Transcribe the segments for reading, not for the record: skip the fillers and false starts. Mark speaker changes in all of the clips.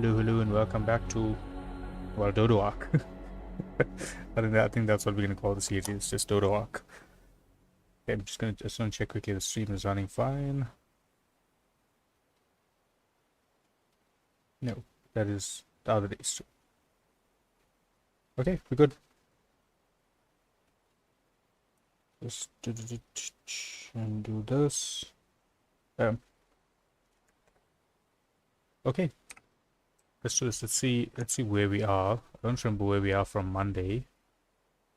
Speaker 1: Hello, and welcome back to, well, Dodo ARK. I think that's what we're gonna call the series. It's just Dodo ARK. Okay, I'm just gonna check quickly. The stream is running fine. No, that is the other day's stream. Okay, we're good. Just and do this. Okay. Let's do this. Let's see where we are. I don't remember where we are from Monday.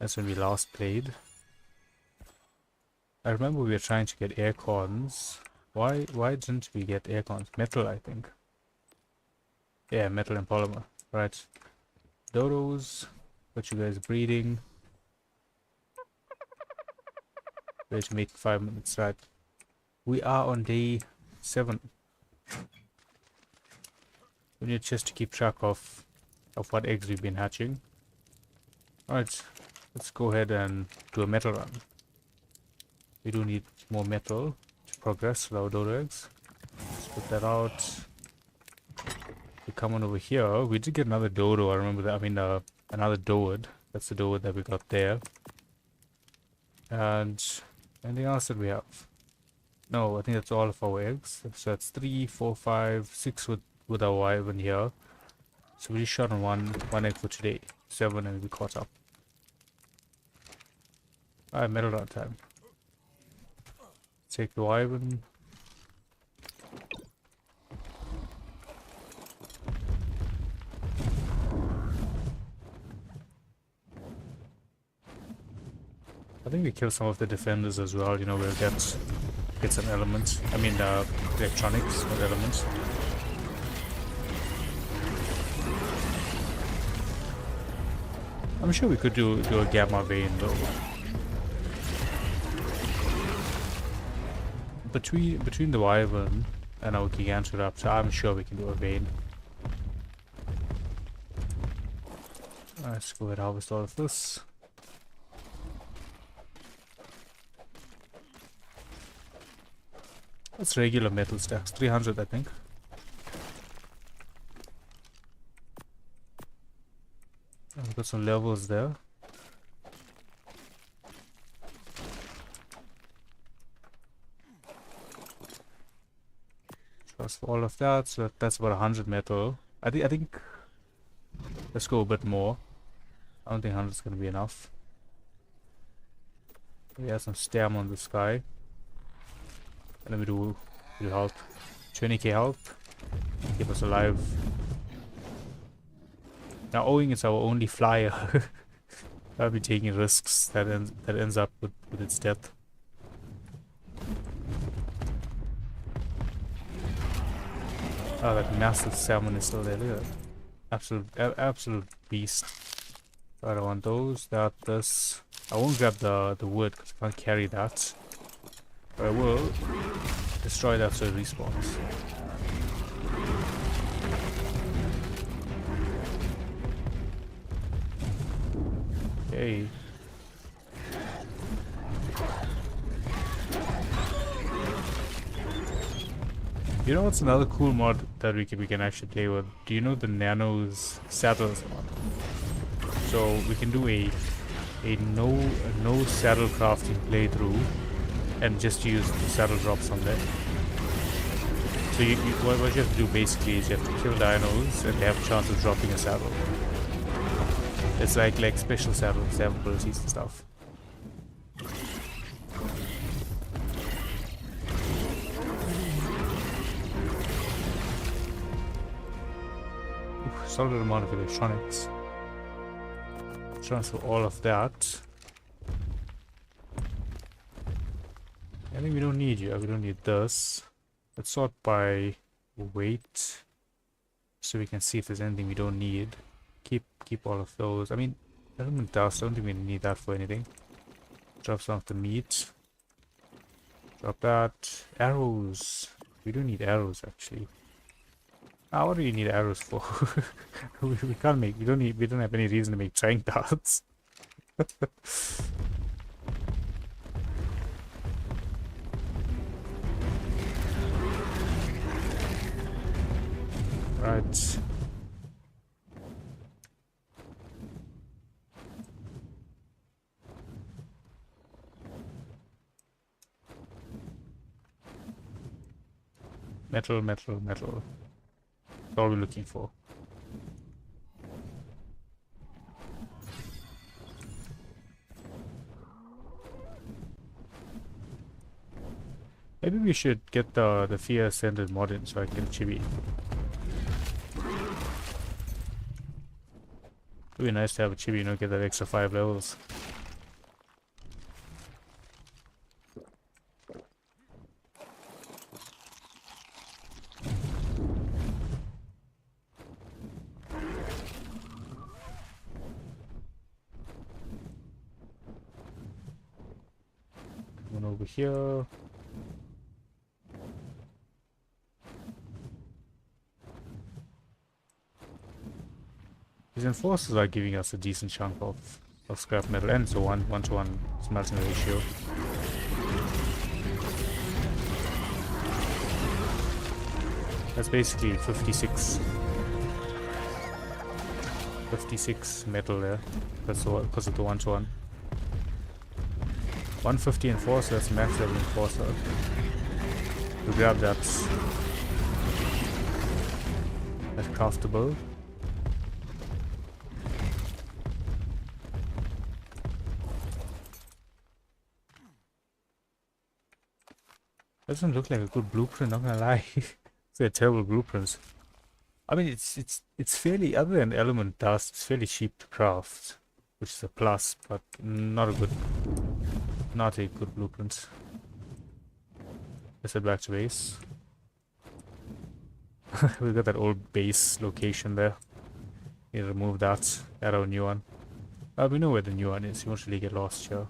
Speaker 1: That's when we last played. I remember we were trying to get air cons. Why didn't we get air cons? Metal, I think. Yeah, metal and polymer. Right. Dodos. What you guys breeding? Wait to make 5 minutes, right? We are on day 7. We need just to keep track of what eggs we've been hatching. Alright, let's go ahead and do a metal run. We do need more metal to progress with our dodo eggs. Let's put that out. We come on over here. We did get another dodo. I remember that. I mean, another doed. That's the doed that we got there. And anything else that we have? No, I think that's all of our eggs. So that's 3, 4, 5, 6 with our wyvern here. So we just shot on one egg for today. 7 and we caught up. Alright, metal run time. Take the wyvern. I think we kill some of the defenders as well, you know, we'll get some elements. I mean, electronics, not elements. I'm sure we could do a gamma vein though. Between the wyvern and our Gigantoraptor, I'm sure we can do a vein. Let's go ahead and harvest all of this. That's regular metal stacks, 300 I think. I've got some levels there. Trust for all of that, so that's about 100 metal. I think let's go a bit more. I don't think 100 is gonna be enough. We have some stem on the sky. And then we'll help. 20k health. Keep us alive. Now owing it's our only flyer. I'll be taking risks that ends up with its death. Oh, that massive salmon is still there. Look at that. Absolute beast. I don't want those. This. I won't grab the wood because I can't carry that. But I will destroy that so it respawns. Okay. You know what's another cool mod that we can actually play with? Do you know the Nanos saddles mod? So we can do a no saddle crafting playthrough and just use the saddle drops on there. So what you have to do basically is you have to kill dinos and they have a chance of dropping a saddle. It's like special saddles, they have abilities and stuff. Ooh, solid amount of electronics. Transfer all of that. I think we don't need you. We don't need this. Let's sort by weight so we can see if there's anything we don't need. Keep all of those. I mean, element dust. I don't think we need that for anything. Drop some of the meat. Drop that. Arrows. We do need arrows actually. Ah, what do you need arrows for? we can't make. We don't have any reason to make trying darts. Right. Metal, metal, metal. That's all we're looking for. Maybe we should get the Fear Ascended mod in so I can chibi. It'd be nice to have a chibi, you know, get that extra 5 levels. One over here. These enforcers are giving us a decent chunk of scrap metal, and so 1:1 smelting ratio. That's basically 56 metal there. That's because of the 1:1. 150 enforcer, that's max level enforcer. We grab that. That's craftable. Doesn't look like a good blueprint, not gonna lie. They're terrible blueprints. I mean, it's fairly, other than element dust, it's fairly cheap to craft, which is a plus, but not a good blueprint. Let's head back to base. We got that old base location there. Need to remove that. Add our new one. We know where the new one is. You won't really get lost here.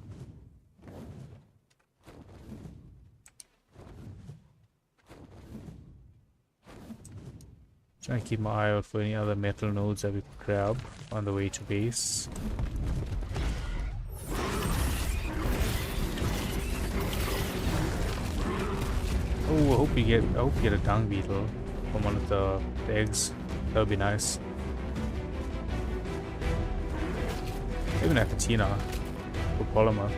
Speaker 1: Trying to keep my eye out for any other metal nodes that we could grab on the way to base. Oh, I hope you get a dung beetle from one of the eggs. That would be nice. Even a Katina for polymer.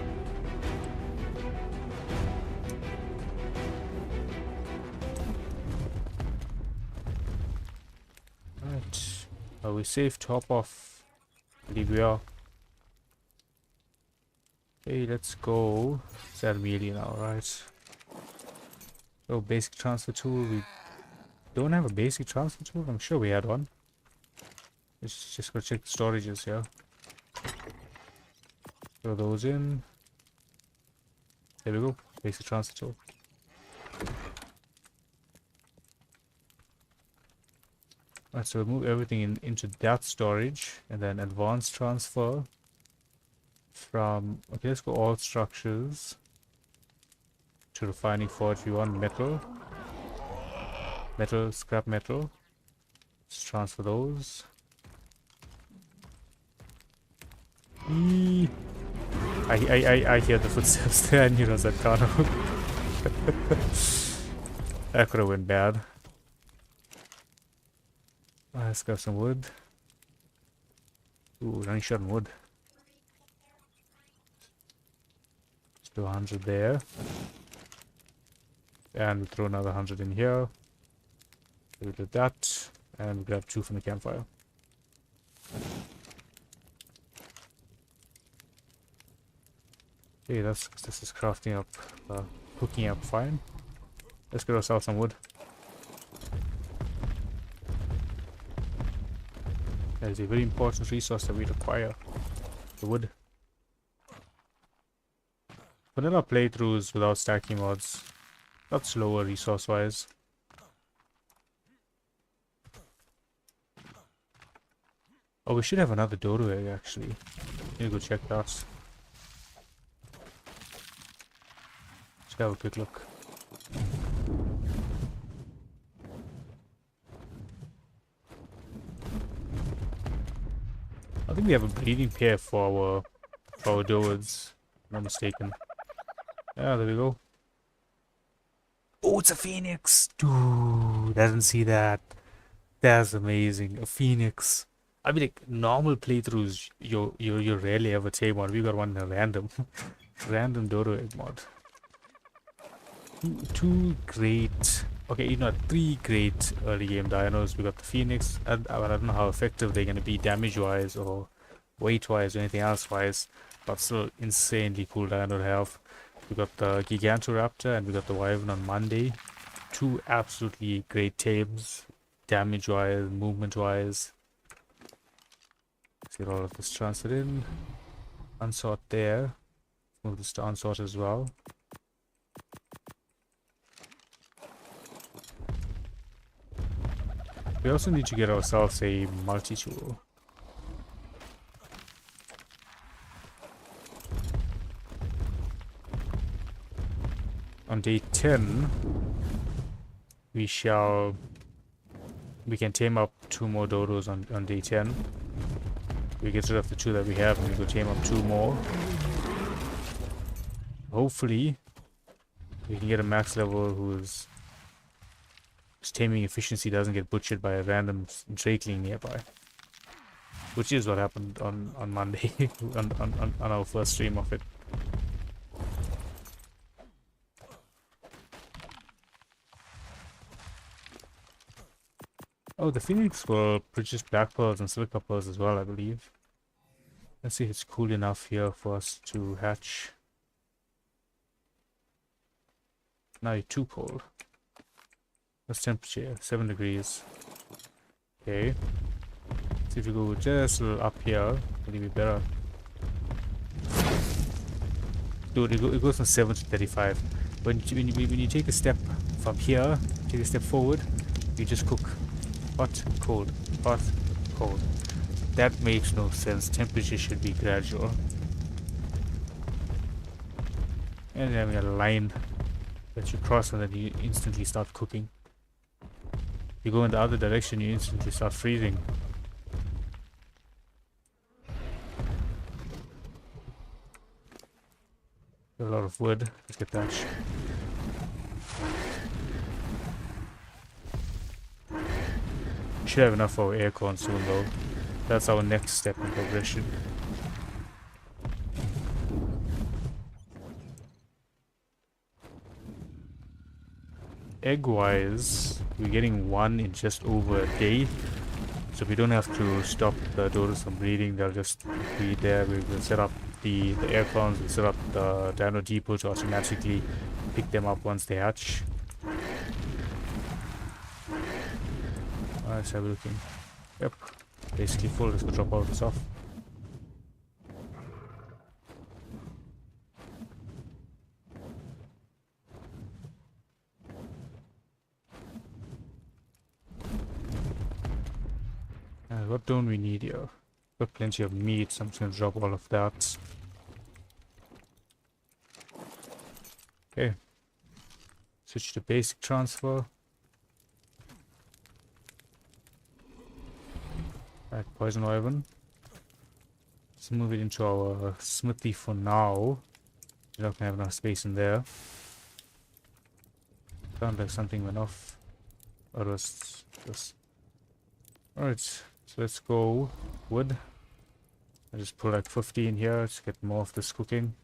Speaker 1: Right. Are we safe to hop off? I believe we are. Okay, let's go. It's at melee now, right? So basic transfer tool. We don't have a basic transfer tool. I'm sure we had one. Let's just go check the storages here. Throw those in. There we go. Basic transfer tool. Alright, so we'll move everything into that storage and then advanced transfer from, okay, let's go all structures to refining forge. We want metal, scrap metal. Let's transfer those. I hear the footsteps there. I knew it was that corner. That could have went bad. Let's grab some wood. Ooh, running short on wood. Let's do 100 there. And we throw another 100 in here. We do that. And we grab 2 from the campfire. Okay, this is crafting up, cooking up fine. Let's get ourselves some wood. That is a very important resource that we require. The wood. Vanilla playthroughs without stacking mods. That's slower resource wise. Oh, we should have another dodo egg actually. Need to go check that. Let's have a quick look. I think we have a breeding pair for our dodos, if I'm not mistaken. Yeah, there we go. Oh, it's a phoenix! Dude, I didn't see that. That's amazing. A phoenix. I mean, like, normal playthroughs, you rarely ever take one. We got one in a random random dodo egg mod. Two great. okay, you know, 3 great early game dinos. We got the Phoenix, but I don't know how effective they're going to be damage wise or weight wise or anything else wise, but still insanely cool dino to have. We got the Gigantoraptor and we got the Wyvern on Monday. 2 absolutely great tames, damage wise, movement wise. Let's get all of this transferred in. Unsort there. Move this to unsort as well. We also need to get ourselves a multi-tool. On day 10, we can tame up 2 more dodos on day 10. We get rid of the 2 that we have and we go tame up 2 more. Hopefully, we can get a max level whose taming efficiency doesn't get butchered by a random drakeling nearby. Which is what happened on Monday, on our first stream of it. Oh, the Phoenix will produce black pearls and silica pearls as well, I believe. Let's see if it's cool enough here for us to hatch. Now you're too cold. What's temperature? 7 degrees. Okay. See if we go just a little up here, it'll be better. Dude, it goes from 7 to 35. When you take a step from here, take a step forward, you just cook. Hot, cold, hot, cold. That makes no sense. Temperature should be gradual. And then we have a line that you cross and then you instantly start cooking. You go in the other direction, you instantly start freezing. A lot of wood. Let's get that. Should have enough for our aircon soon though. That's our next step in progression. Egg wise, we're getting 1 in just over a day. So we don't have to stop the dodos from breeding, they'll just breed there. We will set up the aircons, we'll set up the dino depot to automatically pick them up once they hatch. Let's have a look in. Yep, basically full. Let's go drop all this off. What don't we need here? Got plenty of meat, so I'm just gonna drop all of that. Okay. Switch to basic transfer. Right, poison wyvern. Let's move it into our smithy for now. We're not gonna have enough space in there. Sounds like something went off. Or was this? Alright, so let's go wood. I just put like 50 in here to get more of this cooking.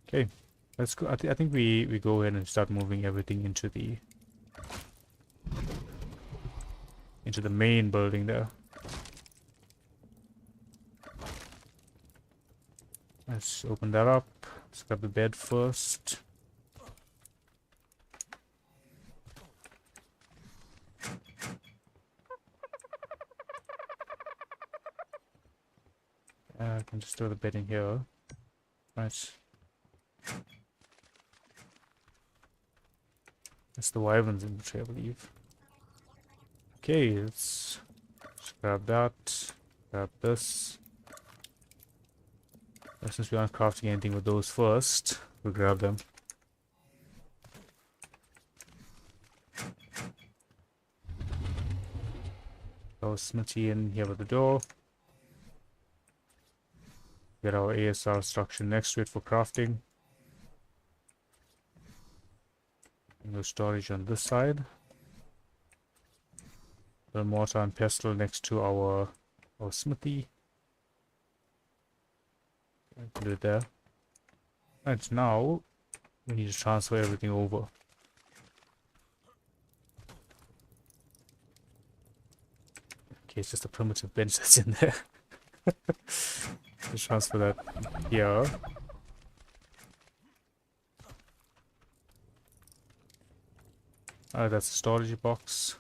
Speaker 1: Okay, let's go. I think we go ahead and start moving everything into the main building there. Let's open that up. Let's grab the bed first. I can just throw the bed in here. Nice. That's the wyvern's inventory, I believe. Okay, let's grab that. Grab this. Since we aren't crafting anything with those first, we'll grab them. Our smithy in here with the door. Get our ASR structure next to it for crafting. No storage on this side. The mortar and pestle next to our smithy. Put it there. And now we need to transfer everything over. Okay, it's just a primitive bench that's in there. Let's transfer that here. That's a storage box.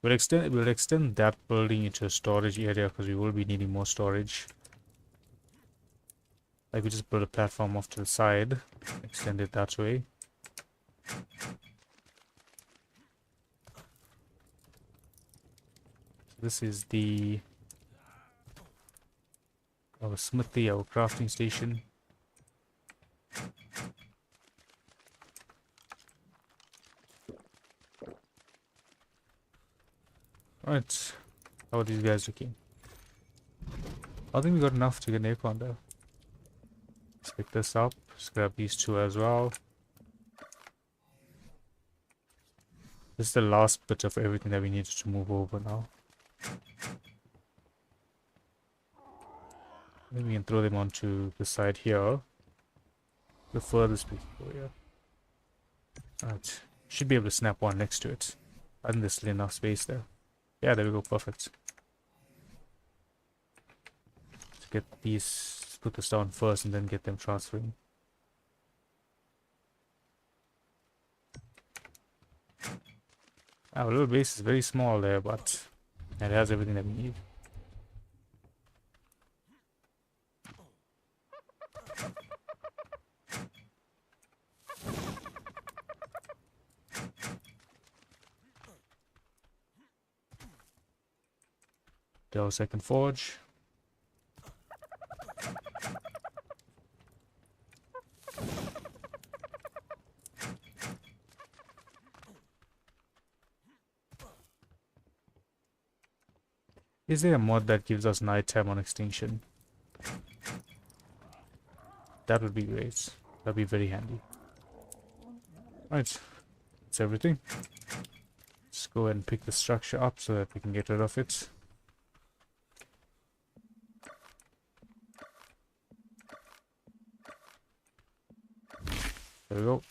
Speaker 1: We'll extend that building into a storage area because we will be needing more storage. Like we just build a platform off to the side, extend it that way. This is our smithy, our crafting station. Alright, how are these guys looking? I think we got enough to get an aircon there. Let's pick this up, let's grab these two as well. This is the last bit of everything that we needed to move over now. Then we can throw them onto the side here. The furthest we can go here. Alright, should be able to snap one next to it. I think there's still enough space there. Yeah, there we go, perfect. Let's get these, put this down first and then get them transferring. Our little base is very small there, but it has everything that we need. Our second forge. Is there a mod that gives us nighttime on extinction? That would be great. That'd be very handy. Right, that's everything. Let's go ahead and pick the structure up so that we can get rid of it. There we go.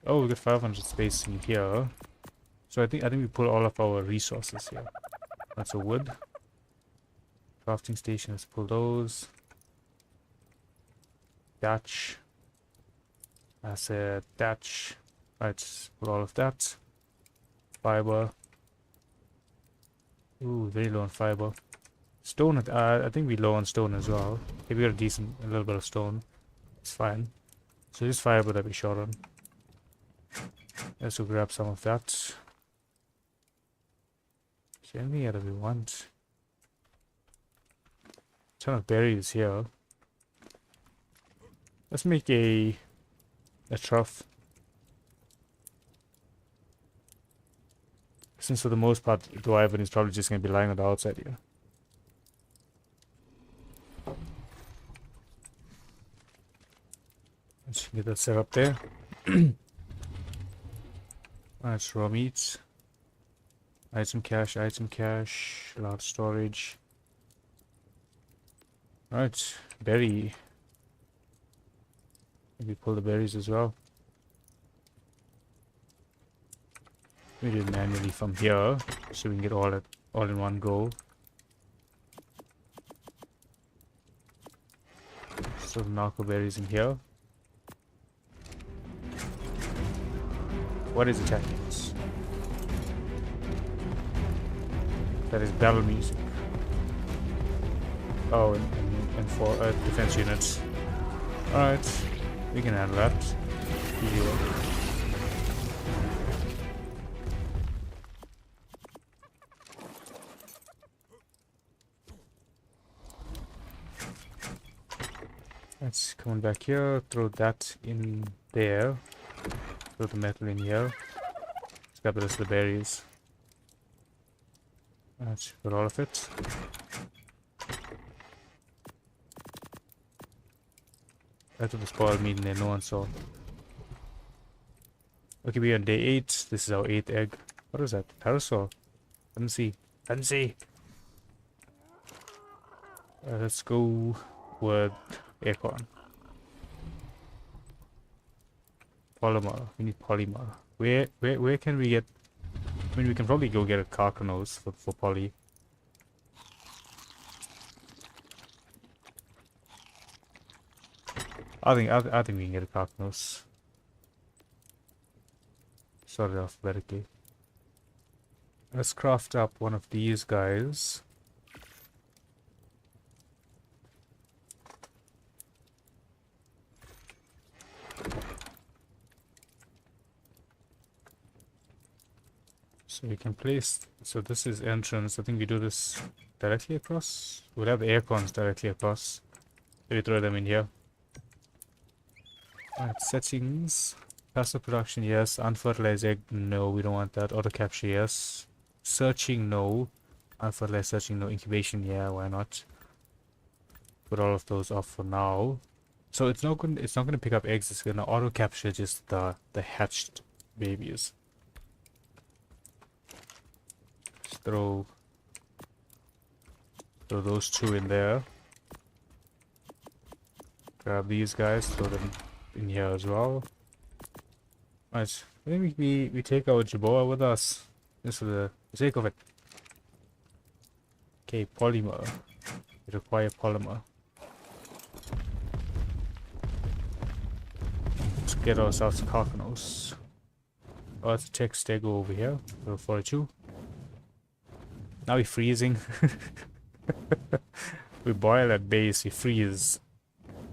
Speaker 1: Oh, we got 500 space in here. So I think we pull all of our resources here. That's a wood. Crafting station, let's pull those. Thatch. That's a thatch. Right, let's pull all of that. Fiber. Ooh, very low on fiber. Stone, I think we're low on stone as well. Okay, we got a little bit of stone. It's fine. So just fiber that we short on. Let's go grab some of that. Is there anything that we want? Ton of berries here. Let's make a trough. Since for the most part, the wyvern is probably just going to be lying on the outside here. Let's get that set up there. Alright, raw meats. Item cache, large storage. Alright, berry. Maybe pull the berries as well. We do it manually from here, so we can get all in one go. So the narco berries in here. What is attacking us? That is battle music. Oh, and for defense units. Alright, we can handle that. Easy work. Let's come on back here, throw that in there. Throw the metal in here. Let's grab the rest of the berries. Let's put all of it. That's what the spoiled meat in there, no one saw. Okay, we're on day 8. This is our 8th egg. What is that? Parasaur? Let me see. Fancy. Let's go with aircon. Polymer. We need polymer. Where can we get? I mean, we can probably go get a carcanose for poly. I think we can get a carcanose. Sorted alphabetically. Let's craft up one of these guys. So we can place, so this is entrance. I think we do this directly across. We'll have the air cons directly across. Maybe throw them in here. Alright, settings. Passive production, yes. Unfertilized egg, no, we don't want that. Auto capture, yes. Searching, no. Unfertilized searching, no. Incubation, yeah, why not? Put all of those off for now. So it's not gonna pick up eggs, it's gonna auto capture just the hatched babies. Just throw those two in there. Grab these guys, throw them in here as well. Right, I think we take our Jaboa with us, just for the sake of it. Okay, polymer. We require polymer. Let's get ourselves a carcanose. Oh, let's check stego over here. Level 42. Now we're freezing. We boil at base, we freeze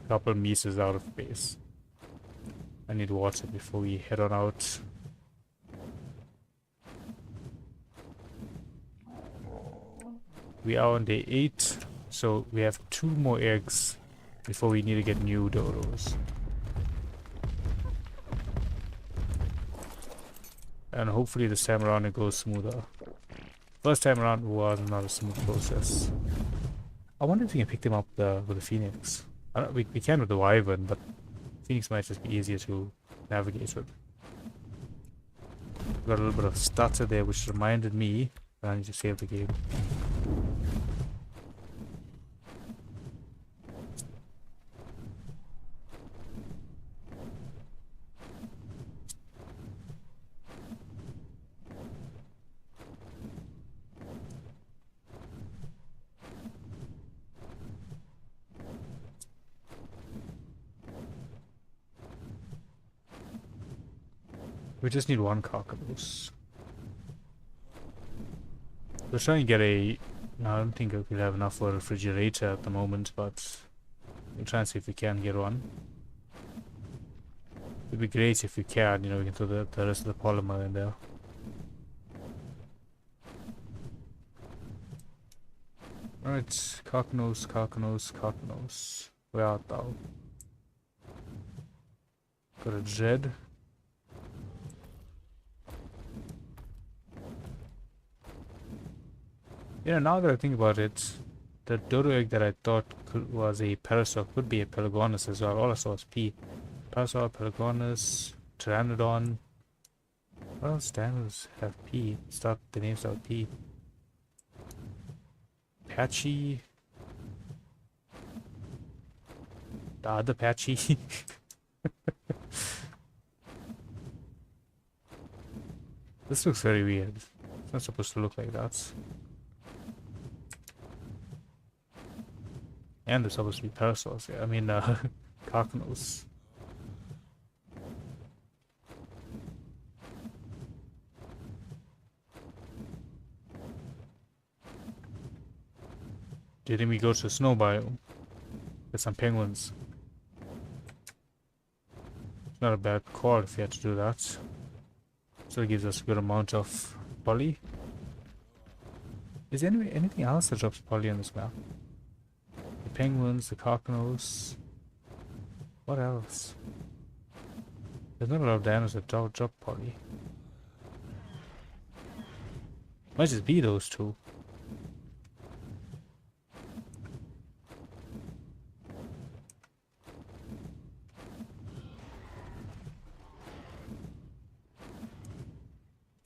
Speaker 1: a couple meters out of base. I need water before we head on out. We are on day 8, so we have 2 more eggs before we need to get new dodos. And hopefully this time around it goes smoother. First time around was not a smooth process. I wonder if we can pick them up with the Phoenix. We can with the Wyvern, but Phoenix might just be easier to navigate with. Got a little bit of stutter there, which reminded me that I need to save the game. We just need 1 carcass. We're trying to get a... No, I don't think we'll have enough for a refrigerator at the moment, but we'll try and see if we can get one. It'd be great if we can, you know, we can throw the rest of the polymer in there. Alright, carcanose. Where art thou? Got a dread. You know, now that I think about it, the dodo egg that I thought was a parasaur could be a pelagonus as well. All I saw was P. Parasaur, pelagonus, pteranodon. What else dinosaurs have P? The names start with P. Patchy. The other Patchy. This looks very weird. It's not supposed to look like that. And there's supposed to be parasaurs. Yeah, I mean, carcanos. Didn't we go to the snow biome? Get some penguins. It's not a bad call if we had to do that. So it gives us a good amount of poly. Is there anything else that drops poly on this map? The penguins, the carcanos. What else? There's not a lot of dinos that drop poly. Might just be those two.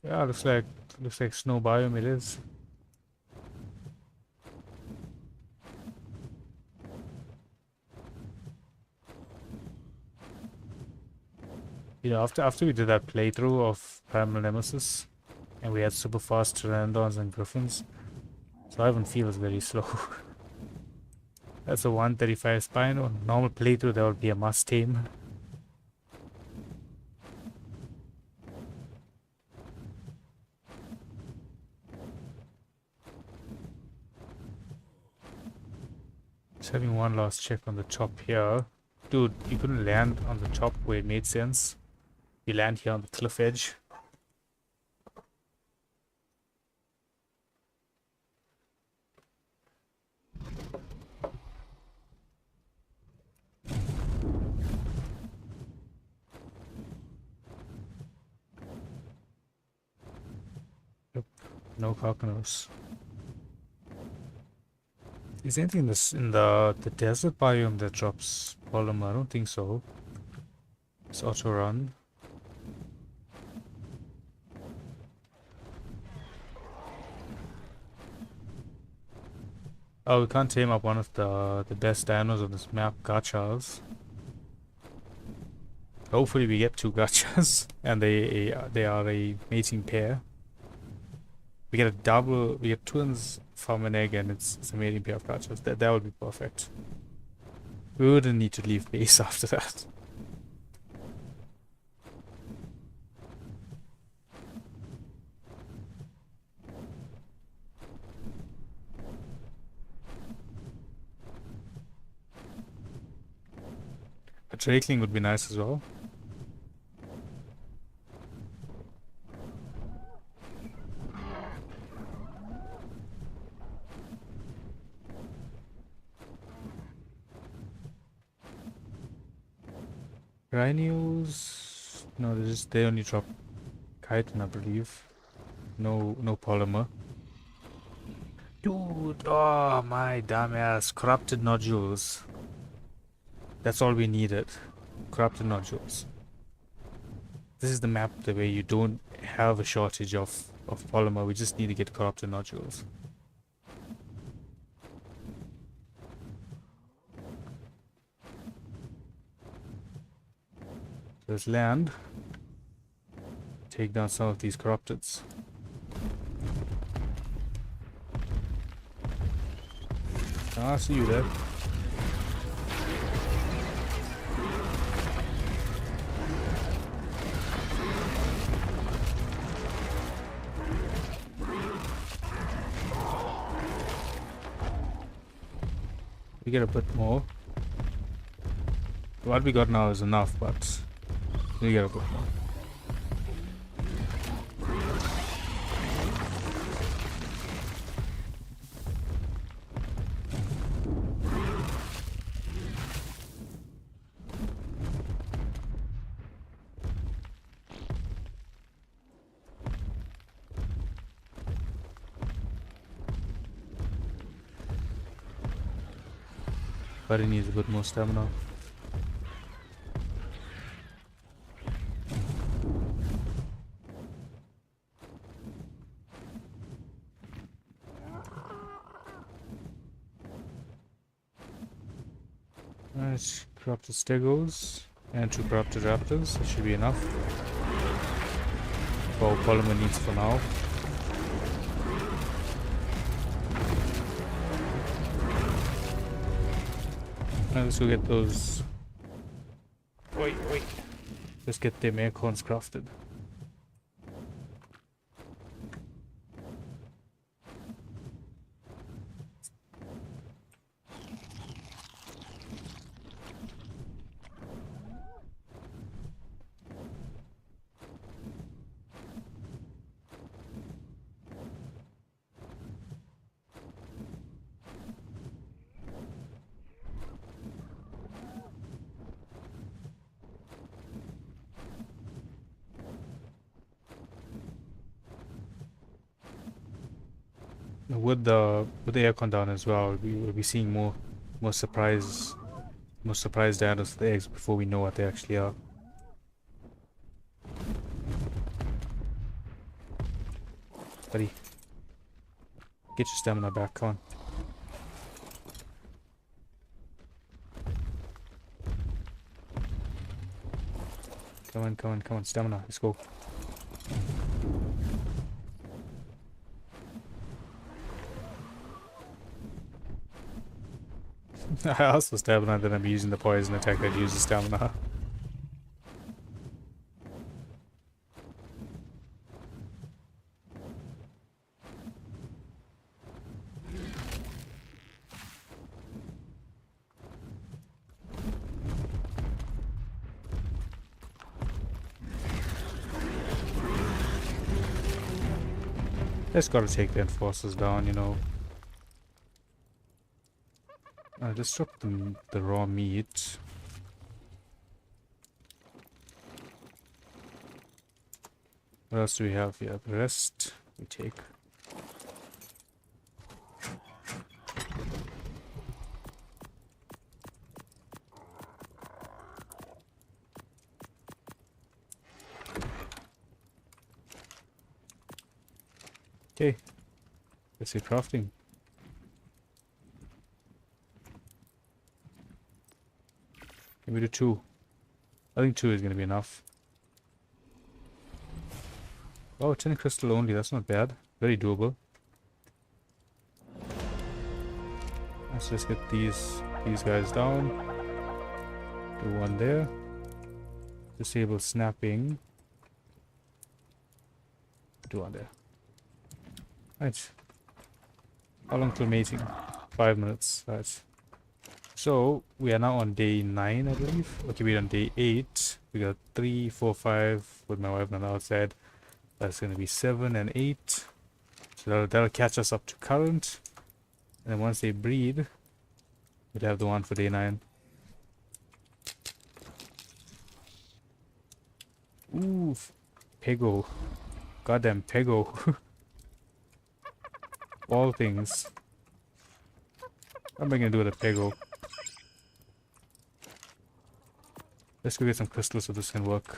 Speaker 1: Yeah, looks like snow biome it is. After we did that playthrough of Primal Nemesis, and we had super fast Pteranodons and Griffins, so Ivan feels very slow. That's a 135 spine. On normal playthrough, that would be a must tame. Just having one last check on the top here. Dude, you couldn't land on the top where it made sense. You land here on the cliff edge. Yep, no carcanos. Is there anything in the desert biome that drops polymer? I don't think so. It's auto run. Oh, we can't tame up one of the best dinos on this map, gachas. Hopefully we get 2 gachas and they are a mating pair. We get twins from an egg and it's a mating pair of gachas. That would be perfect. We wouldn't need to leave base after that. A drakeling would be nice as well. Rhinos, no, they only drop chitin, I believe. No polymer. Dude, oh my dumbass, corrupted nodules. That's all we needed. Corrupted nodules. This is the map the way you don't have a shortage of polymer. We just need to get corrupted nodules. There's land. Take down some of these corrupteds. Ah, I see you there. We get a bit more. What we got now is enough, but we get a bit more. But he needs a bit more stamina. Nice, corrupted stegos and 2 corrupted raptors. That should be enough for what polymer needs for now. Let's go get those. Wait. Let's get them acorns crafted. With the aircon down as well, we will be seeing more surprise dinos for the eggs before we know what they actually are. Buddy, get your stamina back, come on. come on. Stamina. Let's go. I asked for stamina, then I'm using the poison attack that uses stamina. Just gotta take the enforcers down, you know. I just drop the raw meat. What else do we have here? The rest we take. Okay, let's see crafting. Can we do 2? I think 2 is going to be enough. Oh, 10 crystal only, that's not bad. Very doable. Let's just get these guys down. Do 1 there. Disable snapping. Do 1 there. Right. How long till mating? 5 minutes. Right. So we are now on day 9, I believe. Okay, we're on day 8. We got 3, 4, 5 with my wife on the outside. That's gonna be 7 and 8. So that'll catch us up to current. And then once they breed, we'll have the one for day 9. Ooh, Pego. Goddamn Pego. All things. What am I gonna do with a Pego? Let's go get some crystals so this can work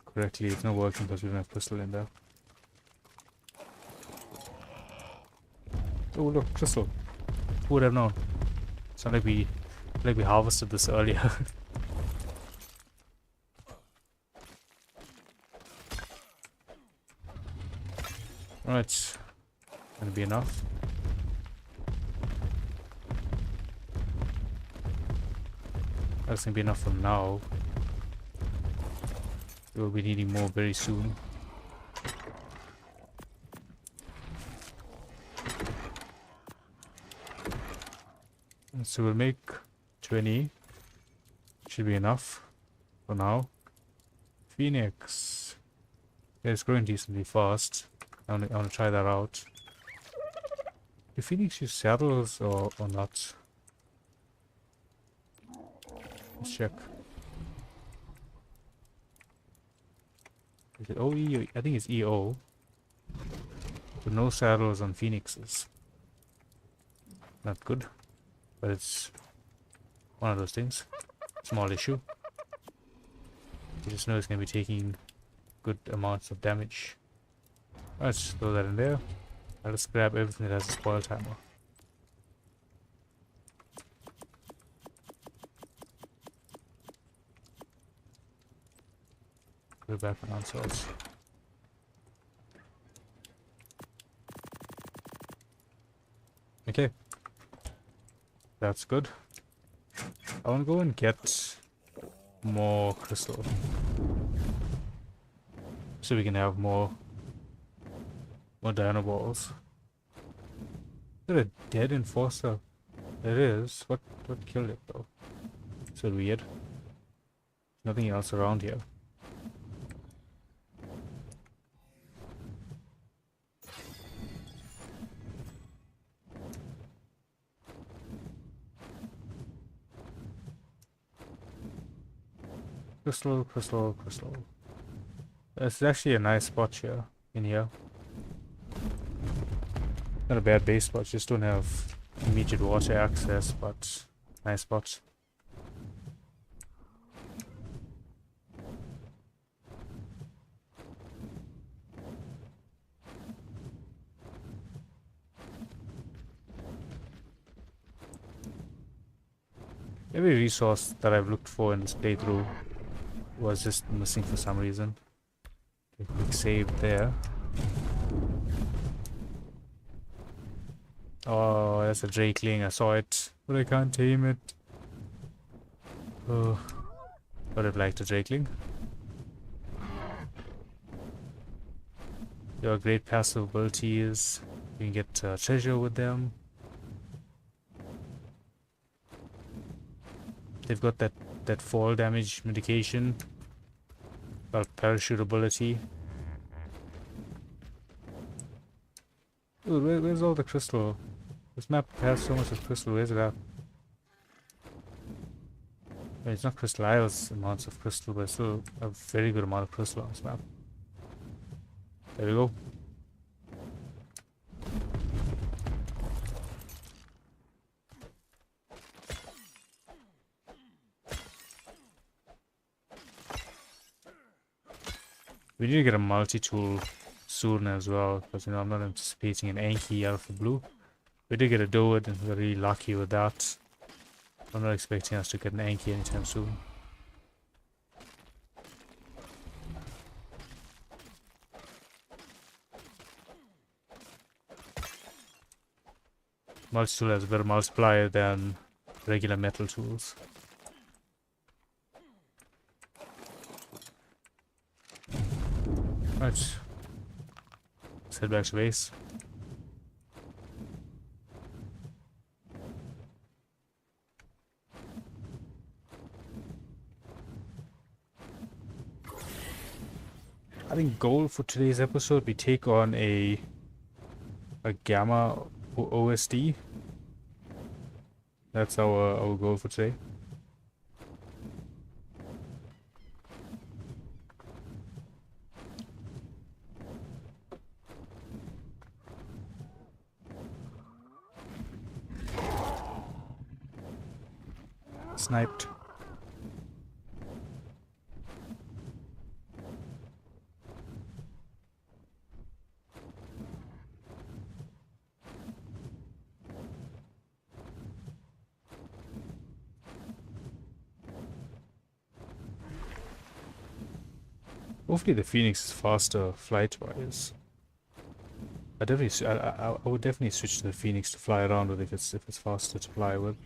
Speaker 1: correctly. It's not working because we don't have crystal in there. Oh look, crystal. Who would have known? It's not like we harvested this earlier. Alright. Gonna be enough. That's gonna be enough for now. We'll be needing more very soon. And so we'll make 20. Should be enough for now. Phoenix. Yeah, it's growing decently fast. I wanna try that out. Do Phoenix use saddles or not? Let's check. Is it OE? I think it's EO. But no saddles on Phoenixes. Not good. But it's one of those things. Small issue. You just know it's going to be taking good amounts of damage. Let's throw that in there. I'll just grab everything that has a spoil timer. Go back on swords. Okay. That's good. I want to go and get more crystal. So we can have more dino balls. Is that a dead enforcer? It is. What killed it though? So weird. Nothing else around here. Crystal. It's actually a nice spot here, in here. Not a bad base spot, just don't have immediate water access, but nice spot. Every resource that I've looked for in this playthrough was just missing for some reason. Okay, quick save there. Oh, that's a drakeling. I saw it, but I can't tame it. Oh, would have liked a drakeling. Your great passive ability is you can get treasure with them. They've got that fall damage medication, called parachute ability. Ooh, where's all the crystal? This map has so much of crystal. Where's it at? Well, it's not crystal isles amounts of crystal, but still a very good amount of crystal on this map. There we go. We need to get a multi-tool soon as well, because I'm not anticipating an Anki out of the blue. We did get a Doed and we got really lucky with that. I'm not expecting us to get an Anki anytime soon. Multi-tool has a better multiplier than regular metal tools. Right. Let's head back to base. I think goal for today's episode, we take on a Gamma OSD. That's our goal for today. Sniped. Hopefully the Phoenix is faster flight-wise. I would definitely switch to the Phoenix to fly around with if it's faster to fly with.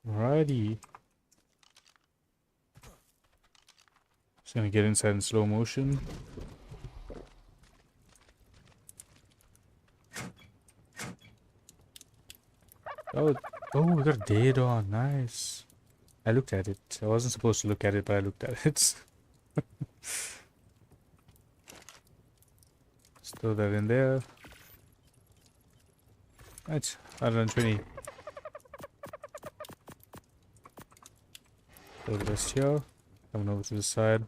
Speaker 1: Alrighty. Just gonna get inside in slow motion. Oh, we got a date on. Nice. I looked at it. I wasn't supposed to look at it, but I looked at it. Just throw that in there. Right, 120. Throw the rest here. Coming over to the side.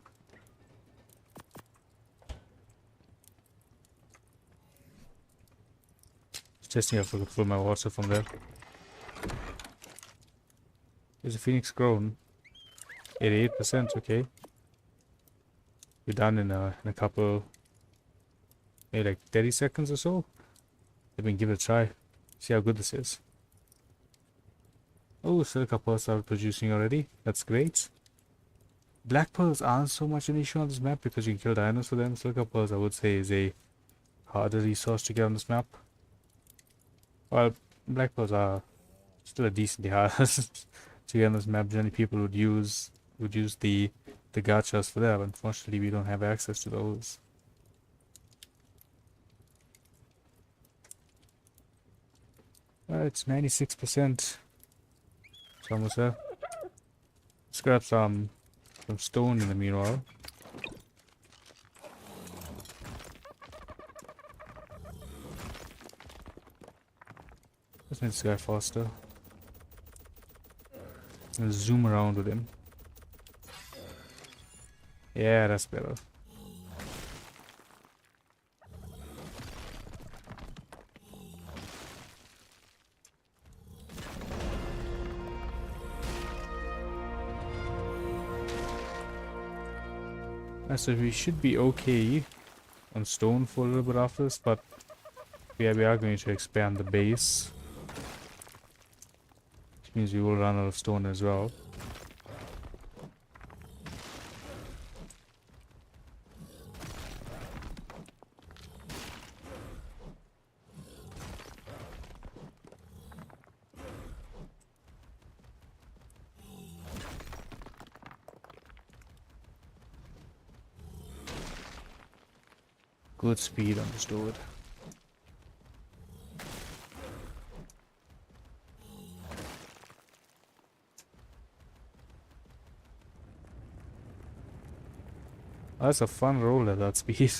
Speaker 1: Just testing if I could fill my water from there. Is the Phoenix grown? 88%, okay. We're done in a couple, maybe like 30 seconds or so. Let me give it a try. See how good this is. Oh, silica pearls are producing already. That's great. Black pearls aren't so much an issue on this map because you can kill dinos for them. Silica pearls, I would say, is a harder resource to get on this map. Well, black pearls are still a decently hard to get on this map. Generally, people would use the gachas for that. Unfortunately, we don't have access to those. It's 96%. It's almost there. Let's grab some stone in the meanwhile. Let's make this guy faster. And zoom around with him. Yeah, that's better. So we should be okay on stone for a little bit after this, but yeah, we are going to expand the base. Which means we will run out of stone as well. Good speed, understood. Oh, that's a fun roll at that speed.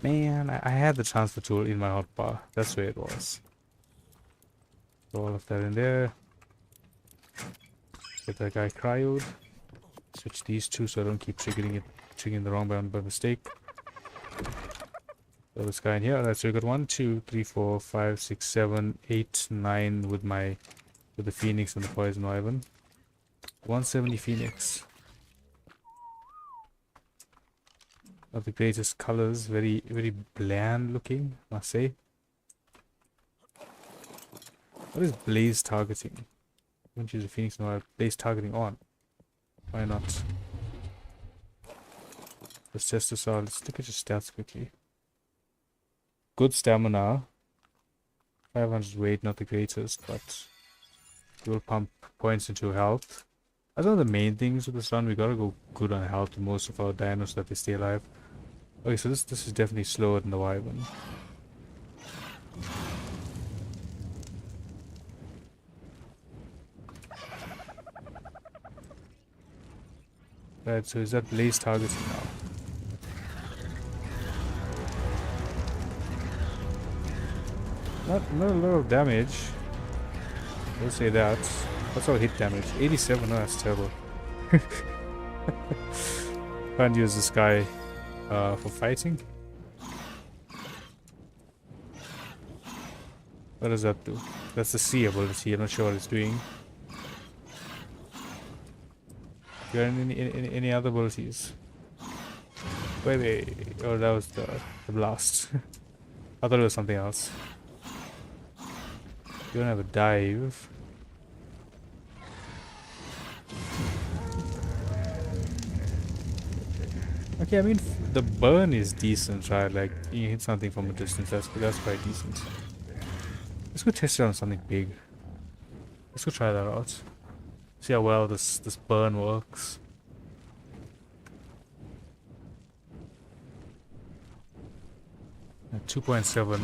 Speaker 1: Man, I had the transfer tool in my hotbar. That's where it was. Throw all of that in there. Get that guy cryoed. Switch these two so I don't keep triggering the wrong button by mistake. Throw this guy in here. Alright, so we got 1, 2, 3, 4, 5, 6, 7, 8, 9 with the Phoenix and the Poison Wyvern. 170 Phoenix. Not the greatest colors, very bland looking, must say. What is blaze targeting? I won't use a Phoenix now. Blaze targeting on. Why not? Let's test this out. Let's look at your stats quickly. Good stamina. 500 weight, not the greatest, but you will pump points into health. That's one of the main things with this run. We gotta go good on health to most of our dinos that they stay alive. Okay, so this is definitely slower than the Wyvern. Right, so is that blaze targeting now? Not a lot of damage. We'll say that. That's all hit damage. 87, no, that's terrible. Can't use this guy for fighting. What does that do? That's the C ability. I'm not sure what it's doing. Do you have any other abilities? Wait. Oh, that was the blast. I thought it was something else. You don't have a dive. Okay, I mean the burn is decent, right? Like you hit something from a distance. That's quite decent. Let's go test it on something big. Let's go try that out. See how well this burn works. At 2.7.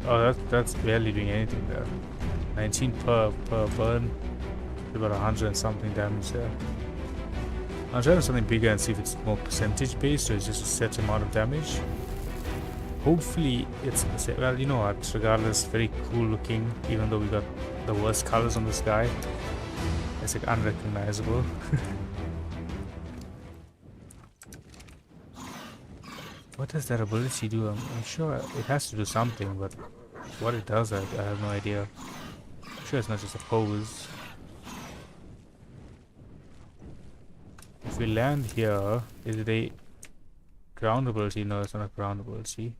Speaker 1: Oh, that's barely doing anything there. 19 per burn. About 100 and something damage there. I'll try something bigger and see if it's more percentage based or it's just a set amount of damage. Hopefully it's, well, you know what, regardless, very cool looking, even though we got the worst colors on this guy. It's like unrecognizable. What does that ability do? I'm sure it has to do something, but what it does, I have no idea. I'm sure it's not just a pose. If we land here, is it a ground ability? No, it's not a ground ability.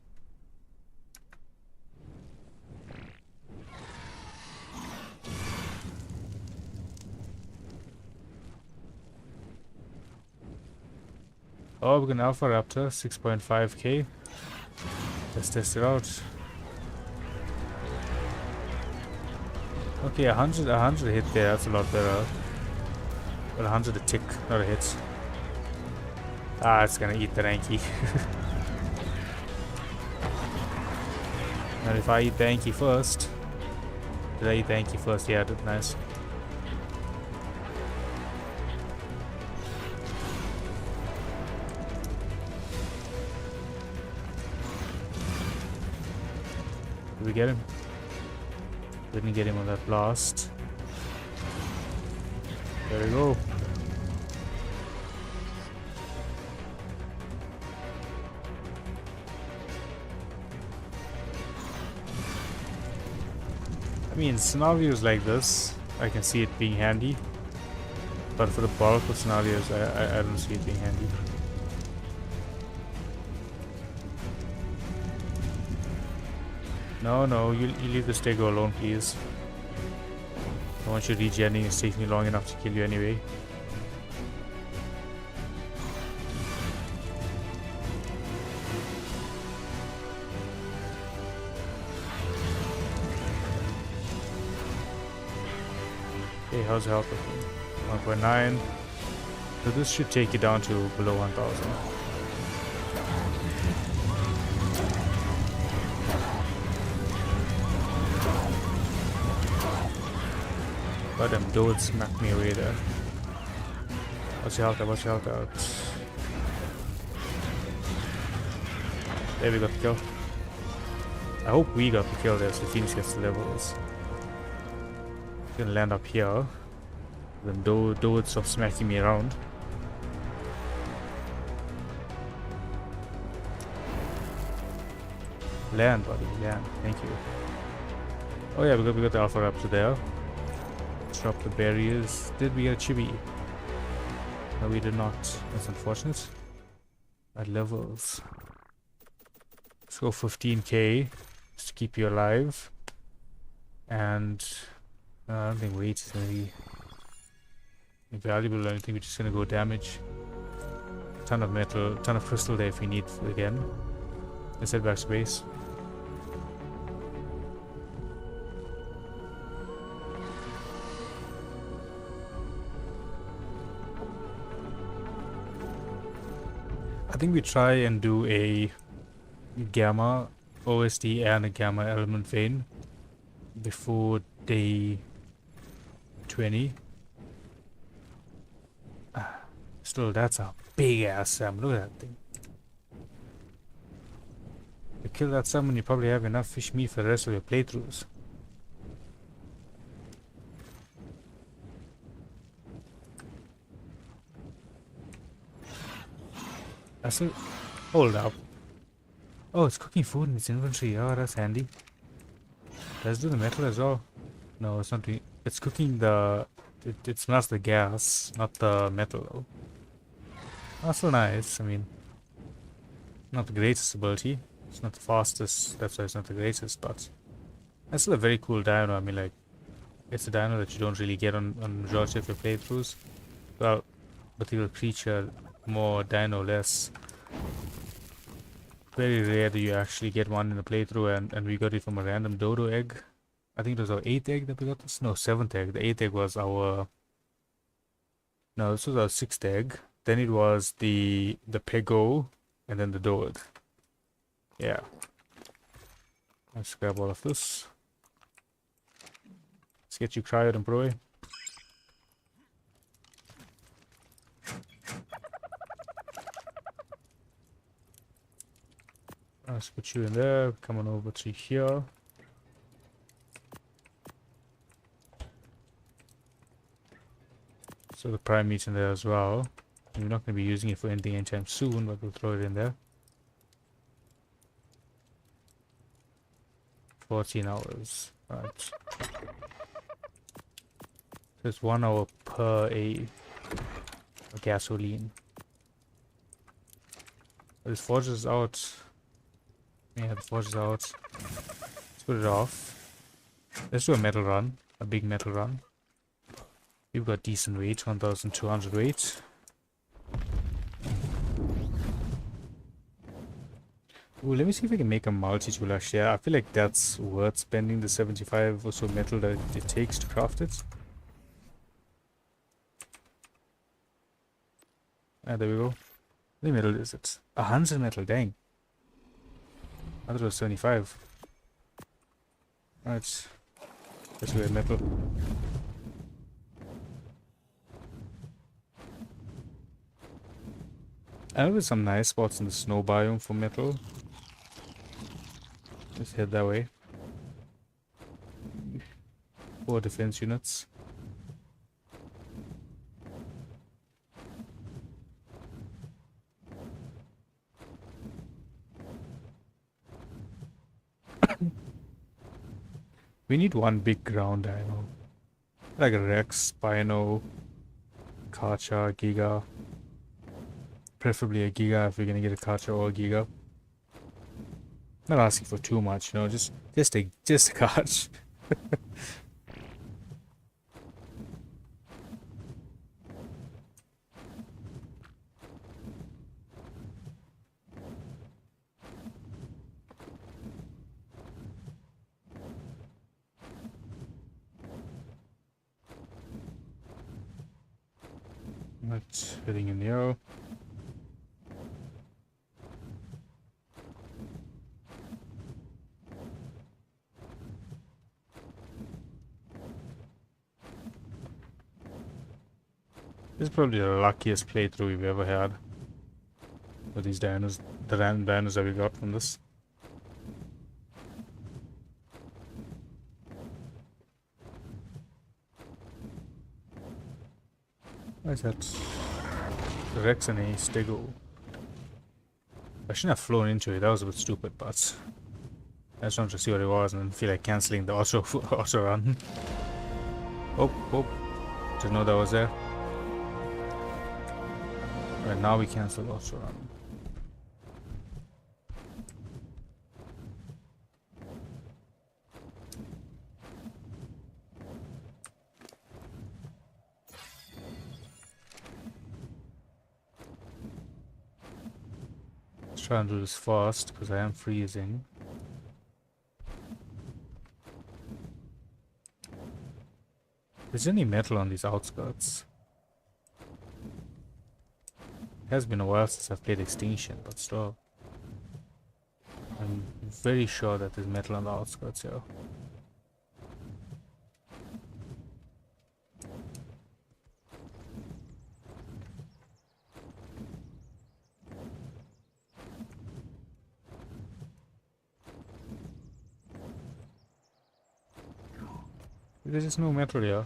Speaker 1: Oh, we're gonna Alpha Raptor, 6.5k. Let's test it out. Okay, 100 hit there, that's a lot better. But 100 a tick, not a hit. Ah, it's gonna eat the Ranky. And if I eat the Anki first. Did I eat the Anki first? Yeah, I did. Nice. Did we get him? Didn't get him on that blast. There we go. I mean, scenarios like this, I can see it being handy. But for the bulk of scenarios, I don't see it being handy. No, you leave the stego alone, please. I don't want you regenning, it's taking me long enough to kill you anyway. Okay, how's the health looking? 1.9. So this should take you down to below 1000. But them dudes smacked me away there. Watch your health out, watch your health out. There we got the kill. I hope we got the kill there so Phoenix gets the levels. Gonna land up here. Then dudes stop smacking me around. Land, buddy, land. Thank you. Oh yeah, we got the alpha raptor there. Drop the barriers. Did we get a chibi? No, we did not. That's unfortunate. At levels. Let's go 15k just to keep you alive. And I don't think weight is gonna be valuable or anything. We're just gonna go damage. Ton of metal, ton of crystal there if we need again. Let's head back to base. I think we try and do a gamma OSD and a gamma element vein before day 20. Still, that's a big ass salmon. Look at that thing. You kill that salmon, you probably have enough fish meat for the rest of your playthroughs. Hold up. Oh, it's cooking food in its inventory. Oh, that's handy. Let's do the metal as well. No, it's not doing. It's cooking the. It smells the gas, not the metal though. That's so nice. I mean, not the greatest ability. It's not the fastest. That's why it's not the greatest. But that's still a very cool dino. I mean, like, it's a dino that you don't really get on majority of your playthroughs. Well, particular creature, more dino, less. Very rare that you actually get one in a playthrough, and we got it from a random dodo egg. I think it was our 8th egg that we got this. No, 7th egg. The 8th egg was our. No, this was our 6th egg. Then it was the pego, and then the dodo. Yeah. Let's grab all of this. Let's get you cryoed and broy. Let's put you in there. Come on over to here. So the prime meat's in there as well. We're not going to be using it for anything anytime soon, but we'll throw it in there. 14 hours. Right. There's 1 hour per a gasoline. This forge is out. Yeah, the forge is out. Let's put it off. Let's do a metal run. A big metal run. You've got decent weight, 1200 weight. Ooh, let me see if I can make a multi-tool actually. I feel like that's worth spending the 75 or so metal that it takes to craft it. Ah, there we go. How many metal is it? 100 metal, dang. I thought it was 75. Alright. Let's go with metal. I know there's some nice spots in the snow biome for metal. Let's head that way. 4 defense units. We need one big ground dino. Like a Rex, Spino, Karcha, Giga. Preferably a Giga if we're gonna get a Karcha or a Giga. Not asking for too much, you know, just a Karch. Not heading in here. This is probably the luckiest playthrough we've ever had with these dinos, the random dinos that we got from this. What is that? Rex and a Stego. I shouldn't have flown into it, that was a bit stupid, but I just wanted to see what it was and then feel like cancelling the auto run. Oh, didn't know that was there. Right, now we cancel the auto run. Let's try and do this fast because I am freezing. Is any metal on these outskirts? It has been a while since I've played Extinction, but still. I'm very sure that there's metal on the outskirts here. There's just no metal here.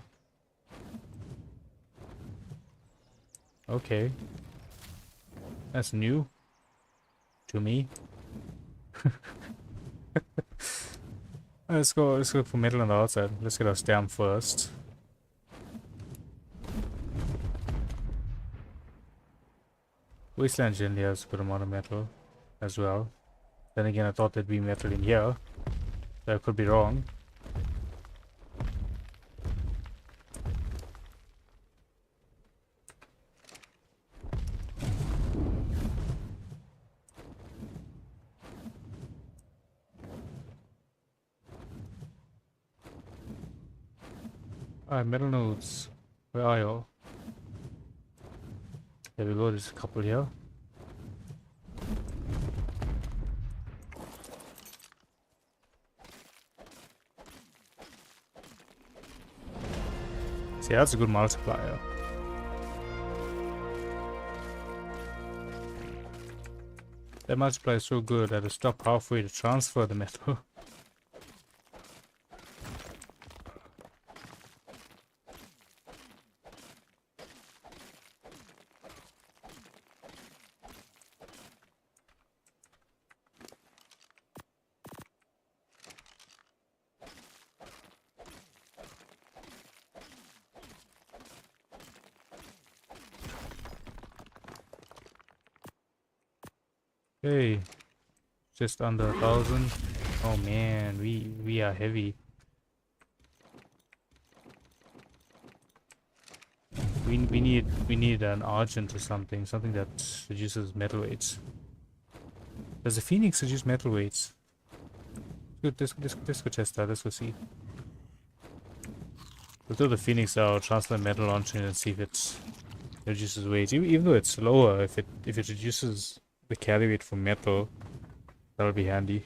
Speaker 1: Okay. That's new to me. Let's go for metal on the outside. Let's get our stamp first. Wasteland generally has a good amount of metal as well. Then again, I thought there'd be metal in here. I could be wrong. Alright, metal nodes. Where are you? There we go, there's a couple here. See, that's a good multiplier. That multiplier is so good that I stop halfway to transfer the metal. Hey, just under 1,000. Oh man, we are heavy. We need an argent or something that reduces metal weights. Does the Phoenix reduce metal weights? Good, let's go test that. Let's go see. We'll throw the Phoenix out, transfer metal onto it, and see if it reduces weight. Even though it's lower, if it reduces the carry weight for metal, that'll be handy.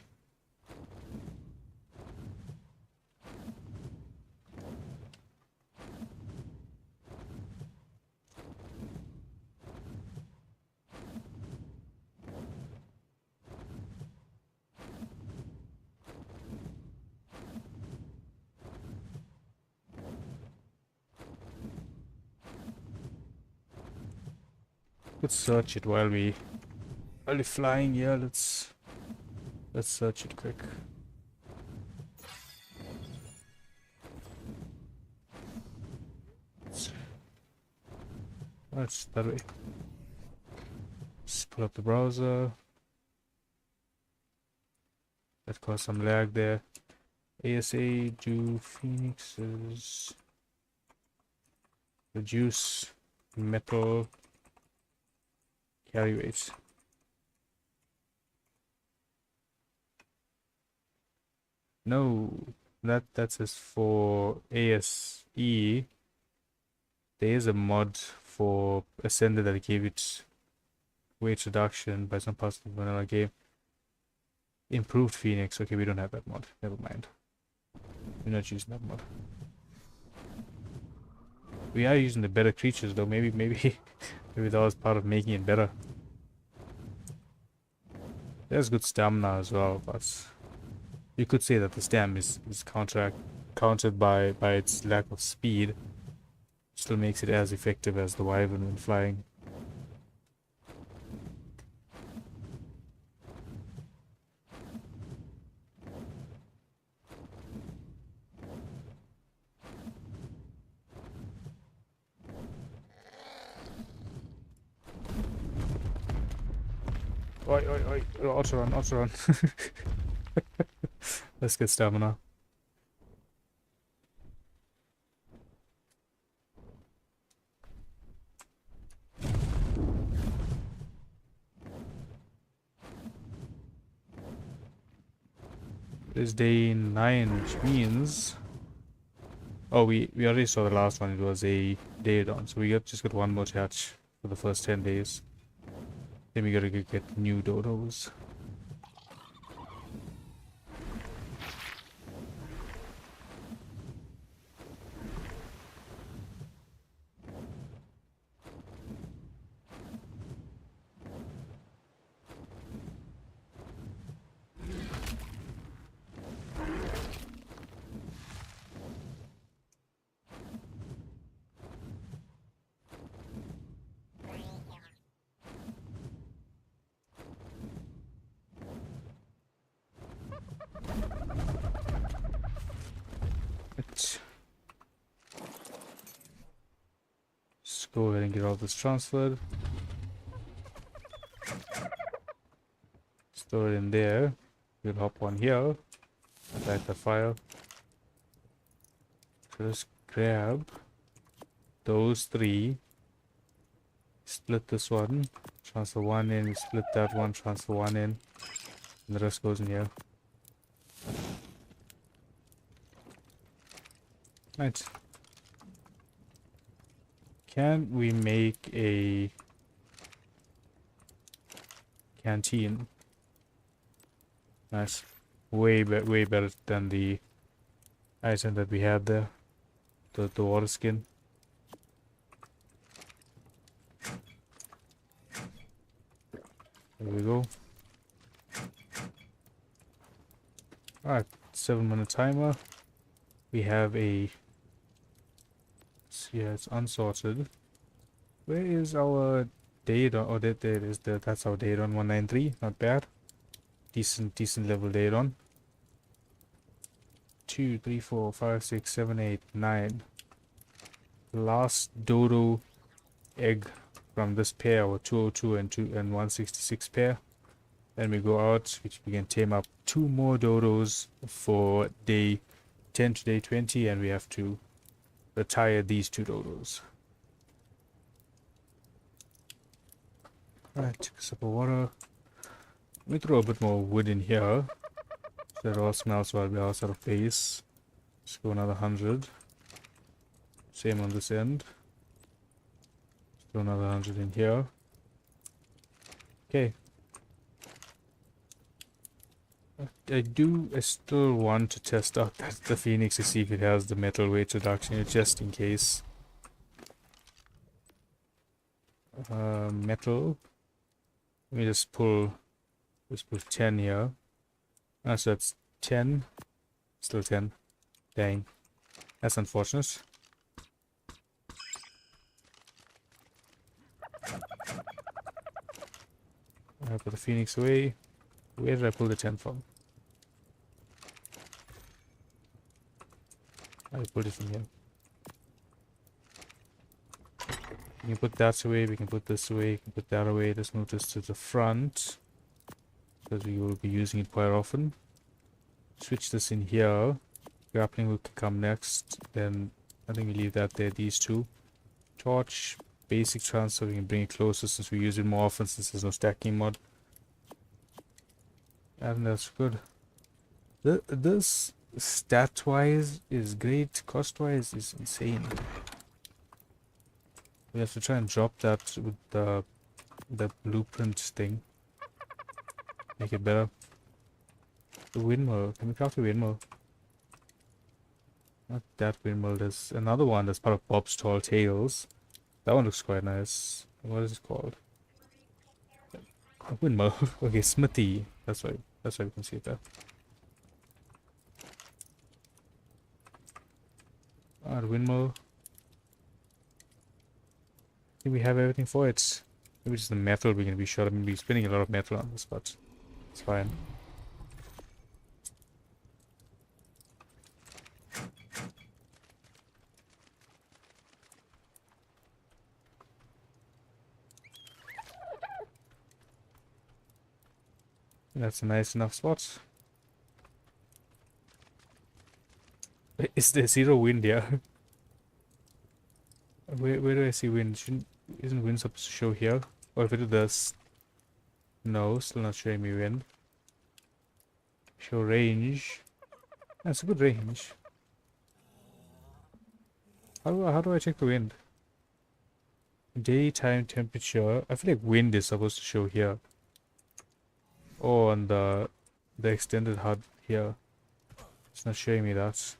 Speaker 1: could search it while we're flying here. Let's search it quick. That's that way. Just pull up the browser. That caused some lag there. ASA do phoenixes reduce metal carry weight. No, that says for ASE. There is a mod for Ascender that gave it weight reduction by some parts of the vanilla game. Improved Phoenix. Okay, we don't have that mod. Never mind. We're not using that mod. We are using the better creatures though. Maybe that was part of making it better. There's good stamina as well, but you could say that the stam is countered by its lack of speed. Still makes it as effective as the wyvern when flying. Oi, auto run. Let's get stamina. It is day 9, which means... Oh, we already saw the last one. It was a day dawn, so we just got one more hatch for the first 10 days. Then we gotta get new dodos. Let's go ahead and get all this transferred. Store it in there. We'll hop on here. Light the fire. So let's grab those 3. Split this one. Transfer 1 in. We split that one. Transfer 1 in. And the rest goes in here. Right. Can we make a canteen? Nice. Way better than the item that we had there. The water skin. There we go. Alright, 7-minute timer. We have a... Yeah, it's unsorted. Where is our Daedon? Oh, there it is. That's our Daedon 193. Not bad. Decent level Daedon. 2, 3, 4, 5, 6, 7, 8, 9. Last dodo egg from this pair, or 202 and 166 pair. Then we go out, which we can tame up 2 more dodos for day 10 to day 20, and we have to retire these 2 dodos. Alright, take a sip of water. Let me throw a bit more wood in here so it all smells while we're outside of base. Let's go another 100. Same on this end. Let's throw another 100 in here. Okay. I still want to test out the Phoenix to see if it has the metal weight reduction, just in case. Metal. Let me just pull 10 here. So that's 10. Still 10. Dang. That's unfortunate. I put the phoenix away. Where did I pull the tent from? I put it from here. We can put that away, we can put this away, we can put that away. Let's move this to the front, because we will be using it quite often. Switch this in here. Grappling hook can come next. Then I think we leave that there, these two. Torch, basic transfer, we can bring it closer since we use it more often since there's no stacking mod. And that's good. This stat-wise is great, cost-wise is insane. We have to try and drop that with the blueprint thing. Make it better. The windmill. Can we craft a windmill? Not that windmill. There's another one that's part of Bob's Tall Tales. That one looks quite nice. What is it called? A windmill. Okay, smithy. That's why we can see it there. Alright, windmill. I think we have everything for it. Maybe just the metal we can be sure. I'm going to be spending a lot of metal on this, but it's fine. That's a nice enough spot. Is there zero wind here? Where do I see wind? Isn't wind supposed to show here? Or if it does... No, still not showing me wind. Show range. That's a good range. How do I check the wind? Daytime temperature. I feel like wind is supposed to show here. Or on the extended HUD here. It's not showing me that.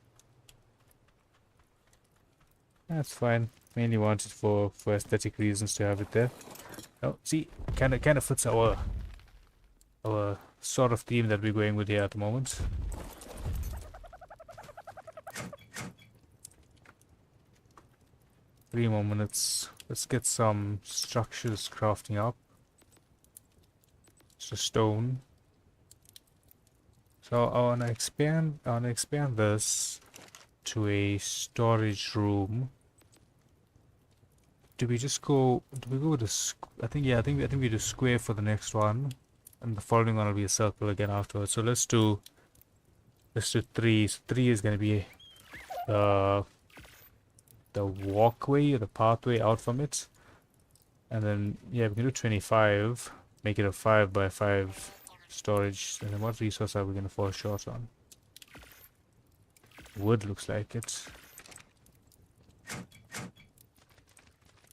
Speaker 1: That's fine. Mainly wanted for aesthetic reasons to have it there. Oh, see, kind of fits our sort of theme that we're going with here at the moment. 3 more minutes. Let's get some structures crafting up. It's a stone. So I wanna expand this to a storage room. Do we go with a I think we do square for the next one, and the following one will be a circle again afterwards. So let's do 3. So 3 is gonna be the walkway or the pathway out from it, and then yeah, we can do 25. Make it a 5 by 5 storage. And then what resource are we gonna fall short on? Wood looks like it.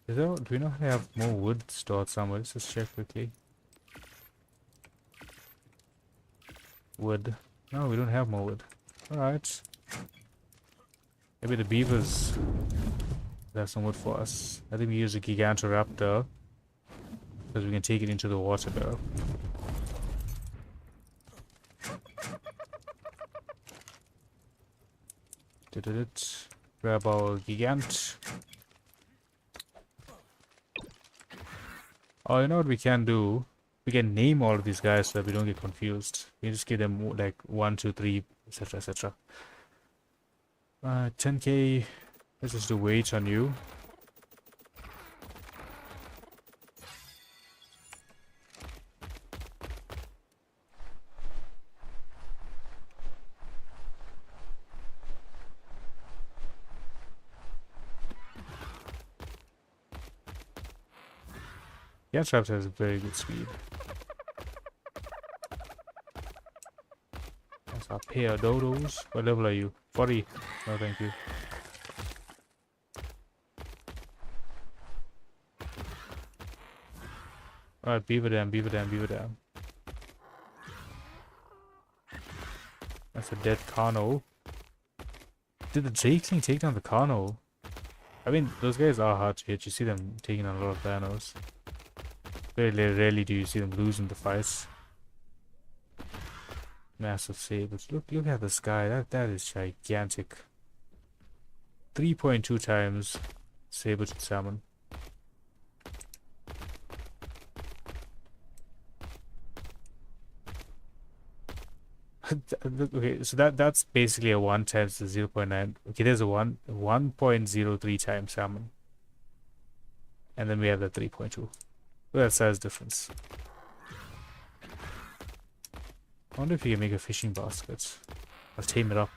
Speaker 1: Do we not have more wood stored somewhere? Let's just check quickly. Wood. No, we don't have more wood. Alright. Maybe the beavers have some wood for us. I think we use a Gigantoraptor because we can take it into the water better. Did it. Grab our Gigant. Oh, you know what we can do? We can name all of these guys so that we don't get confused. We can just give them like 1, 2, 3, etc, etc. 10k. Let's just do weight on you. Yeah, Traps has a very good speed. That's our pair of dodos. What level are you? 40. No, thank you. Alright, beaver dam, beaver dam, beaver dam. That's a dead Carno. Did the Drakeling take down the Carno? I mean, those guys are hard to hit. You see them taking on a lot of Thanos. Very rarely do you see them losing the fights. Massive sabers. Look at this guy. That is gigantic. 3.2 times saber-tooth salmon. Okay, so that's basically a 1 times the 0.9. Okay, there's a 1.03 times salmon. And then we have the 3.2. That size difference. I wonder if you can make a fishing basket. I'll tame it up.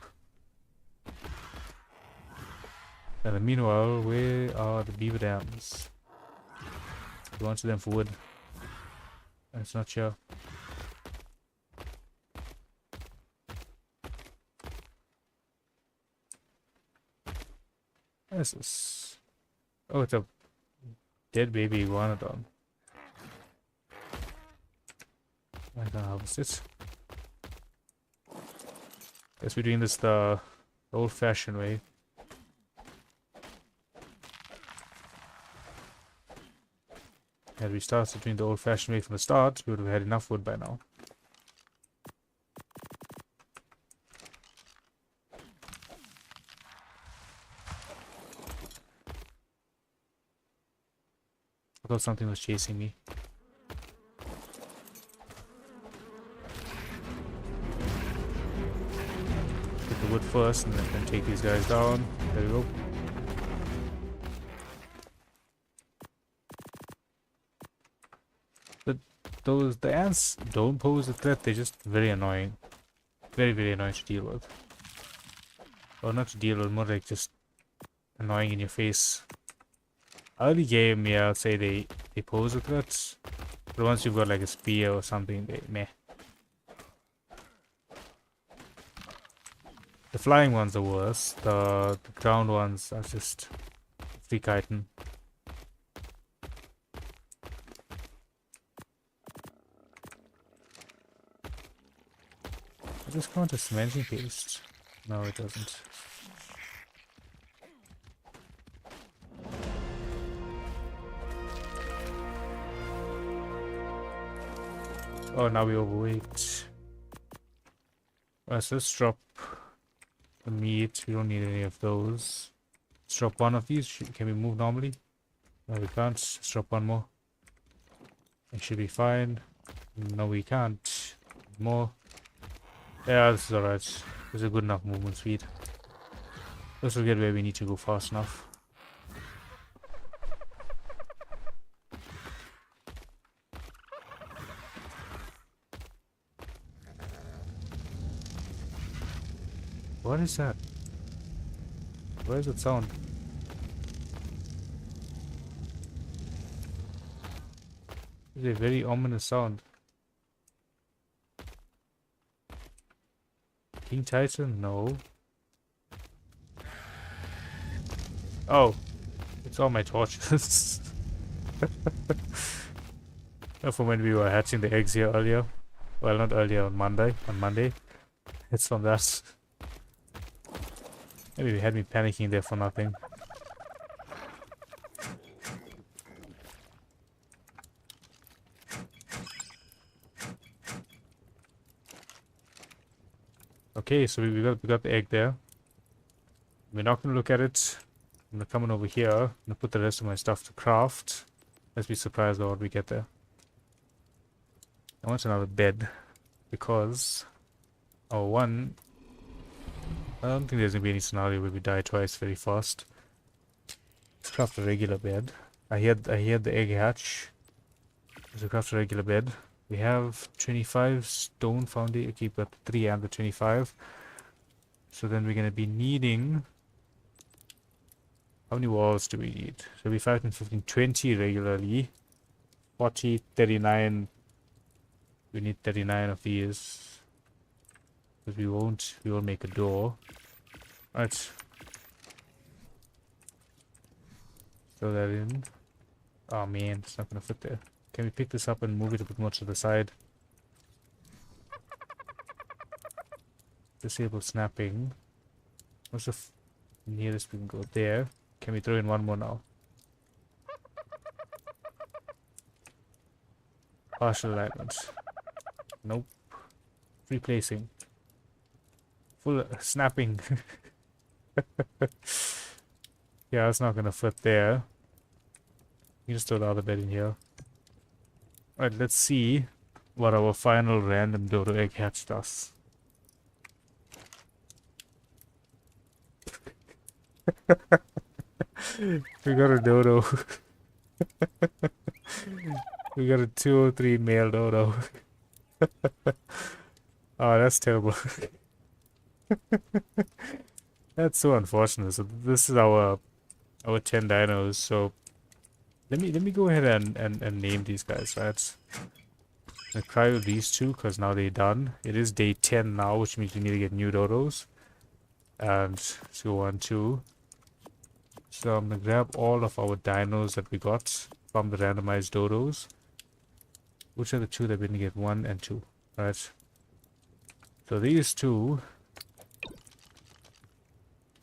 Speaker 1: And then meanwhile, where are the beaver dams? We want them for wood. And it's not here. What is this? Oh, it's a dead baby iguanodon. I can't harvest it. Guess we're doing this the old-fashioned way. Had we started doing the old-fashioned way from the start, we would have had enough wood by now. I thought something was chasing me. Get the wood first and then take these guys down. There we go. The ants don't pose a threat, they're just very annoying. Very, very annoying to deal with. Or not to deal with, more like just annoying in your face. Early game, yeah, I'd say they pose a threat. But once you've got like a spear or something, they meh. The flying ones are worse. The ground ones are just free kiten. Does this count as cementing paste? No, it doesn't. Oh, now we overweight. Alright, so let's drop the meat. We don't need any of those. Let's drop one of these. Can we move normally? No, we can't. Let's drop one more. It should be fine. No, we can't. More. Yeah, this is alright. This is a good enough movement speed. Let's forget where we need to go fast enough. What is that? Where is that sound? It's a very ominous sound. King Titan? No. Oh. It's all my torches. From when we were hatching the eggs here earlier. Well, not earlier, on Monday. It's from that. Maybe you had me panicking there for nothing. Okay, so we got the egg there. We're not gonna look at it. I'm gonna come on over here. I'm gonna put the rest of my stuff to craft. Let's be surprised by what we get there. I want another bed because one, I don't think there's gonna be any scenario where we die twice very fast. Let's craft a regular bed. I heard the egg hatch. Let's craft a regular bed. We have 25 stone foundation. Okay, but 3 and the 25. So then we're gonna be needing. How many walls do we need? So we 5 and 15, 20 regularly. 40, 39. We need 39 of these. Because we won't make a door. Right. Throw that in. Oh man, it's not gonna fit there. Can we pick this up and move it a bit more to the side? Disable snapping. What's the nearest we can go? There. Can we throw in one more now? Partial alignment. Nope. Replacing. Full snapping. Yeah, it's not gonna fit there. You just throw the other bed in here. Alright, let's see what our final random dodo egg hatch does. We got a dodo. We got a 203 male dodo. Oh, that's terrible. That's so unfortunate. So this is our 10 dinos. So let me go ahead and name these guys, right? I cryo these two because now they're done. It is day 10 now, which means we need to get new dodos. And so 1, 2. So I'm gonna grab all of our dinos that we got from the randomized dodos. Which are the two that we didn't get? 1 and 2, right? So these two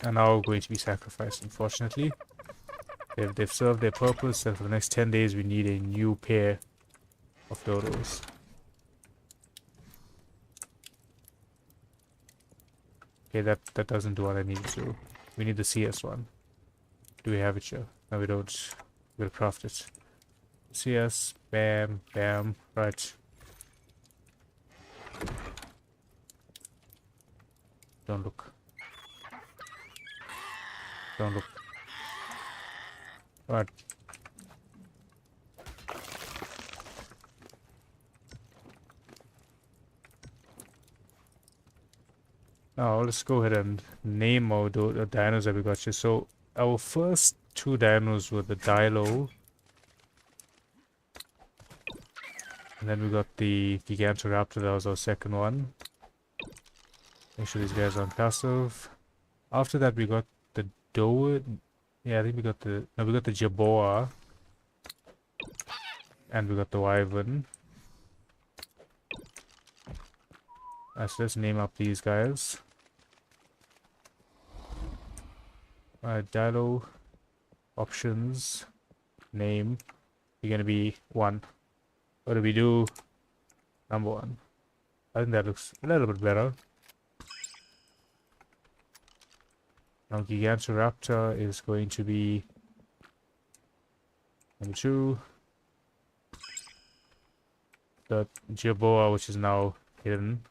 Speaker 1: are now going to be sacrificed, unfortunately. They've served their purpose, and for the next 10 days we need a new pair of dodos. Okay, that doesn't do what I need it to. We need the CS one. Do we have it here? No, we don't. We'll craft it. CS, bam, bam, right. Don't look. Don't look. Right. Now let's go ahead and name our dinos that we got here. So our first two dinos were the Dilo. And then we got the Gigantoraptor, that was our second one. Make sure these guys aren't passive. After that we got the Doe. Yeah, I think we got the... No, we got the Jaboa. And we got the Wyvern. So let's name up these guys. Alright, Dilo. Options. Name. You're gonna be 1. What do we do? Number 1. I think that looks a little bit better. Now Gigantoraptor is going to be number 2. The Jerboa, which is now hidden.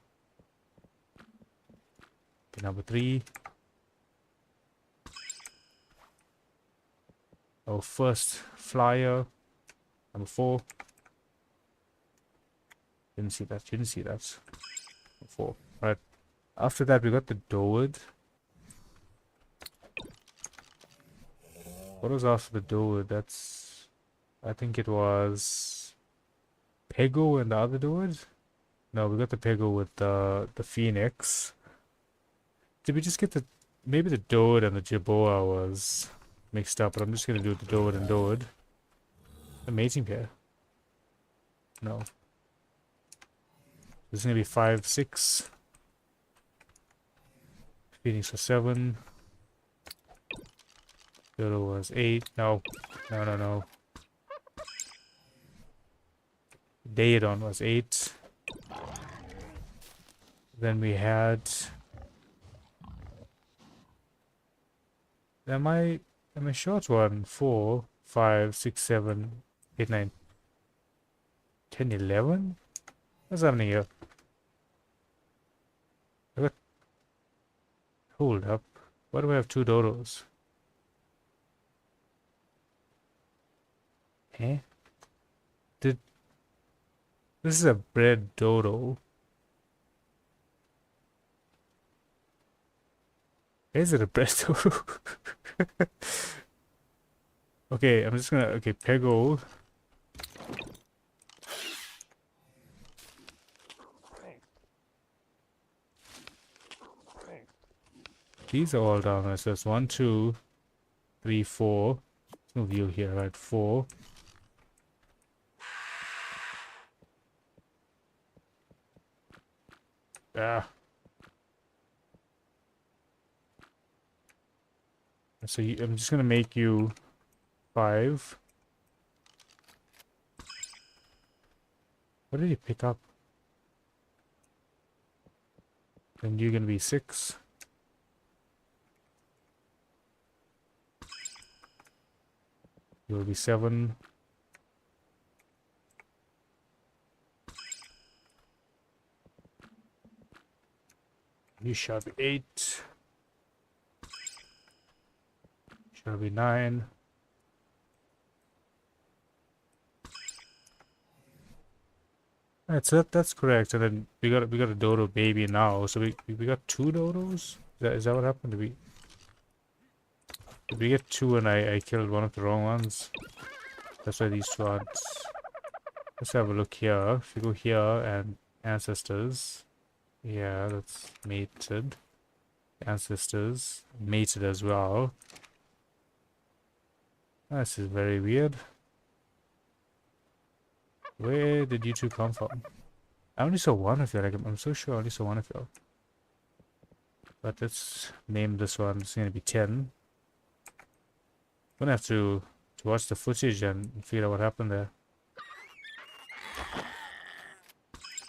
Speaker 1: Okay, number 3. Our first flyer. Number 4. Didn't see that. Didn't see that. 4. Right. After that, we got the Doed. What was after the Doed? That's... I think it was... Pego and the other Doed? No, we got the Pego with the Phoenix. Did we just get the... Maybe the Doed and the Jerboa was mixed up, but I'm just gonna do the Doed and Doed. Amazing pair. No. This is gonna be 5, 6. Phoenix was 7. Dodo was 8. No. No, no, no. Daedon was 8. Then we had... Am I short one? 4, 5, 6, 7, 8, 9, 10, 11? What's happening here? Hold up. Why do I have 2 dodos? Eh? This is a bred dodo. Is it a bred dodo? Okay, I'm just gonna... Okay, Pego. These are all down there. So it's 1, 2, 3, 4. There's no view here, right? 4. Ah. So I'm just gonna make you 5. What did you pick up? Then you're gonna be 6. You'll be 7. You shall be 8. Shall be 9. Alright, so that's correct. And then we got a dodo baby now. So we got 2 dodos? Is that what happened? Did we get 2 and I killed one of the wrong ones? That's why these 2 aren't. Let's have a look here. If you go here and ancestors, yeah, that's mated. Ancestors, mated as well. This is very weird. Where did you 2 come from? I only saw one of you. Like, I'm so sure I only saw one of you. But let's name this one. It's gonna be 10. Gonna have to watch the footage and figure out what happened there.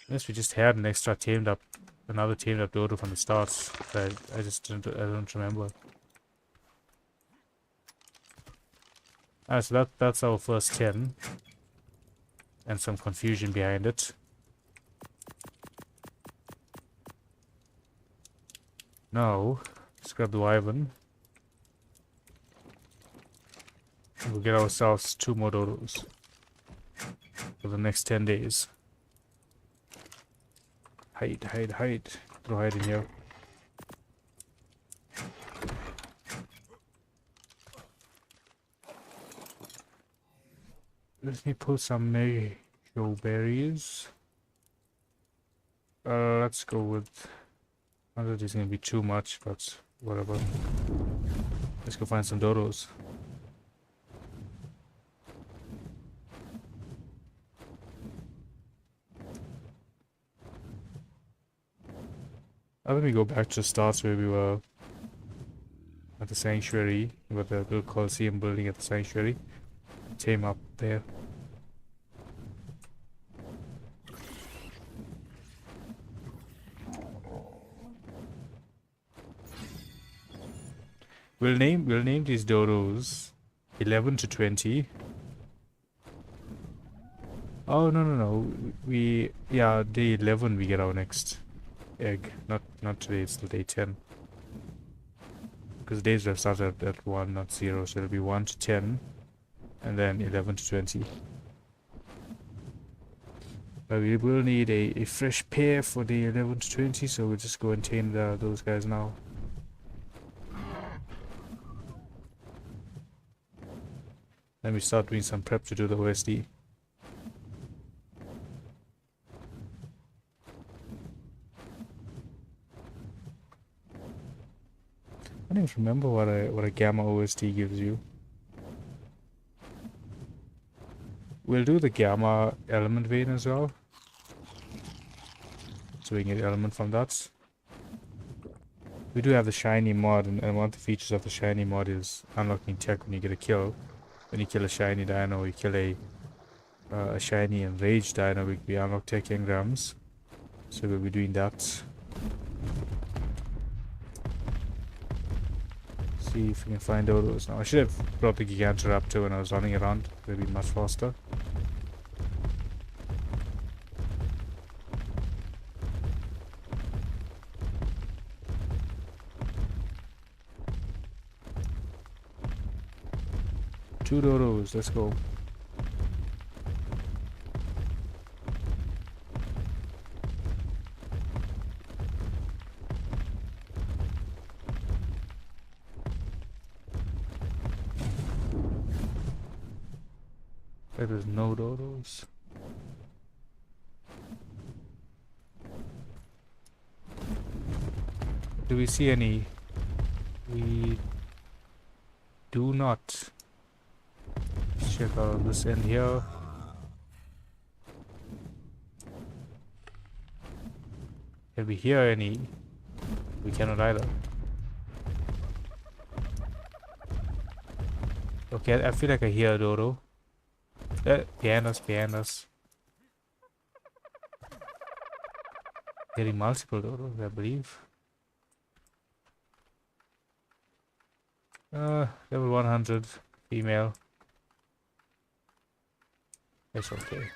Speaker 1: Unless we just had an extra another tamed up dodo from the start. But I don't remember. Alright, so that's our first 10. And some confusion behind it. Now, let's grab the wyvern. We'll get ourselves 2 more dodos for the next 10 days. Hide. Go hide in here. Let me pull some mayo berries. Let's go with... 100 is gonna be too much, but whatever. Let's go find some dodos. Let me go back to the start where we were at the sanctuary, with the little Colosseum building at the sanctuary. Tame up there. We'll name these dodos 11 to 20. Oh no. Day 11 we get our next egg. Not today, it's till day 10. Because days will start at 1, not 0, so it'll be 1 to 10 and then 11 to 20. But we will need a fresh pair for day 11 to 20, so we'll just go and tame those guys now. Then we start doing some prep to do the OSD. I don't even remember what a gamma OSD gives you. We'll do the gamma element vein as well, so we can get element from that. We do have the shiny mod, and one of the features of the shiny mod is unlocking tech when you get a kill. When you kill a shiny dino, you kill a shiny enraged dino, we unlock tech engrams. So we'll be doing that. See if we can find dodos now. I should have brought the Gigantoraptor when I was running around. It would be much faster. Two dodos, let's go. There is no dodos. Do we see any? We do not. Check out this end here. Can we hear any? We cannot either. Okay, I feel like I hear a dodo. Behind us. Getting multiple dodos, I believe. Level 100, female. It's okay.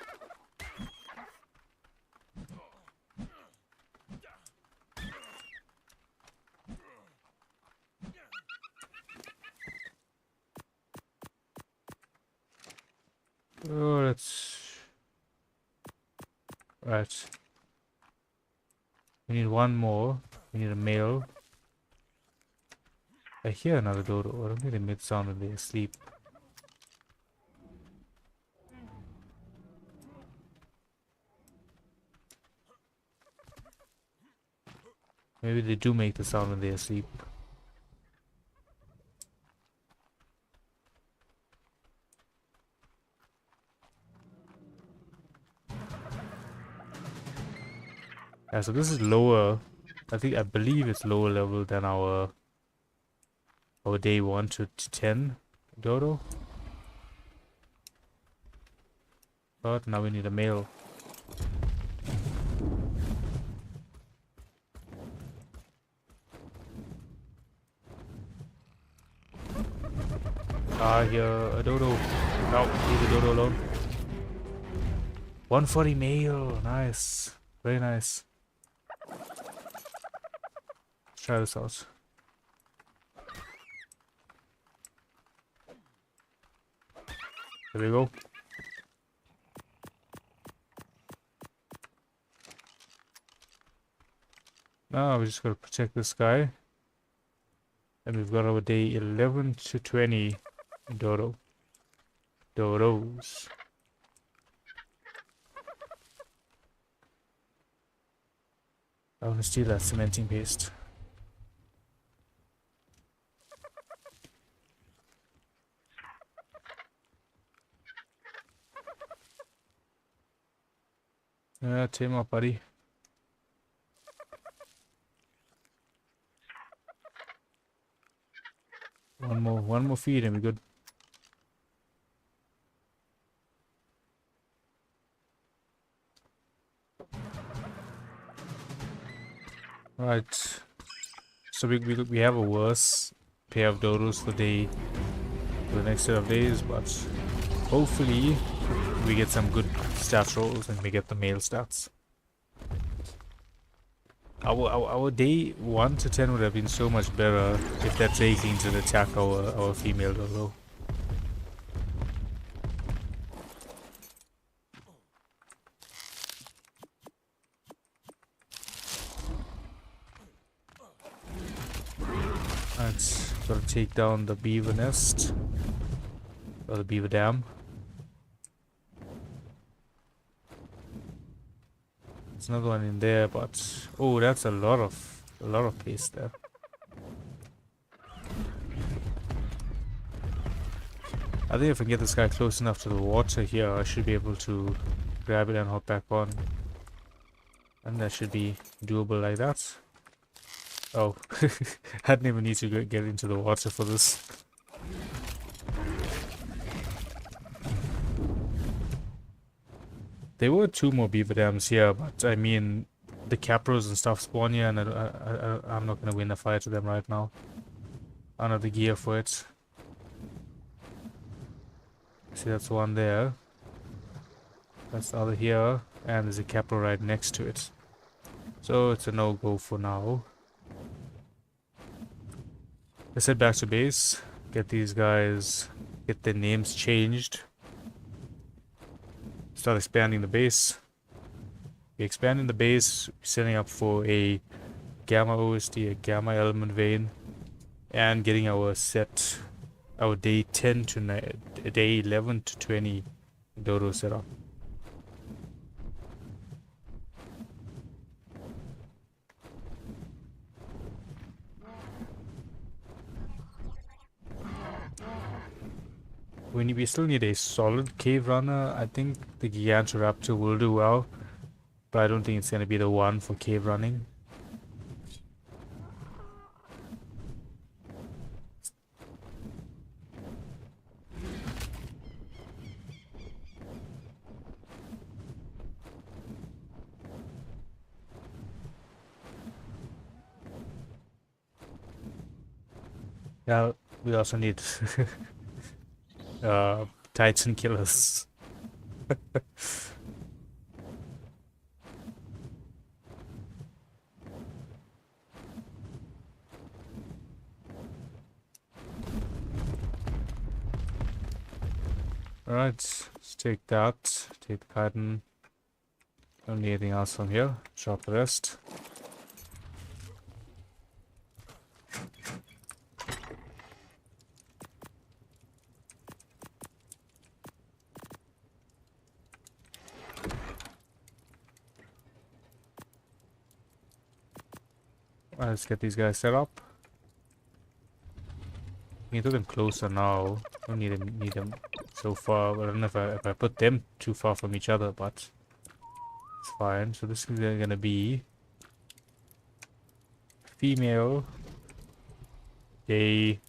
Speaker 1: Oh, that's right. We need one more. We need a male. I hear another dodo. I don't think they made sound when they're asleep. Maybe they do make the sound when they're asleep. Yeah, so this is lower. I believe it's lower level than our day 1 to 10 dodo. But now we need a male. Here, a dodo. No, leave the dodo alone. 140 male. Nice. Very nice. Let's try this out. There we go. Now we just gotta protect this guy. And we've got our day 11 to 20 dodos. I want to steal that cementing paste. Tame up, buddy. One more feed and we're good. Right. So we have a worse pair of dodos for the next set of days, but hopefully we get some good stat rolls and we get the male stats. Our day 1 to 10 would have been so much better if that Zaycleans had attacked our female dodo. Let's gotta take down the beaver nest or the beaver dam. There's another one in there, but oh, that's a lot of paste there. I think if I can get this guy close enough to the water here, I should be able to grab it and hop back on. And that should be doable like that. Oh, I didn't even need to get into the water for this. There were 2 more beaver dams here, but I mean, the capros and stuff spawn here, and I'm not gonna win a fight with them right now. I don't have the gear for it. See, that's one there. That's the other here, and there's a capro right next to it. So it's a no-go for now. Let's head back to base, get these guys, get their names changed. Start expanding the base. We're expanding the base, setting up for a gamma OSD, a gamma element vein, and getting our day 10 to day 11 to 20 dodo set up. We still need a solid cave runner. I think the Gigantoraptor will do well, but I don't think it's going to be the one for cave running. Yeah, we also need Titan killers. Alright, let's take that. Take the cotton. Don't need anything else from here. Drop the rest. Let's get these guys set up. We can do them closer now. Don't need them so far. I don't know if I put them too far from each other, but it's fine. So this is gonna be female day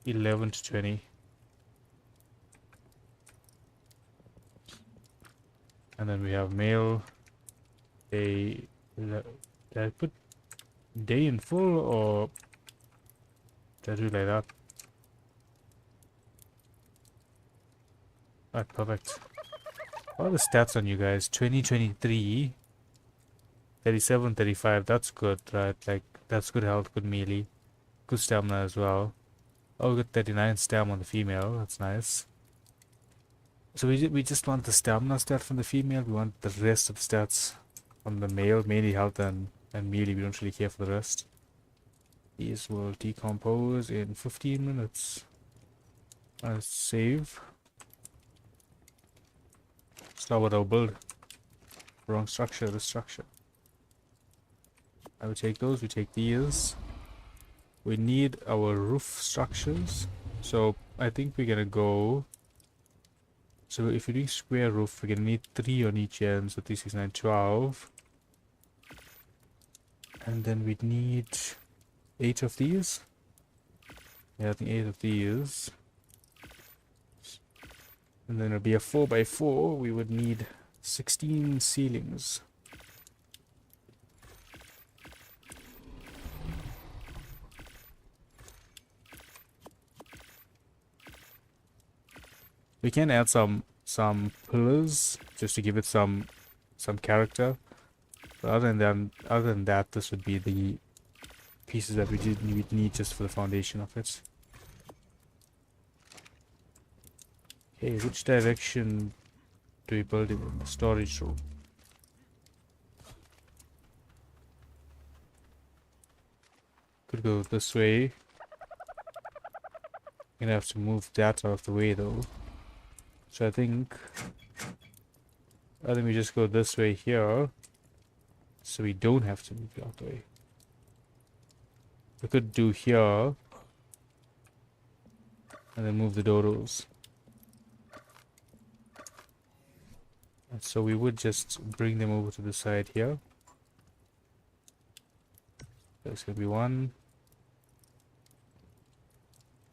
Speaker 1: 11 to 20. And then we have male day. Did I put day in full or did I do like that? Alright, perfect. What are the stats on you guys? 20, 23, 37, 35. That's good, right? Like, that's good health, good melee, good stamina as well. Oh, good 39 stamina on the female. That's nice. So we just want the stamina stat from the female. We want the rest of the stats from the male, mainly health and melee. We don't really care for the rest. These will decompose in 15 minutes. Let's save. Start with our build. Wrong structure, this structure. I will take those, we take these. We need our roof structures. So I think we're gonna go. So if we're doing square roof, we're gonna need 3 on each end. So 3, 6, 9, 12. And then we'd need 8 of these. Yeah, I think 8 of these. And then it'll be a 4x4. We would need 16 ceilings. We can add some pillars just to give it some character. But other than that, this would be the pieces that we'd need just for the foundation of it. Okay, which direction do we build it in? The storage room. Could go this way. Gonna have to move that out of the way though. So I think we just go this way here. So we don't have to move it out of the way. We could do here. And then move the dodos. And so we would just bring them over to the side here. There's gonna be one.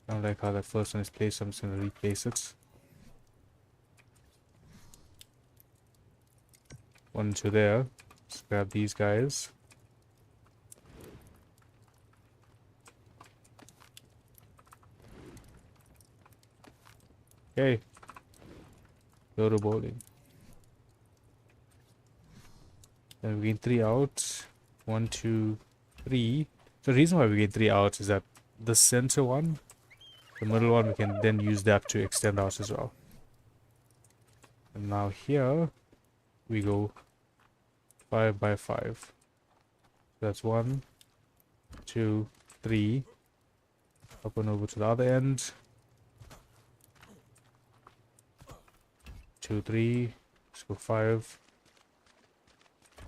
Speaker 1: I don't like how that first one is placed, so I'm just gonna replace it. 1 to there. Let's grab these guys. Okay. Dodo bowling. Then we gain 3 out. 1, 2, 3. The reason why we gain 3 out is that the center one, the middle one, we can then use that to extend out as well. And now here we go 5 by 5. That's 1, 2, 3. Up and over to the other end. 2, 3. Let's go 5.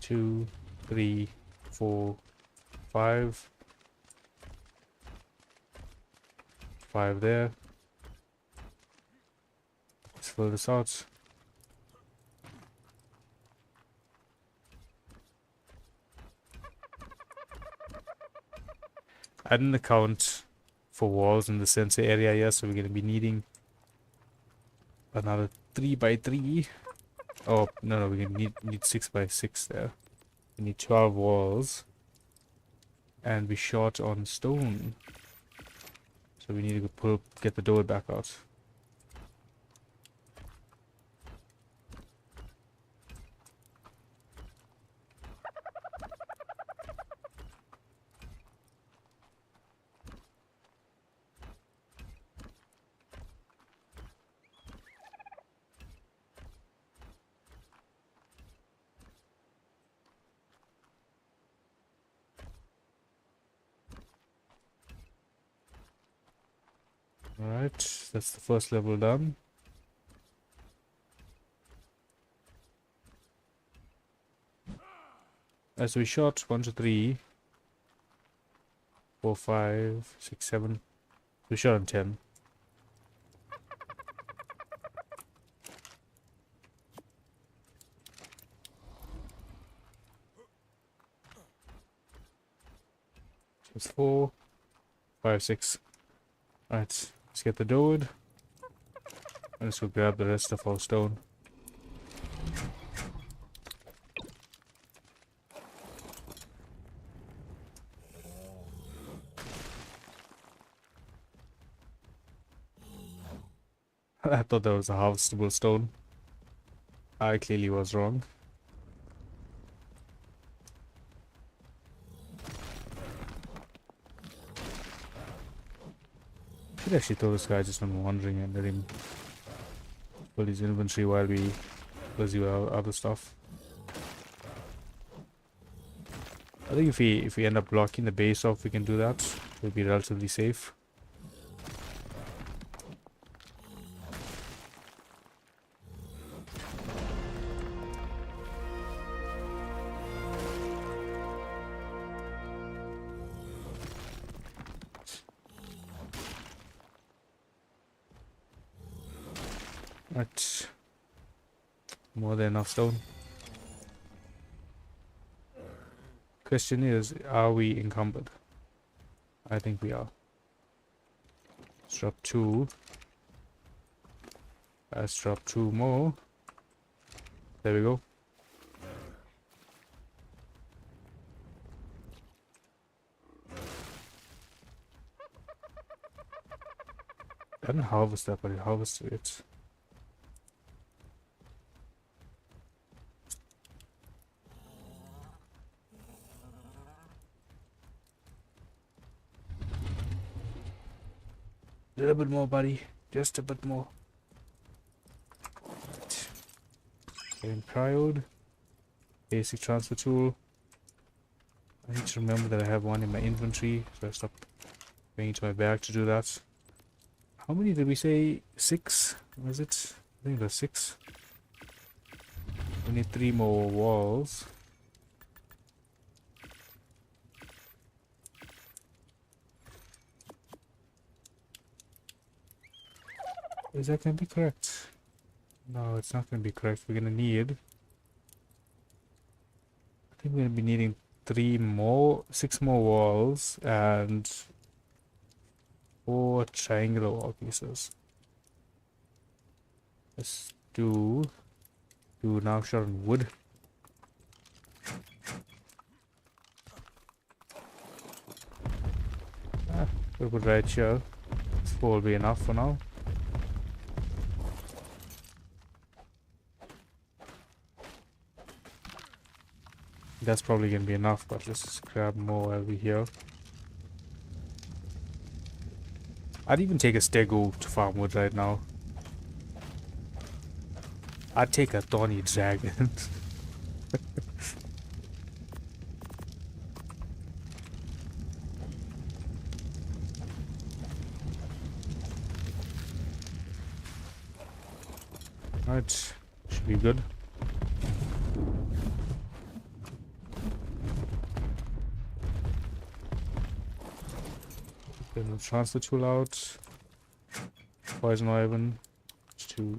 Speaker 1: 2, 3, 4, 5. 5 there. Let's fill this out. I didn't account for walls in the center area here, so we're going to be needing another 3 by 3. Oh, no, we're going to need 6 by 6 there. We need 12 walls. And we're short on stone. So we need to get the door back out. Alright, that's the first level done. As we shot 1, 2, 3, 4, 5, 6, 7. We shot on 10. It's 4, 5, 6. Alright, let's get the dode. And let's go grab the rest of our stone. I thought that was a harvestable stone. I clearly was wrong. Could actually throw this guy just on wandering and let him fill his inventory while we busy with our other stuff. I think if we end up blocking the base off, we can do that. We'll be relatively safe. Right. More than enough stone. Question is, are we encumbered? I think we are. Let's drop 2. Let's drop 2 more. There we go. I didn't harvest that, but I harvested it. A little bit more, buddy. Just a bit more. Right. Getting cryoed. Basic transfer tool. I need to remember that I have one in my inventory, so I stop going into my bag to do that. How many did we say? 6? Was it? I think it was 6. We need 3 more walls. Is that going to be correct? No, it's not going to be correct. We're going to need... I think we're going to be needing 6 more walls and 4 triangular wall pieces. Let's do now shot on wood. We'll put right here. 4 will be enough for now. That's probably gonna be enough, but let's grab more over here. I'd even take a stego to farm wood right now. I'd take a thorny dragon. Alright, should be good. Then we'll transfer tool out. Poison weapon to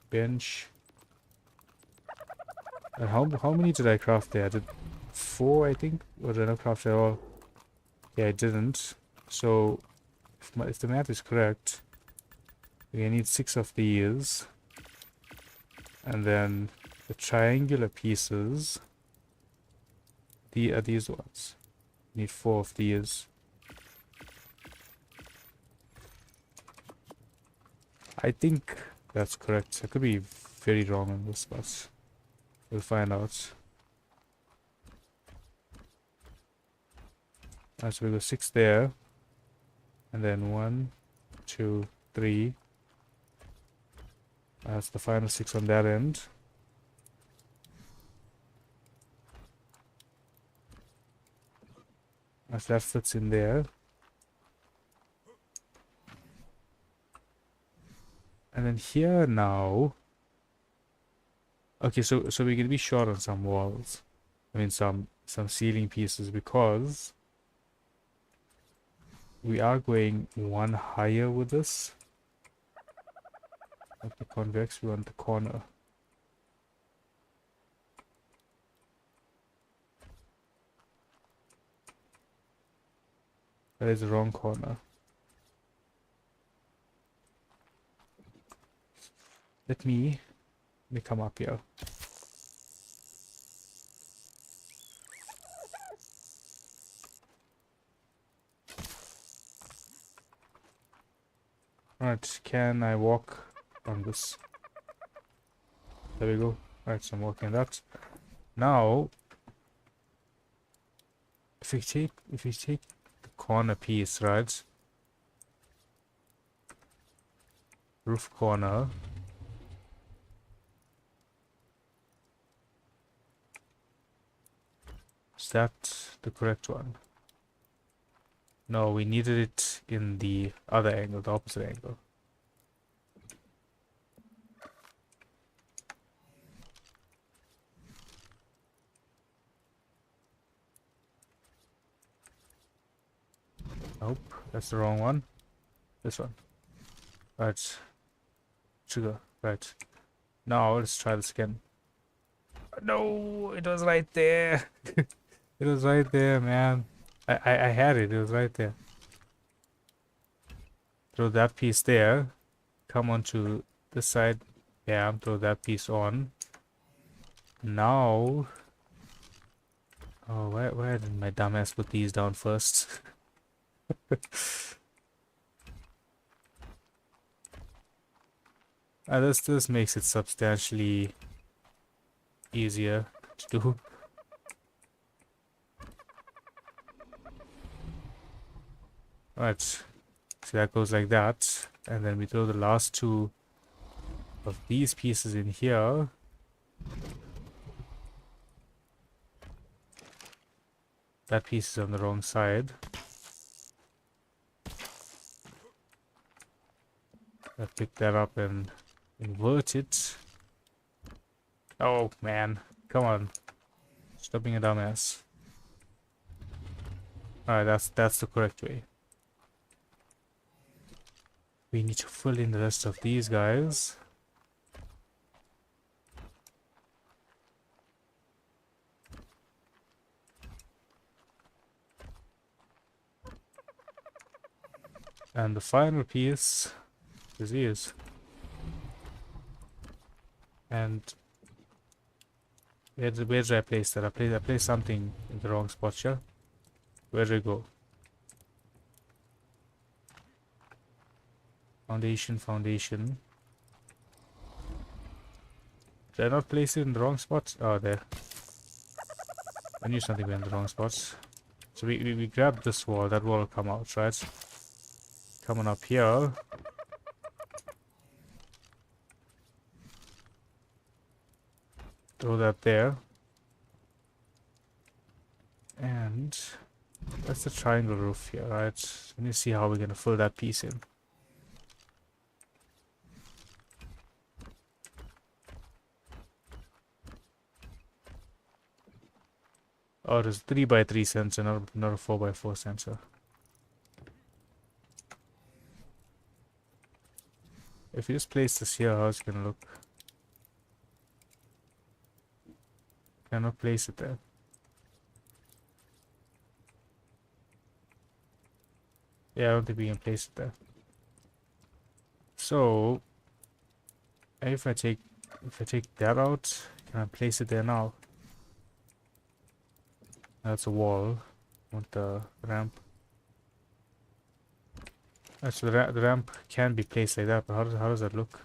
Speaker 1: bench. And how many did I craft there? I did 4, I think, or did I not craft at all? Yeah, I didn't. So if the math is correct, we need 6 of these, and then the triangular pieces. These ones. We need 4 of these. I think that's correct. I could be very wrong on this, but we'll find out. Alright, so we go 6 there. And then 1, 2, 3. That's the final 6 on that end. As that fits in there. And then here now. Okay, so we're gonna be short on some walls. I mean some ceiling pieces because we are going one higher with this. Not the convex, we want the corner. That is the wrong corner. Let me come up here. Alright, can I walk on this? There we go. Alright, so I'm walking on that. Now, if we take the corner piece, right? Roof corner. Is that the correct one? No, we needed it in the other angle, the opposite angle. Nope, that's the wrong one. This one. Right. Sugar. Right. Now let's try this again. No, it was right there. It was right there, man. I had it. It was right there. Throw that piece there. Come onto this side. Bam. Throw that piece on. Now. Oh, where did my dumbass put these down first? This makes it substantially easier to do. Alright, so that goes like that, and then we throw the last two of these pieces in here. That piece is on the wrong side. I pick that up and invert it. Oh man, come on. Stop being a dumbass. Alright, that's the correct way. We need to fill in the rest of these guys. And the final piece is these. And where did I place that? I placed something in the wrong spot here. Where did it go? Foundation. Did I not place it in the wrong spot? Oh, there. I knew something was in the wrong spots. So we grab this wall. That wall will come out, right? Coming up here. Throw that there. And that's the triangle roof here, right? Let me see how we're gonna fill that piece in. Oh, it is 3x3 sensor, not a 4x4 sensor. If you just place this here, how's it gonna look? Cannot place it there. Yeah, I don't think we can place it there. So if I take that out, can I place it there now? That's a wall. I want the ramp. So the ramp can be placed like that, but how does that look?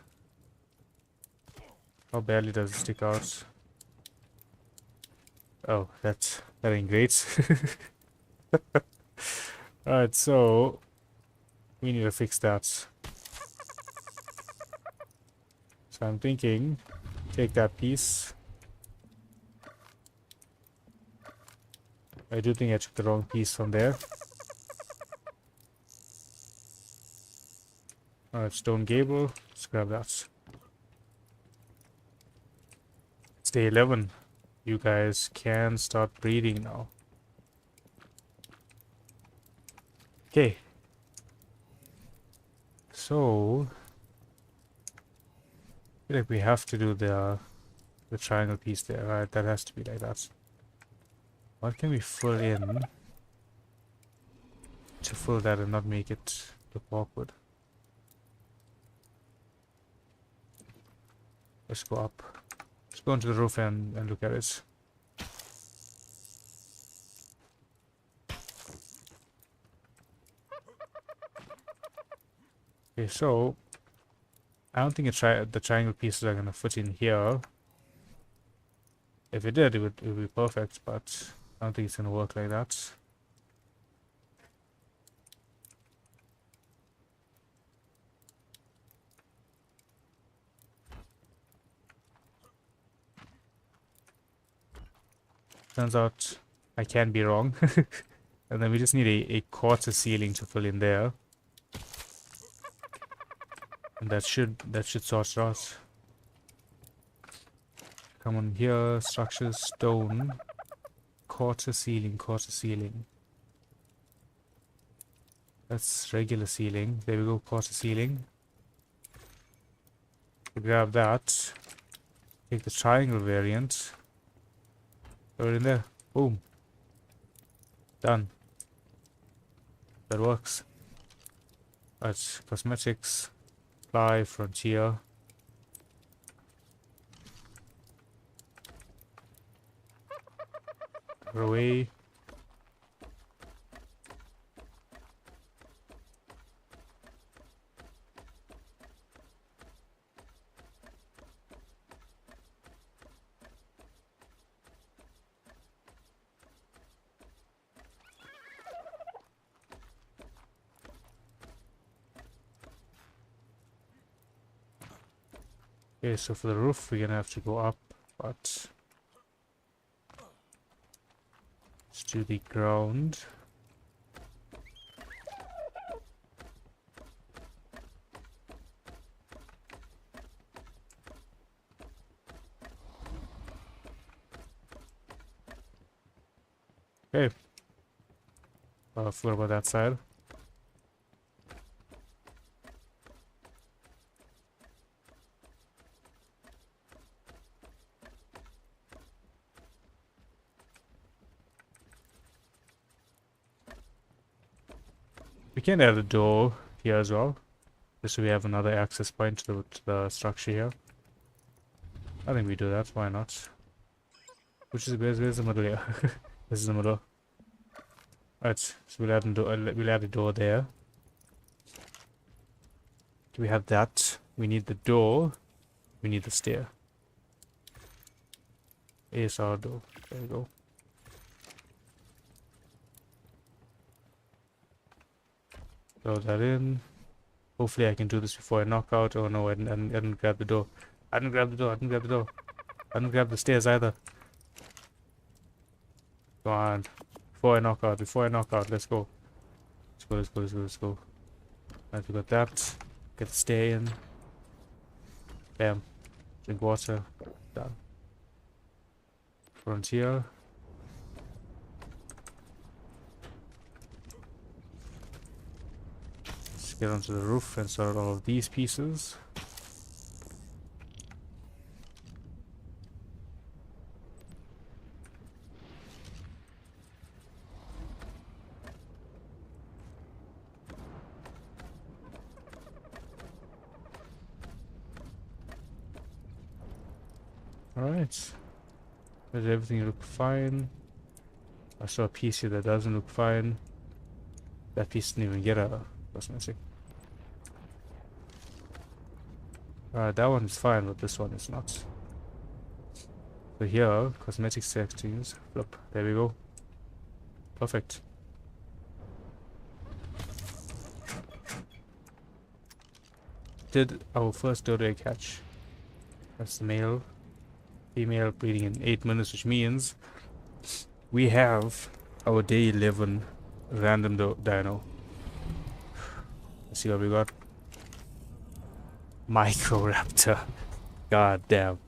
Speaker 1: How badly does it stick out? Oh, that ain't great. Alright, so we need to fix that. So I'm thinking, take that piece. I do think I took the wrong piece from there. Alright, stone gable. Let's grab that. It's day 11. You guys can start breeding now. Okay. So, I feel like we have to do the triangle piece there, right? That has to be like that. What can we fill in to fill that and not make it look awkward? Let's go up. Let's go onto the roof and look at it. Okay, so I don't think the triangle pieces are gonna fit in here. If it did, it would be perfect, but I don't think it's gonna work like that. Turns out I can be wrong. And then we just need a quarter ceiling to fill in there. And that should sort it out. Come on here, structures, stone, quarter ceiling, quarter ceiling. That's regular ceiling. There we go, quarter ceiling. We grab that. Take the triangle variant. Throw it in there. Boom. Done. That works. Right, cosmetics. Fly, frontier. Away. Okay, so for the roof we're gonna have to go up, but let's do the ground. Okay. I forgot about that side. We can add a door here as well, just so we have another access point to the structure here. I think we do that. Why not? Which is where's the middle here? This is the middle. Right, so we'll add a door there. We have that. We need the door. We need the stair. ASR door. There we go. Throw that in. Hopefully I can do this before I knock out. Oh no, I didn't grab the door. I didn't grab the door. I didn't grab the door. I didn't grab the stairs either. Come on. Before I knock out. Before I knock out. Let's go. Let's go. Let's go. Let's go. Let's go. Right, we got that. Get the stair in. Bam. Drink water. Done. Frontier. Let's get onto the roof and sort all of these pieces. Alright. Does everything look fine? I saw a piece here that doesn't look fine. That piece didn't even get a cosmetic. That one is fine, but this one is not. So here, cosmetic settings, flip, there we go. Perfect. Did our first dodo egg hatch. That's the male. Female breeding in 8 minutes, which means we have our day 11 random dino. Let's see what we got. Microraptor. God damn.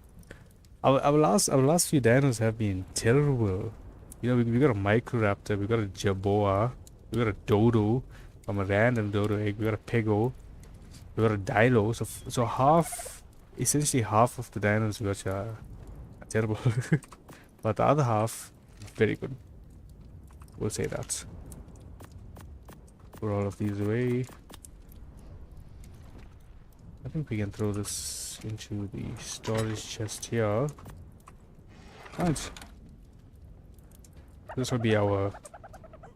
Speaker 1: Our last few dinos have been terrible. You know, we got a Microraptor, we got a Jaboa, we got a Dodo from a random Dodo egg, we got a Pego, we got a Dilo. So half, essentially half of the dinos we got are terrible. But the other half, very good. We'll say that. Put all of these away. I think we can throw this into the storage chest here. Right. This will be our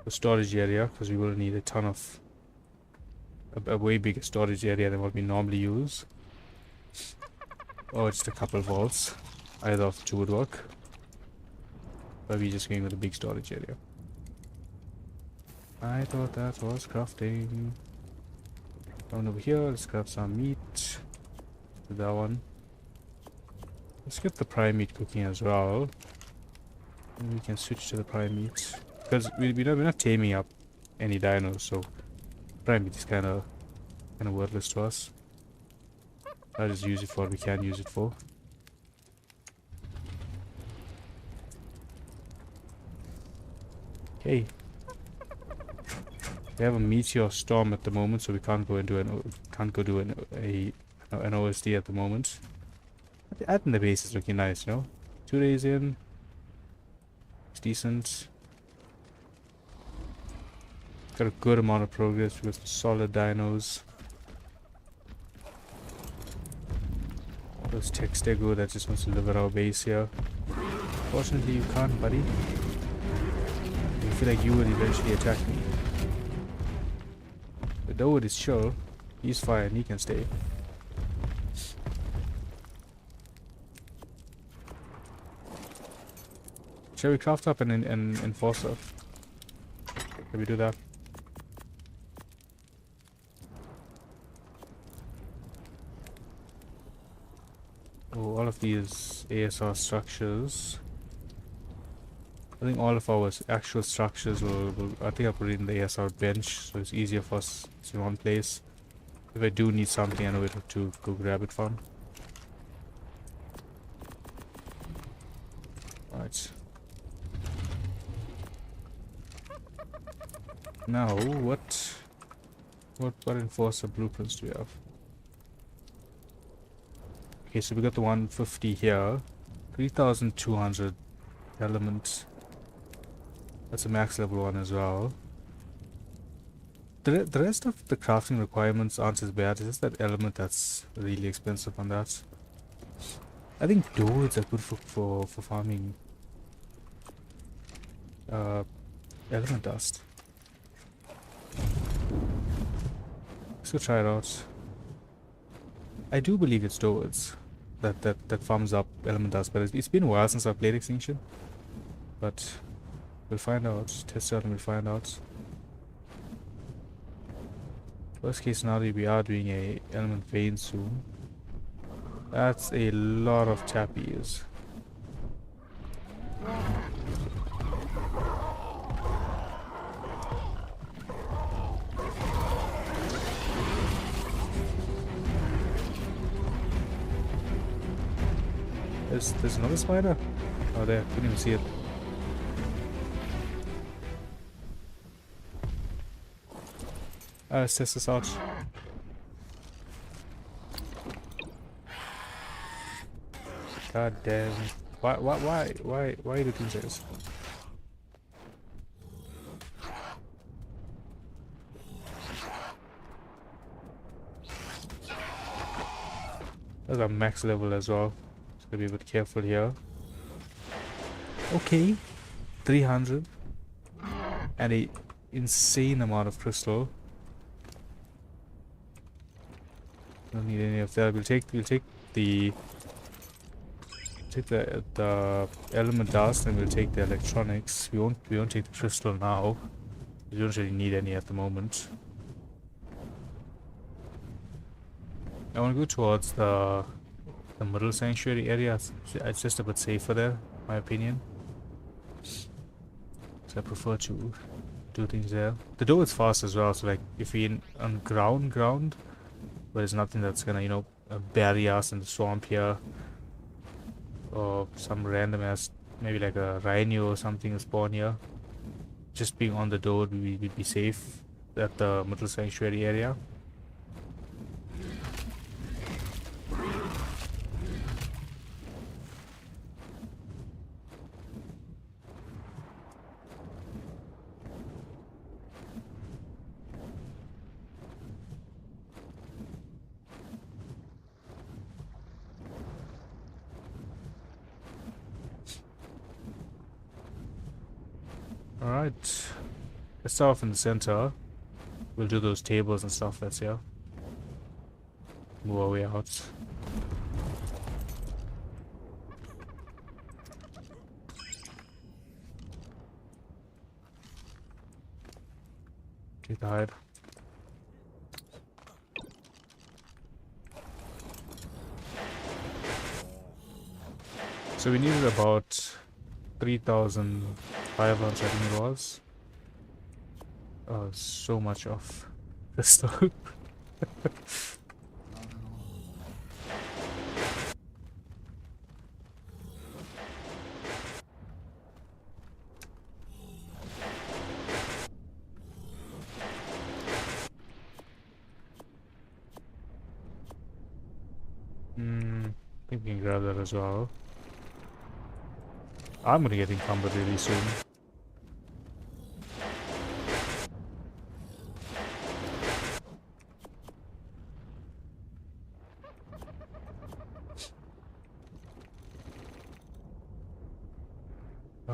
Speaker 1: storage area because we will need a ton of a way bigger storage area than what we normally use. Or just a couple vaults. Either of two would work. But we're just going with a big storage area. I thought that was crafting. Down over here, let's grab some meat. Do that one. Let's get the prime meat cooking as well. And we can switch to the prime meat. Because we're not taming up any dinos, so prime meat is kinda worthless to us. I'll just use it for what we can use it for. Okay. We have a meteor storm at the moment, so we can't go do an OSD at the moment. I think the base is looking nice, you know. 2 days in, it's decent. Got a good amount of progress with solid dinos. Those Textego that just wants to live at our base here. Fortunately, you can't, buddy. I feel like you will eventually attack me. The Dodo is chill. He's fine. He can stay. Shall we craft up an enforcer? Can we do that? Oh, all of these ASR structures. I think all of our actual structures will I think I'll put it in the ASR bench so it's easier for us. It's in one place. If I do need something, I know where to go grab it from. Right. Now, what enforcer blueprints do we have? Okay, so we got the 150 here. 3,200 elements. That's a max level one as well. The rest of the crafting requirements aren't as bad. It's just that element that's really expensive on that. I think DODOS are good for farming element dust. Let's go try it out. I do believe it's DODOS that farms up element dust, but it's been a while since I played Extinction. But we'll find out. Test out and we'll find out. Worst case scenario, we are doing a element vein soon. That's a lot of tappies. There's another spider? Oh, there. Couldn't even see it. Let's test this out. God damn. Why are you looking serious? That's a max level as well. Just gotta be a bit careful here. Okay. 300. And a insane amount of crystal. Don't need any of that. We'll take the element dust and we'll take the electronics. We won't take the crystal now. We don't really need any at the moment. I want to go towards the middle sanctuary area. It's just a bit safer there, in my opinion. So I prefer to do things there. The door is fast as well, so like if we on ground, but there's nothing that's gonna, you know, barriers in the swamp here, or some random ass, maybe like a rhino or something will spawn here. Just being on the door, we'd be safe at the middle sanctuary area. Alright, let's start off in the center. We'll do those tables and stuff that's here. Move our way out. Take the hide. So we needed about 3,500, I think it was. Oh, so much of crystal. I think we can grab that as well. I'm gonna get encumbered really soon.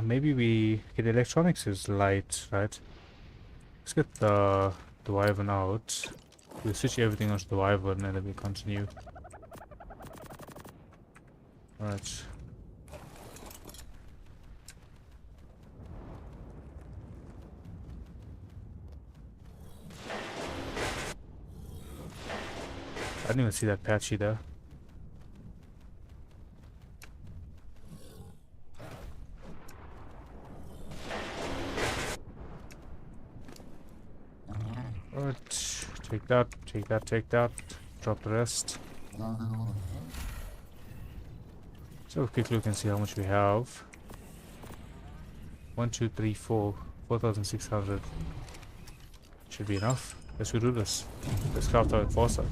Speaker 1: Maybe we get electronics is light, right? Let's get the wyvern out. We'll switch everything onto the wyvern and then we continue. Alright. I didn't even see that patchy there. Alright, take that, take that, take that. Drop the rest. So a quick look and see how much we have. 1, 2, 3, 4. 4,600. Should be enough. Let's do this. Let's craft our enforcer.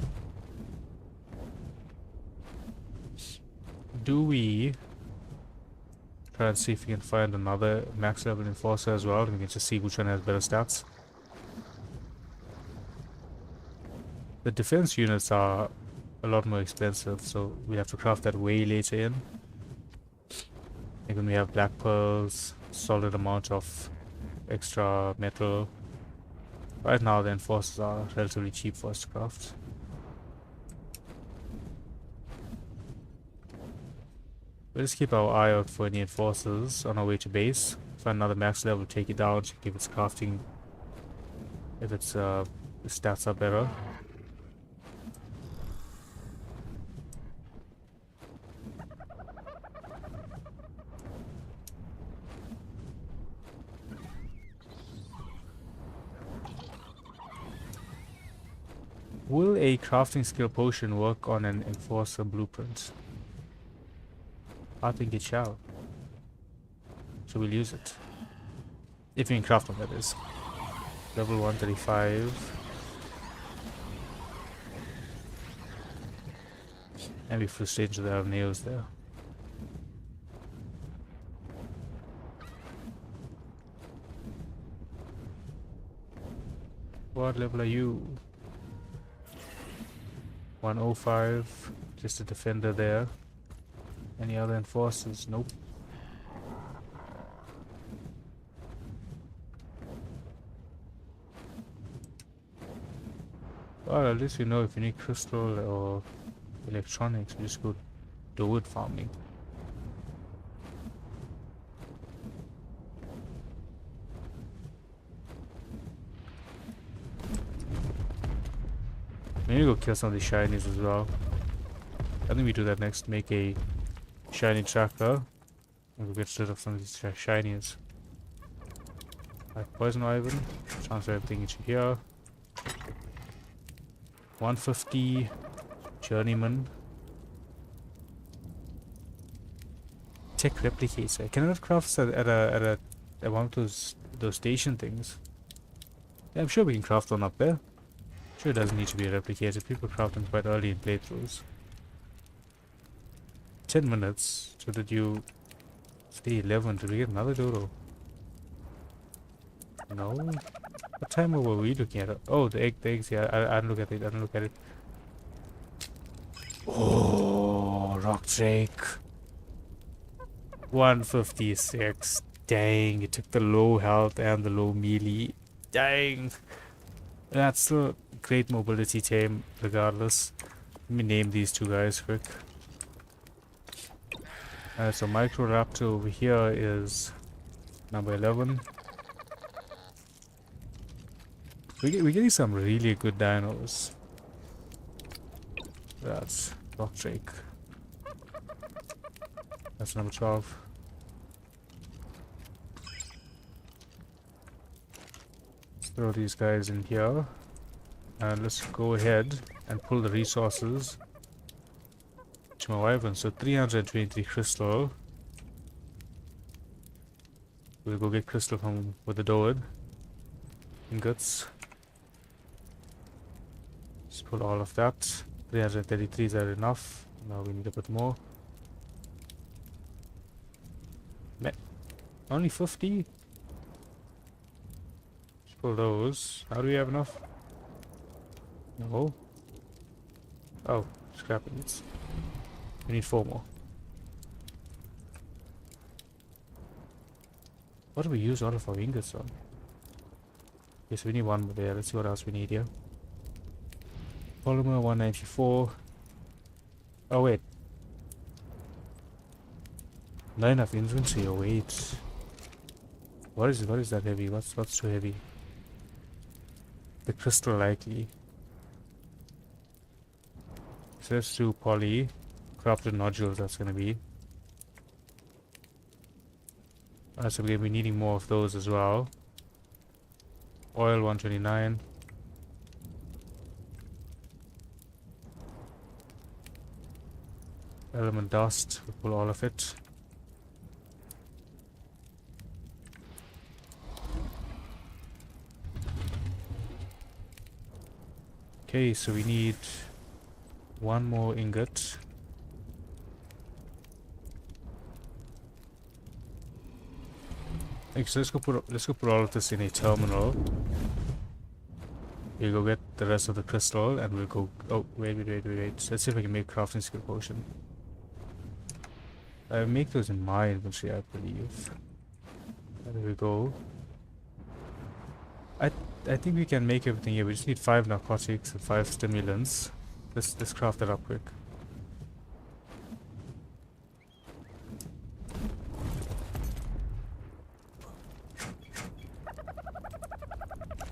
Speaker 1: Do we try and see if we can find another max level enforcer as well? We can just see which one has better stats. The defense units are a lot more expensive, so we have to craft that way later in. Like when we have black pearls, solid amount of extra metal. Right now the enforcers are relatively cheap for us to craft. We'll just keep our eye out for any enforcers on our way to base. Find another max level, take it down, check if it's crafting, if its stats are better. Will a crafting skill potion work on an enforcer blueprint? I think it shall. So we'll use it. If we can craft one, that is. Level 135. And we flew straight into the nails there. What level are you? 105. Just a defender there. Any other enforcers? Nope. Well, at least we know if you need crystal or electronics, we just go do it farming. We need to go kill some of these shinies as well. I think we do that next. Make a shiny tracker. And we'll get rid of some of these shinies. Like poison wyvern. Transfer everything into here. 150 journeyman. Tech replicator. Can I not craft this at one of those station things? Yeah, I'm sure we can craft one up there. Sure, it doesn't need to be a replicator. People craft them quite early in playthroughs. 10 minutes. So did you stay 11? Did we get another dodo? No. What timer were we looking at? Oh, the eggs. Yeah, I didn't look at it. I didn't look at it. Oh, rock drake. 156. Dang, it took the low health and the low melee. Dang. That's still great mobility tame, regardless. Let me name these two guys quick. So Microraptor over here is number 11. We're getting some really good dinos. That's Rock Drake. That's number 12. Let's throw these guys in here. And let's go ahead and pull the resources to my wyvern. So 323 crystal. We'll go get crystal from with the Doad ingots. Let's pull all of that. 333 is that enough? Now we need a bit more. Only 50? Let's pull those. How do we have enough? No. Oh, scrap it. We need 4 more. What do we use all of our ingots on? Yes, we need 1 more there. Let's see what else we need here. Polymer 194. Oh wait. Not enough inventory. Oh wait. What is that heavy? What's too heavy? The crystal likely. So let's do poly. Crafted nodules, that's gonna be. So we're gonna be needing more of those as well. Oil 129. Element dust, we'll pull all of it. Okay, so we need 1 more ingot. Okay, so let's go put all of this in a terminal. We'll go get the rest of the crystal and we'll go. Oh, wait. Let's see if I can make crafting skill potion. I make those in my inventory, I believe. There we go. I think we can make everything here. We just need 5 narcotics and 5 stimulants. Let's craft that up quick.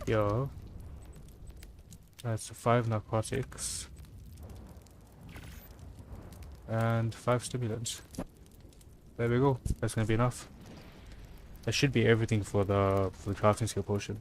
Speaker 1: Yo. That's 5 narcotics. And 5 stimulants. There we go. That's gonna be enough. That should be everything for the crafting skill potion.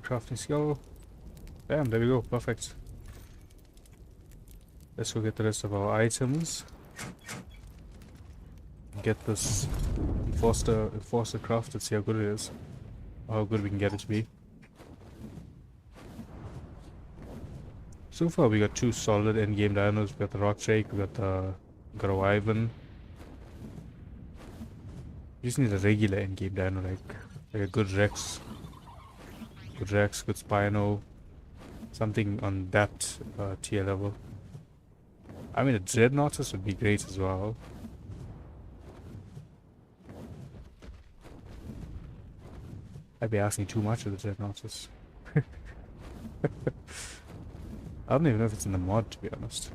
Speaker 1: Crafting skill. Bam, there we go, perfect. Let's go get the rest of our items. Get this enforcer crafted, see how good it is. Or how good we can get it to be. So far we got 2 solid endgame dinos. We got the rock drake, we got a wyvern. We just need a regular endgame dino, like a good rex. Good Rex, good Spino, something on that tier level. I mean, a Dreadnoughtus would be great as well. I'd be asking too much of the Dreadnoughtus. I don't even know if it's in the mod, to be honest.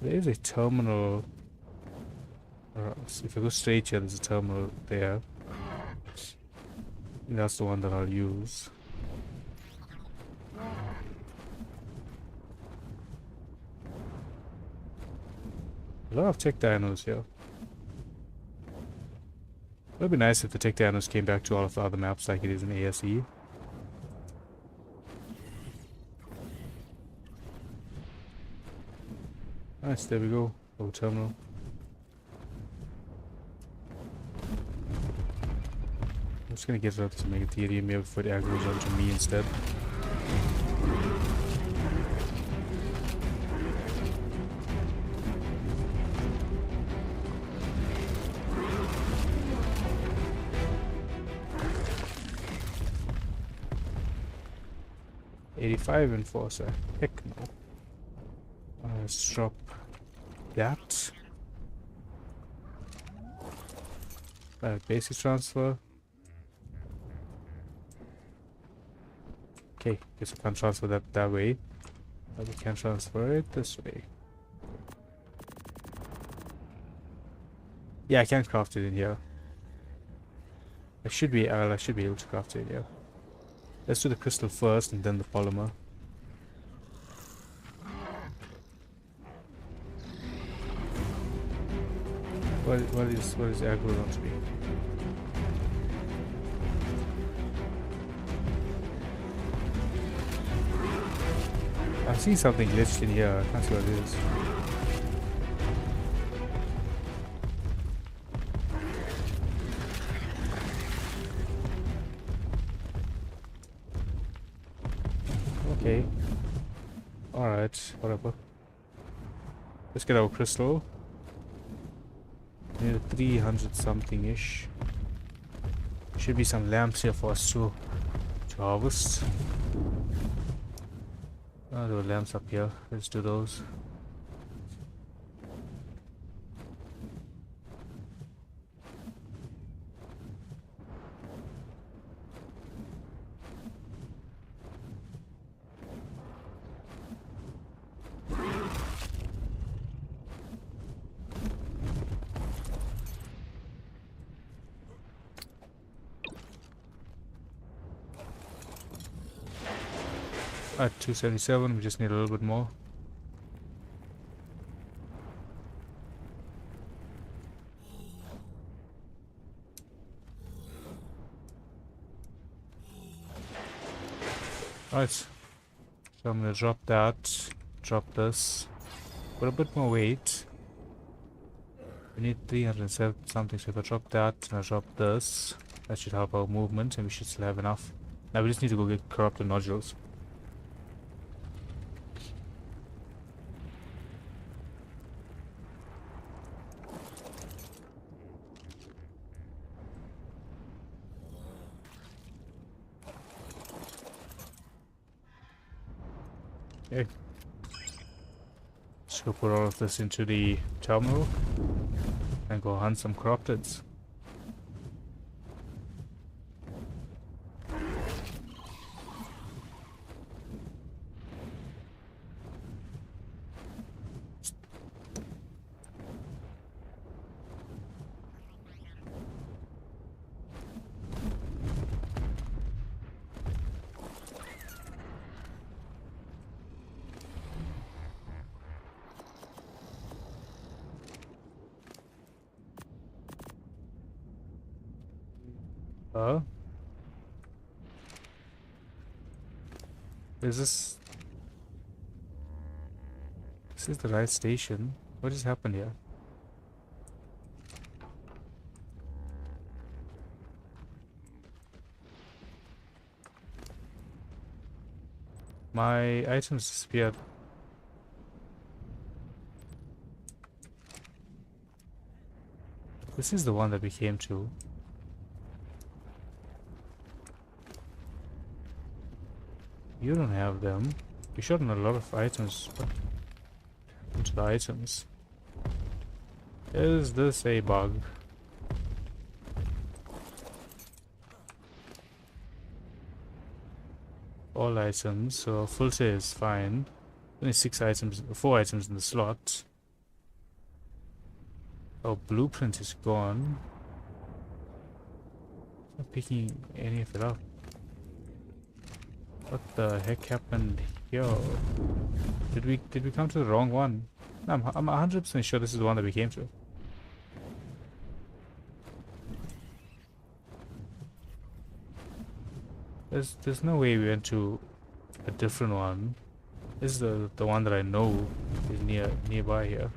Speaker 1: There is a terminal. If I go straight here, there's a terminal there. That's the one that I'll use. A lot of tech dinos here. It would be nice if the tech dinos came back to all of the other maps like it is in ASE. Nice, there we go. Little terminal. I'm just gonna get rid of some Megatherium here before it aggroes onto me instead. '85 Enforcer. Heck no. Let's drop that. Basic transfer. Okay, guess I can't transfer that way. But we can transfer it this way. Yeah, I can craft it in here. I should be able to craft it in here. Let's do the crystal first and then the polymer. What is aggro on to be? I see something glitched in here. I can't see what it is. Okay. Alright, whatever. Let's get our crystal. Near 300 something ish. Should be some lamps here for us to harvest. Oh, there were lamps up here. Let's do those. At 277, we just need a little bit more. Right, so I'm gonna drop that, drop this, put a bit more weight. We need 307 something, so if I drop that and I drop this, that should help our movement and we should still have enough. Now we just need to go get corrupted nodules. Okay. Let's go put all of this into the terminal and go hunt some corrupteds. Is this... This is the right station? What just happened here? My items disappeared. This is the one that we came to. You don't have them. You showed a lot of items, but into the items. Is this a bug? All items, so full say is fine. Only 4 items in the slot. Oh, blueprint is gone. Not picking any of it up. What the heck happened here? Did we come to the wrong one? No, I'm 100% sure this is the one that we came to. There's no way we went to a different one. This is the one that I know is nearby here.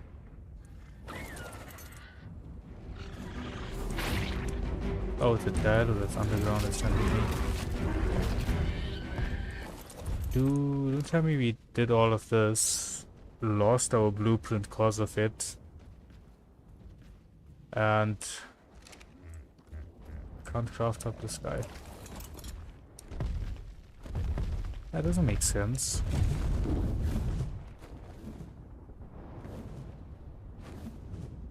Speaker 1: Oh, it's a dad that's underground that's trying to hit me. Dude, don't tell me we did all of this, lost our blueprint cause of it, and can't craft up this guy. That doesn't make sense.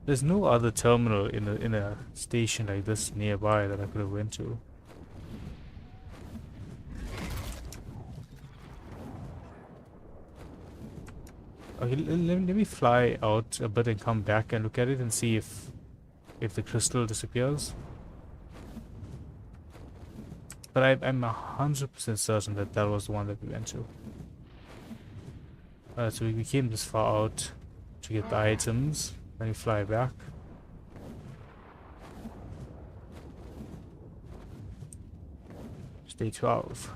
Speaker 1: There's no other terminal in a station like this nearby that I could have went to. Okay, let me fly out a bit and come back and look at it and see if the crystal disappears. But I'm 100% certain that that was the one that we went to. Alright, so we came this far out to get the items. Then we fly back. Stay 12.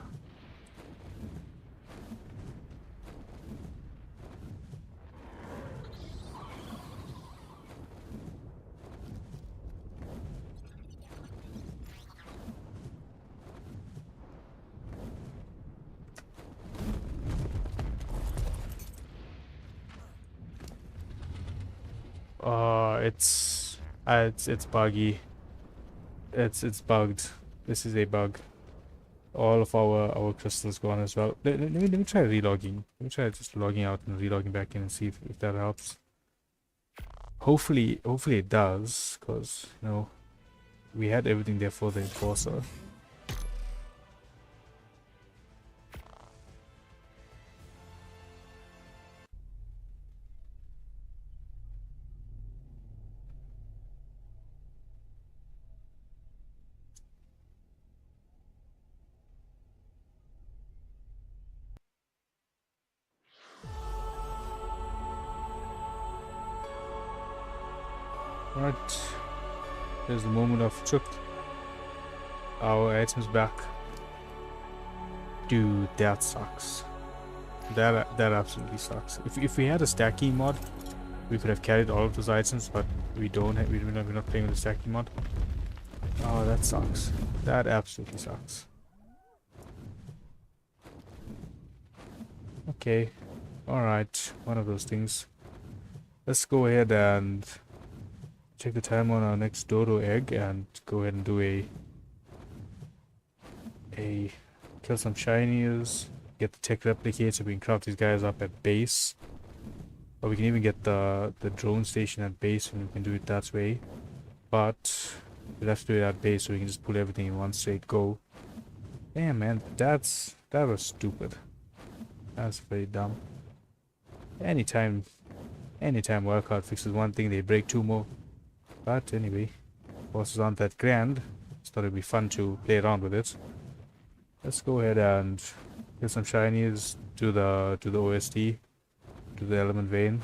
Speaker 1: It's buggy. It's bugged. This is a bug. All of our crystals gone as well. Let me try relogging. Let me try just logging out and relogging back in and see if that helps. Hopefully it does, because you know we had everything there for the enforcer. Right, there's the moment of truth. Our items back. Dude, that sucks. That absolutely sucks. If we had a stacking mod, we could have carried all of those items, but we don't. We're not playing with the stacking mod. Oh, that sucks. That absolutely sucks. Okay, all right, one of those things. Let's go ahead and check the time on our next dodo egg and go ahead and do a kill some shinies, get the tech replicate so we can craft these guys up at base. Or we can even get the drone station at base and we can do it that way. But we'll have to do it at base so we can just pull everything in one straight go. Damn man, that was stupid. That's very dumb. Anytime wildcard fixes one thing, they break two more. But anyway, bosses aren't that grand. Just thought it'd be fun to play around with it. Let's go ahead and get some shinies to the OST, to the element vein.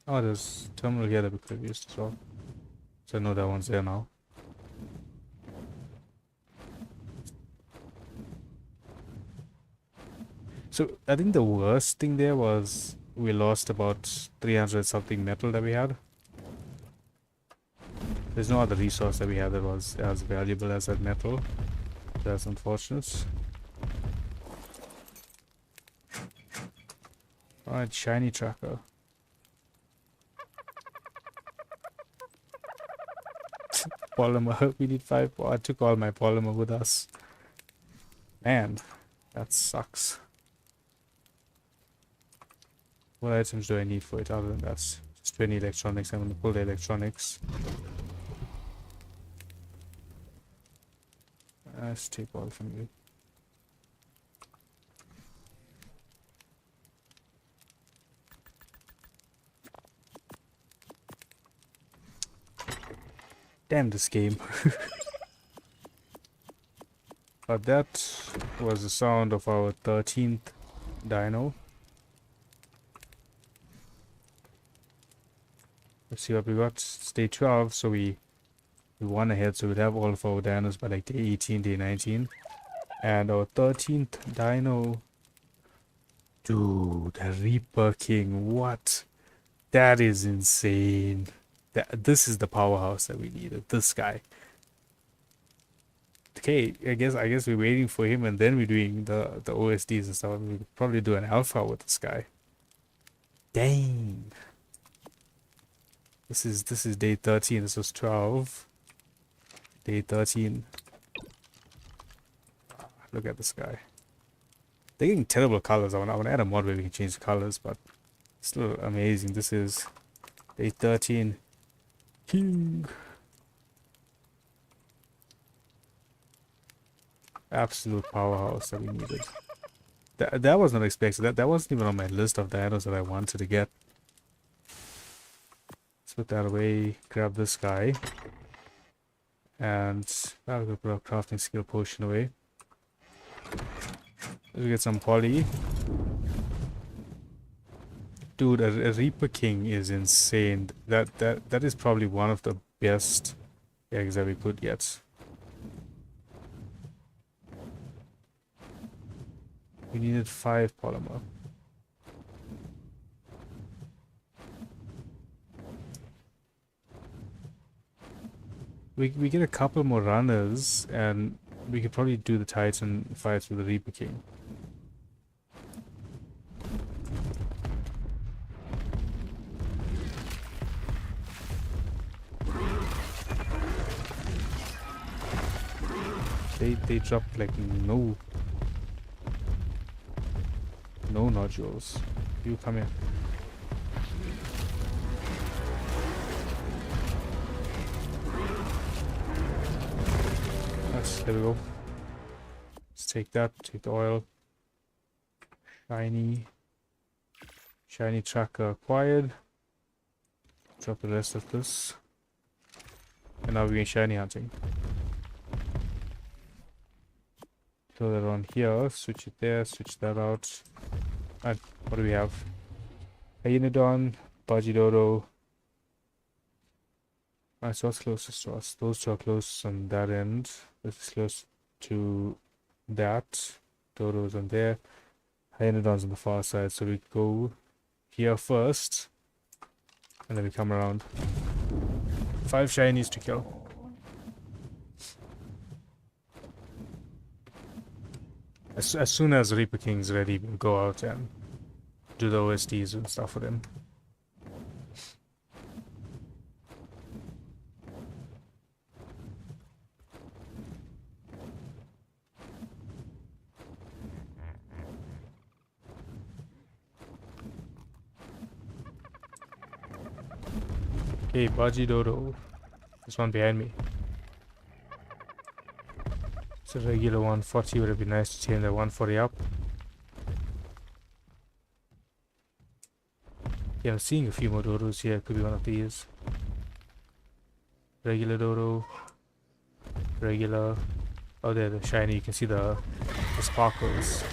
Speaker 1: Oh, there's a terminal here that we could have used as well. So I know that one's there now. So I think the worst thing there was we lost about 300 something metal that we had. There's no other resource that we had that was as valuable as that metal. That's unfortunate. Alright, shiny tracker. Polymer, we need 5. Oh, I took all my polymer with us. Man, that sucks. What items do I need for it other than that? Just 20 electronics. I'm gonna pull the electronics. Let's take all from you. Damn this game. But that was the sound of our 13th dino. Let's see what we got. It's day 12, so we won ahead, so we'd have all of our dinos by like day 18, day 19. And our 13th dino. Dude, the Reaper King, what? That is insane. This is the powerhouse that we needed. This guy. Okay, I guess we're waiting for him, and then we're doing the OSDs and stuff. We could probably do an alpha with this guy. Dang. This is day 13. This was 12. Day 13. Look at this guy. They're getting terrible colors. I want to add a mod where we can change the colors, but still amazing. This is day 13. King. Absolute powerhouse that we needed. That was not expected. That wasn't even on my list of dinos that I wanted to get. Let's put that away. Grab this guy. And I'll go put our crafting skill potion away. Let's get some poly. Dude, a Reaper King is insane. That is probably one of the best eggs that we could get. We needed 5 polymer. We get a couple more runners, and we could probably do the Titan fights with the Reaper King. They dropped like no nodules. You come here. There we go. Let's take that, take the oil. Shiny tracker acquired. Drop the rest of this. And now we're going shiny hunting. Throw that on here, switch it there, switch that out. And what do we have? Hyaenodon, Dodo. Alright, so what's closest to us? Those two are close on that end. This is close to that. Dodo's on there. Hyaenodon's on the far side, so we go here first. And then we come around. 5 shinies to kill. As soon as Reaper King's ready, we'll go out and do the OSDs and stuff with him. Okay, Dodo. This one behind me. It's a regular 140. Would it be nice to change the 140 up? Yeah, I'm seeing a few more Dodos here. Could be one of these. Regular Dodo. Regular. Oh, there, the shiny. You can see the sparkles.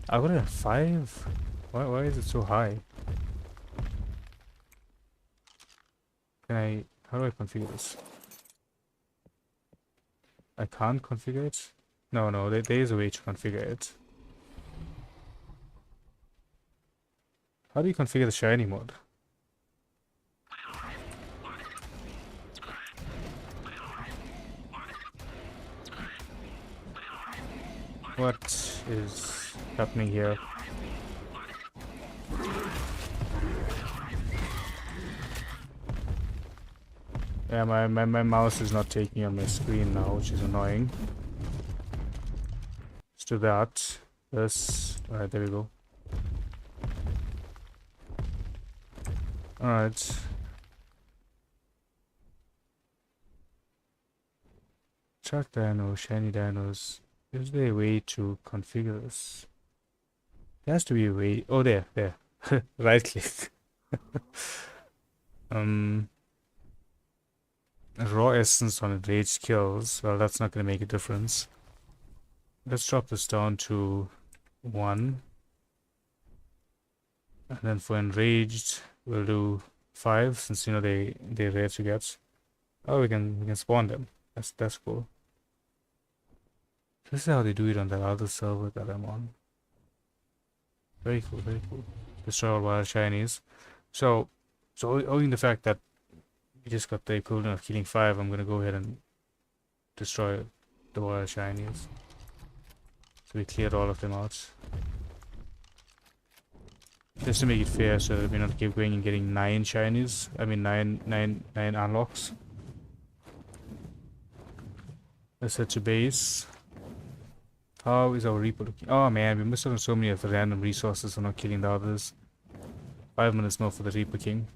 Speaker 1: I got it at 5. Why is it so high? How do I configure this? I can't configure it? No, there is a way to configure it. How do you configure the shiny mode? What is happening here? Yeah, my mouse is not taking on my screen now, which is annoying. Let's do that. This. Alright, there we go. Alright. Track dino, shiny dinos. Is there a way to configure this? There has to be a way. Oh, there. Right click. Raw essence on enraged kills. Well, that's not going to make a difference. Let's drop this down to 1. And then for enraged, we'll do 5, since you know they're rare to get. Oh, we can spawn them. That's cool. This is how they do it on that other server that I'm on. Very cool, very cool. Destroy all wild shinies. So owing the fact that we just got the equivalent of killing 5, I'm gonna go ahead and destroy the wild shinies. So we cleared all of them out. Just to make it fair, so that we not keep going and getting 9 shinies. I mean 9 unlocks. Let's head to base. How is our Reaper looking? Oh man, we missed out on so many of the random resources for not killing the others. 5 minutes more for the Reaper King.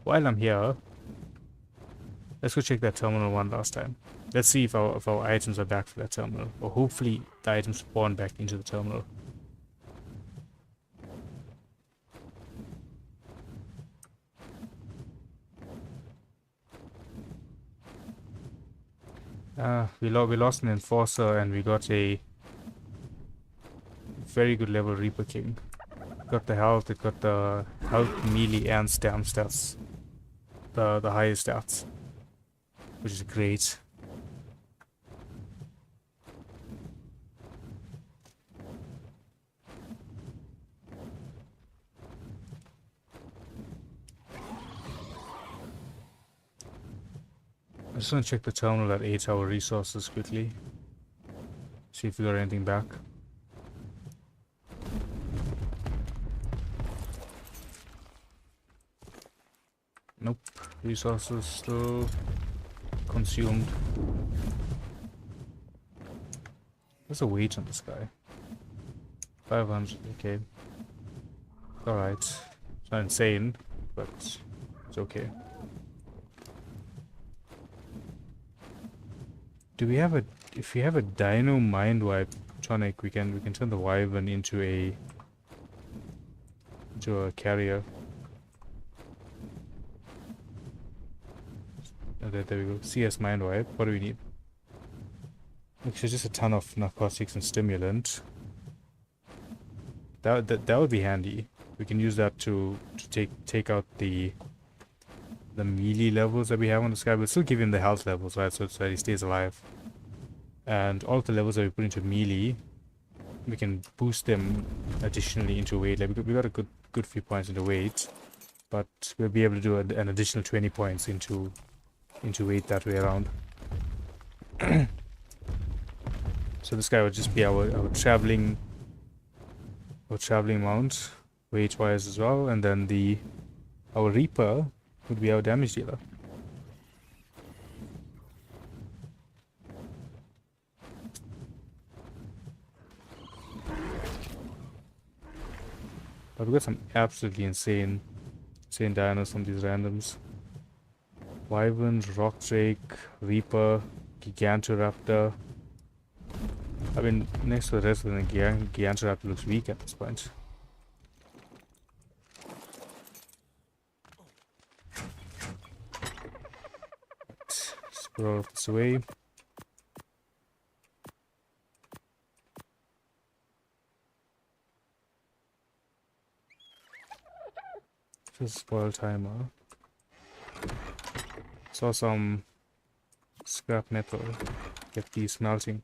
Speaker 1: While I'm here, let's go check that terminal one last time. Let's see if our items are back for that terminal. Or hopefully the items spawn back into the terminal. We lost an Enforcer and we got a very good level Reaper King. Got the health, it got the health, melee and stam stats. The highest stats. Which is great. I just want to check the terminal at 8 hour resources quickly. See if we got anything back. Nope. Resources still consumed. There's a weight on this guy. 500, okay. Alright. It's not insane, but it's okay. Do we have a... If we have a Dino Mind Wipe tonic, we can turn the Wyvern into a carrier. Oh, there we go. CS Mind Wipe. What do we need? Actually, just a ton of narcotics and stimulant. That would be handy. We can use that to take out the melee levels that we have on this guy. We'll still give him the health levels, right? So that he stays alive. And all of the levels that we put into melee, we can boost them additionally into weight. Like we got a good few points into weight, but we'll be able to do an additional 20 points into weight that way around. So this guy would just be our traveling mount, weight wise as well, and then our Reaper would be our damage dealer. But we got some absolutely insane dinos from these randoms. Wyvern, Rock Drake, Reaper, Gigantoraptor. I mean, next to the rest of the Gigantoraptor looks weak at this point. Let's put all of this away. Just spoil timer. Saw some scrap metal. Get these smelting.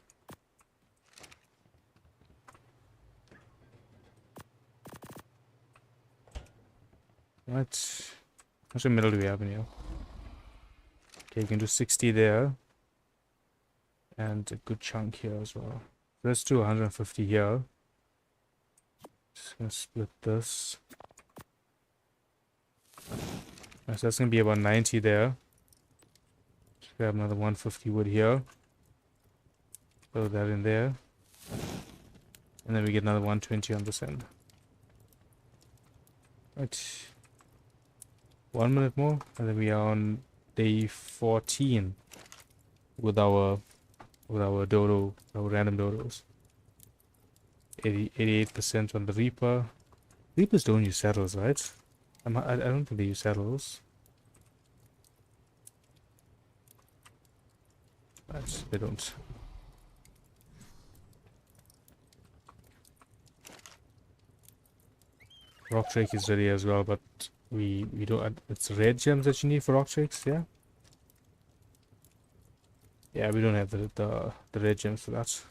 Speaker 1: Right. How much metal do we have in here? Okay, you can do 60 there. And a good chunk here as well. Let's do 150 here. Just gonna split this. So that's gonna be about 90 there. Just grab another 150 wood here. Throw that in there. And then we get another 120 on this end. Right. 1 minute more, and then we are on day 14 with our random dodos. 88% on the Reaper. Reapers don't use saddles, right? I don't think they use saddles. But they don't. Rock Drake is ready as well, but we don't. It's red gems that you need for Rock Drakes, yeah. Yeah, we don't have the red gems for that. So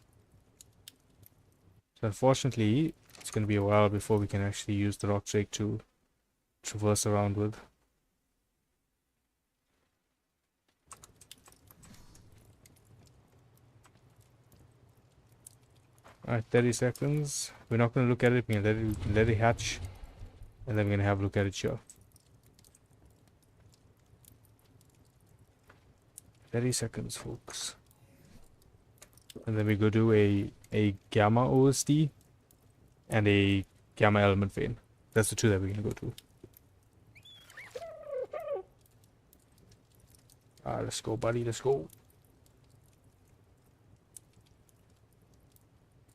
Speaker 1: unfortunately, it's gonna be a while before we can actually use the Rock Drake to traverse around with. Alright, 30 seconds. We're not gonna look at it. We can let it hatch, and then we're gonna have a look at it here. 30 seconds, folks. And then we go do a gamma OSD and a gamma element vein. That's the two that we're gonna go to. Alright, let's go, buddy. Let's go.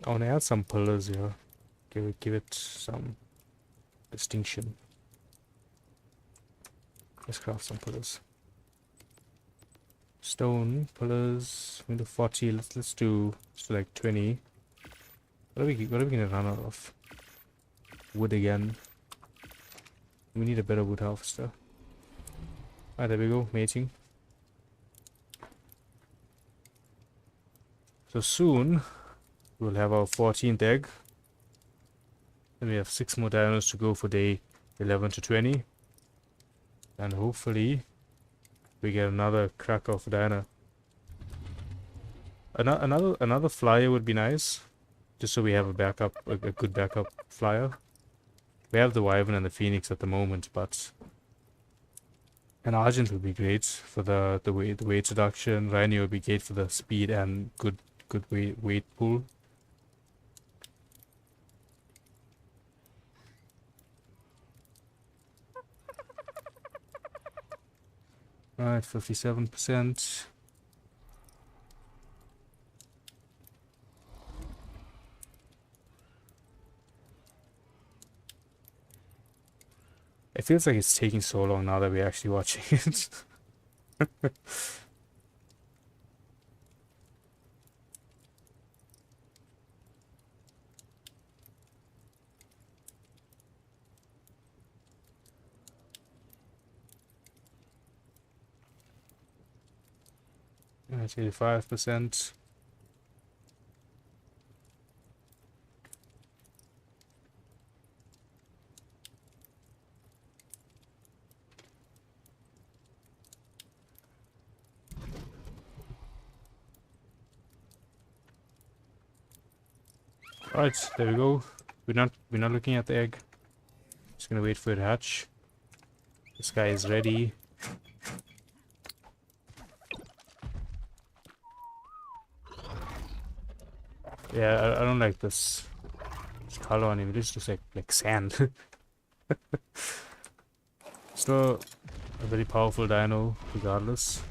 Speaker 1: I want to add some pillars here. Give it some distinction. Let's craft some pillars. Stone pillars. We do 40. Let's do like 20. What are we gonna run out of? Wood again. We need a better wood harvester. Alright, there we go. Mating. So soon we'll have our 14th egg. Then we have 6 more dinos to go for day 11 to 20. And hopefully we get another crack of dino. Another flyer would be nice. Just so we have a backup, a good backup flyer. We have the Wyvern and the Phoenix at the moment, but an Argent would be great for the weight reduction. Rhino would be great for the speed and good weight pull. Alright, 57%. It feels like it's taking so long now that we're actually watching it. 85%. Alright, there we go. We're not looking at the egg. Just gonna wait for it to hatch. This guy is ready. Yeah, I don't like this color on him. It just looks like sand. Still a very powerful dino, regardless.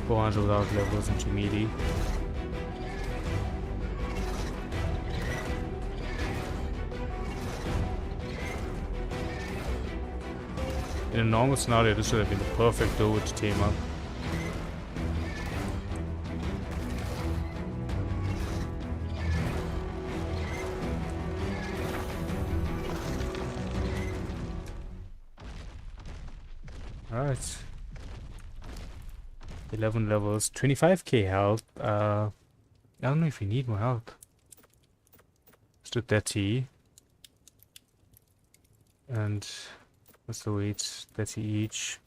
Speaker 1: Without levels into melee. In a normal scenario, this would have been the perfect doe to tame up. Alright. 11 levels, 25k health. I don't know if we need more health. Let's do 30. And what's the weight? 30 each.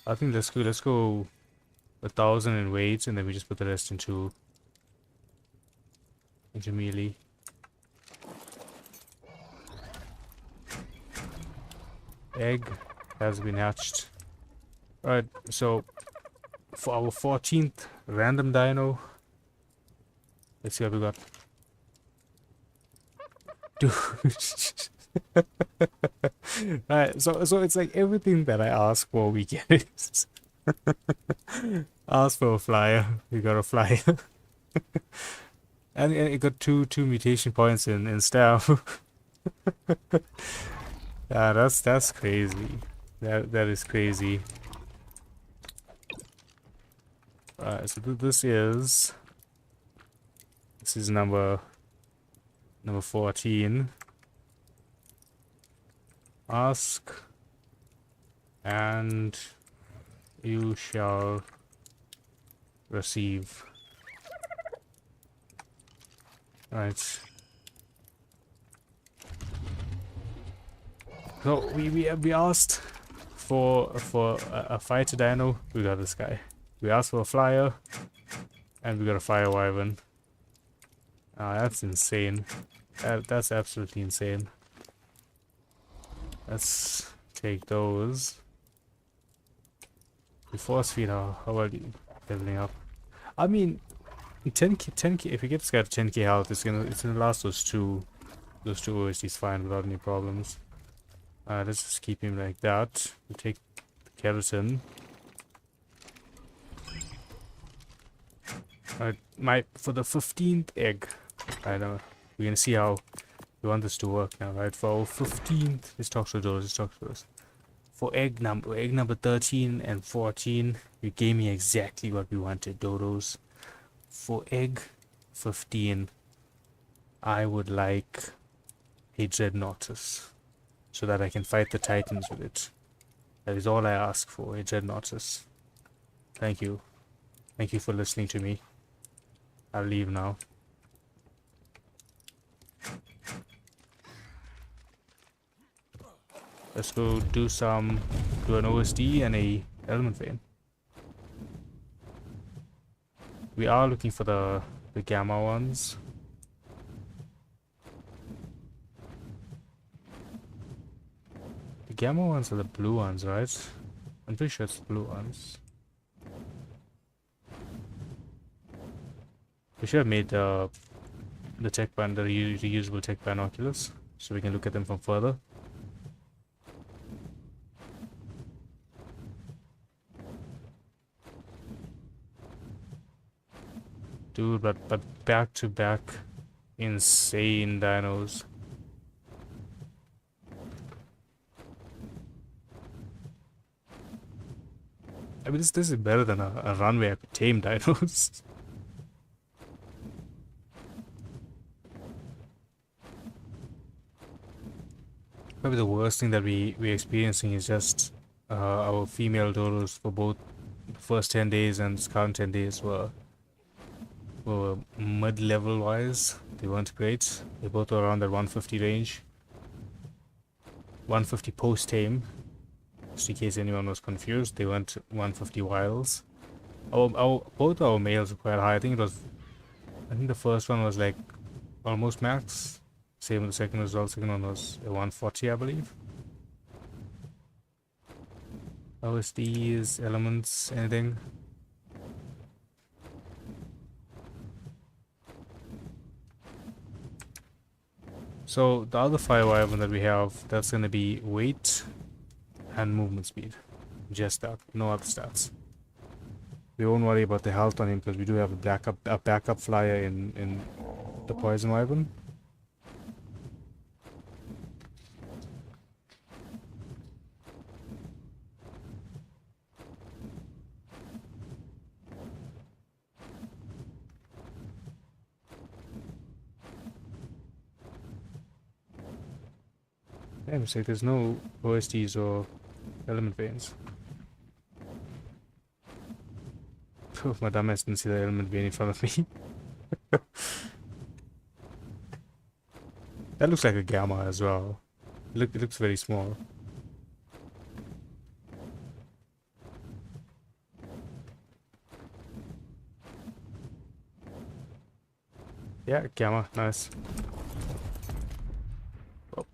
Speaker 1: I think let's go 1,000 in weight, and then we just put the rest into melee. Egg has been hatched. Alright, so for our 14th random dino, let's see what we got. Dude, Right, so it's like everything that I ask for, we get it. Ask for a flyer, we got a flyer, and it got two mutation points in staff. Yeah, that's crazy. That is crazy. So this is number 14. Ask and you shall receive. Right. So we asked for a fighter dino. We got this guy. We asked for a flyer, and we got a fire wyvern. That's insane. That's absolutely insane. Let's take those. We force feed. How are you leveling up? I mean, 10k. If we get this guy to 10k health, it's gonna last those two OSDs fine without any problems. Let's just keep him like that. We'll take the keratin. Alright, for the 15th egg. I know we're gonna see how we want this to work now, right? For our 15th, let's talk to those. Let's talk to those. For egg number 13 and 14, you gave me exactly what we wanted, dodos. For egg 15, I would like a Dreadnoughtus, so that I can fight the Titans with it. That is all I ask for, a Dreadnoughtus. Thank you. Thank you for listening to me. I'll leave now. Let's go do an OSD and a element vein. We are looking for the gamma ones. The gamma ones are the blue ones, right? I'm pretty sure it's the blue ones. We should have made the reusable tech binoculars, so we can look at them from further. Dude, but back to back insane dinos. I mean, this is better than a runway I could tame dinos. Probably the worst thing that we're experiencing is just our female dodos for both the first 10 days and the current 10 days were mid-level wise. They weren't great. They both were around that 150 range. 150 post-tame. Just in case anyone was confused, they weren't 150 wilds. Both our males were quite high. I think the first one was like almost max. Same with the second as well. Second one was a 140, I believe. OSDs, elements, anything. So the other fire wyvern that we have, that's gonna be weight and movement speed. Just that, no other stats. We won't worry about the health on him because we do have a backup flyer in the poison wyvern. Yeah, it's like there's no OSDs or element veins. Oh, my dumbass didn't see the element vein in front of me. That looks like a gamma as well. It looks very small. Yeah, gamma, nice. Oh.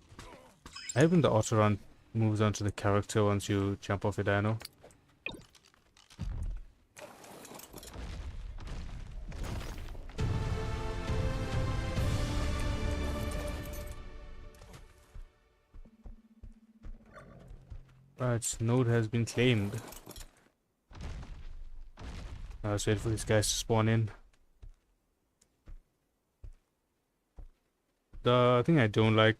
Speaker 1: I hope the auto run moves on to the character once you jump off a dino. Right, node has been claimed. Now let's wait for these guys to spawn in. The thing I don't like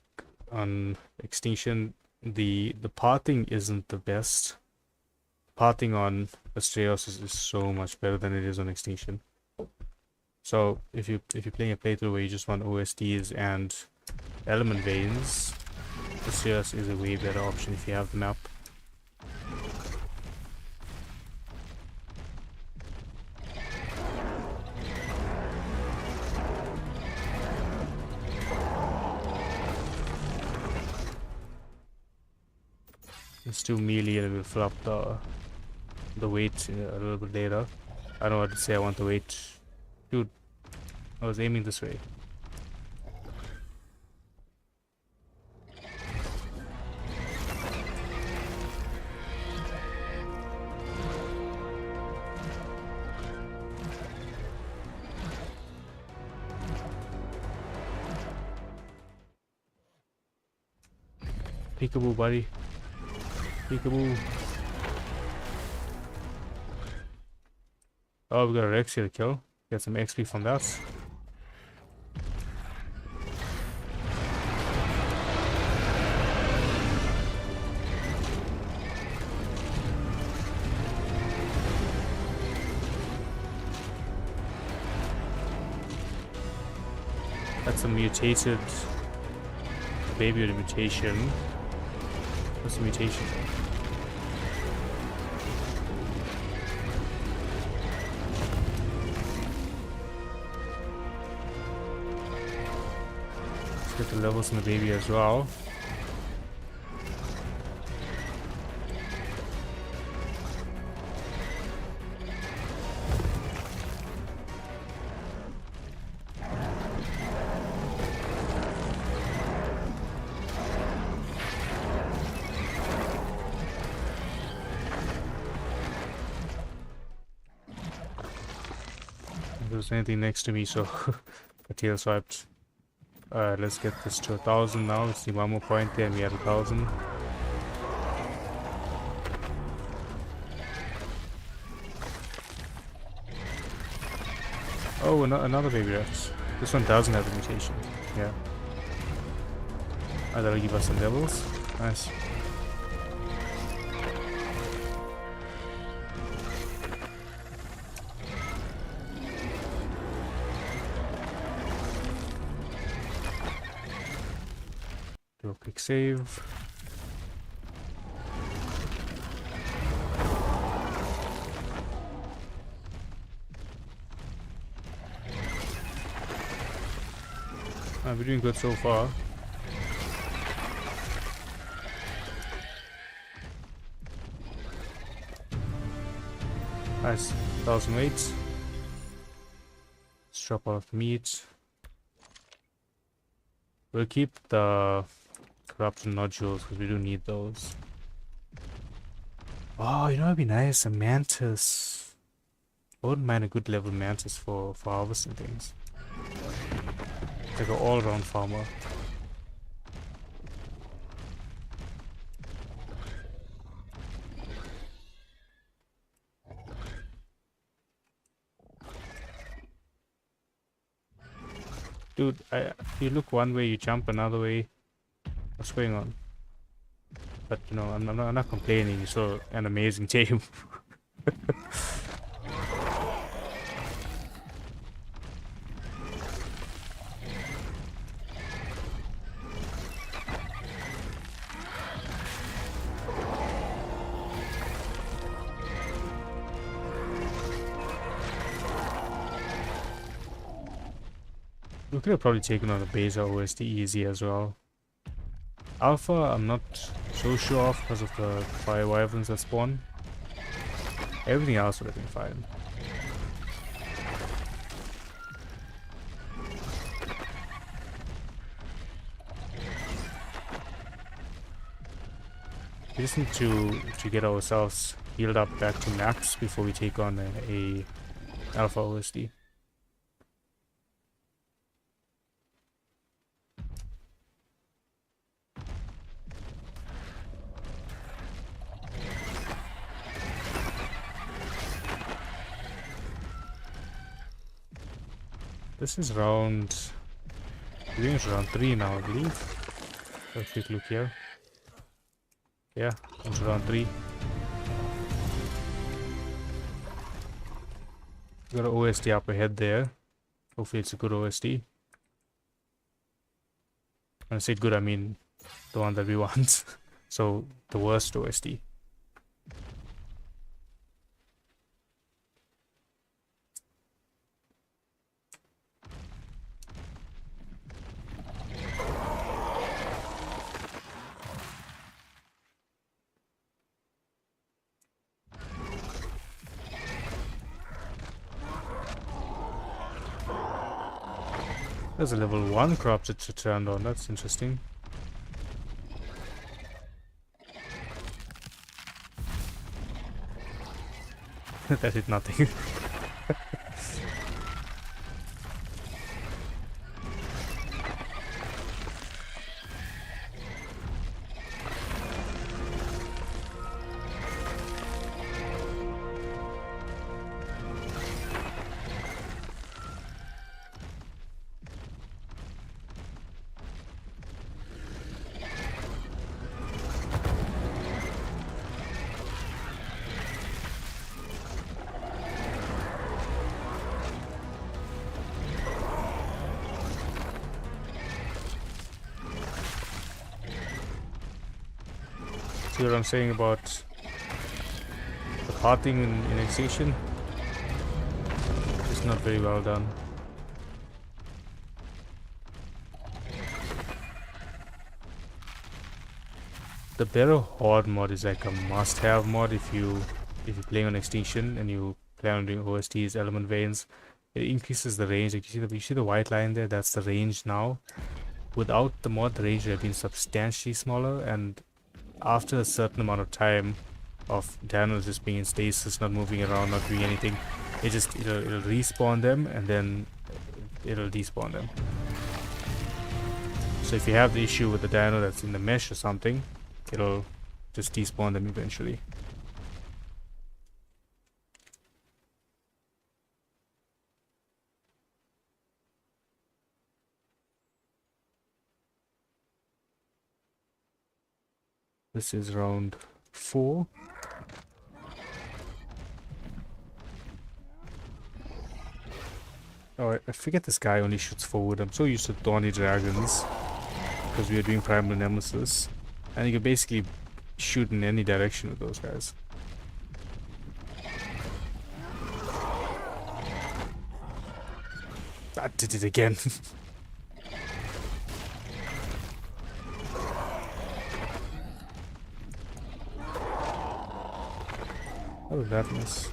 Speaker 1: on Extinction, the pathing isn't the best. Pathing on Astraeus is so much better than it is on Extinction. So if you're playing a playthrough where you just want OSDs and element veins, Astraeus is a way better option if you have the map. Let's do melee and we'll fill up the weight a little bit later. I don't know what to say, I want the weight. Dude, I was aiming this way. Peekaboo, buddy. Peekaboo. Oh, we got a Rex here to kill. Get some XP from that. That's a mutated baby with a mutation. What's the mutation? Let's get the levels in the baby as well. There's anything next to me, so a tail swiped. Alright, let's get this to 1,000 now. Let's see, one more point there and we have 1,000. Oh, another baby Rex. This one doesn't have a mutation. Yeah. Oh, that'll give us some levels. Nice. Do a quick save. We're doing good so far. Nice. 1,000 weight. Let's drop all of the meat. We'll keep the corruption nodules because we do need those. Oh, you know what'd be nice? A mantis. I wouldn't mind a good level mantis for harvesting things. Like an all-round farmer. Dude, you look one way, you jump another way. What's going on? But you know, I'm not complaining. You're still an amazing team. We could have probably taken on the beta OSD easy as well. Alpha, I'm not so sure of because of the fire wyverns that spawn. Everything else would have been fine. We just need to get ourselves healed up back to max before we take on a Alpha OSD. This is round... I think it's round 3 now, I believe. Have a quick look here. Yeah, it's round 3. Got an OSD up ahead there. Hopefully it's a good OSD. When I say good, I mean the one that we want. So, the worst OSD. There's a level 1 crop that turned on, that's interesting. That did nothing. See what I'm saying about the pathing in Extinction? It's not very well done. The better Horde mod is like a must-have mod if you're playing on Extinction and you plan on doing OSTs, element veins. It increases the range. Like you see the white line there, that's the range now. Without the mod, the range would have been substantially smaller, and after a certain amount of time of Daniels just being in stasis, not moving around, not doing anything, it'll respawn them and then it'll despawn them. So if you have the issue with the dino that's in the mesh or something, it'll just despawn them eventually. This is round 4. Oh, I forget this guy only shoots forward. I'm so used to Thorny Dragons because we are doing Primal Nemesis. And you can basically shoot in any direction with those guys. I did it again. How did that miss?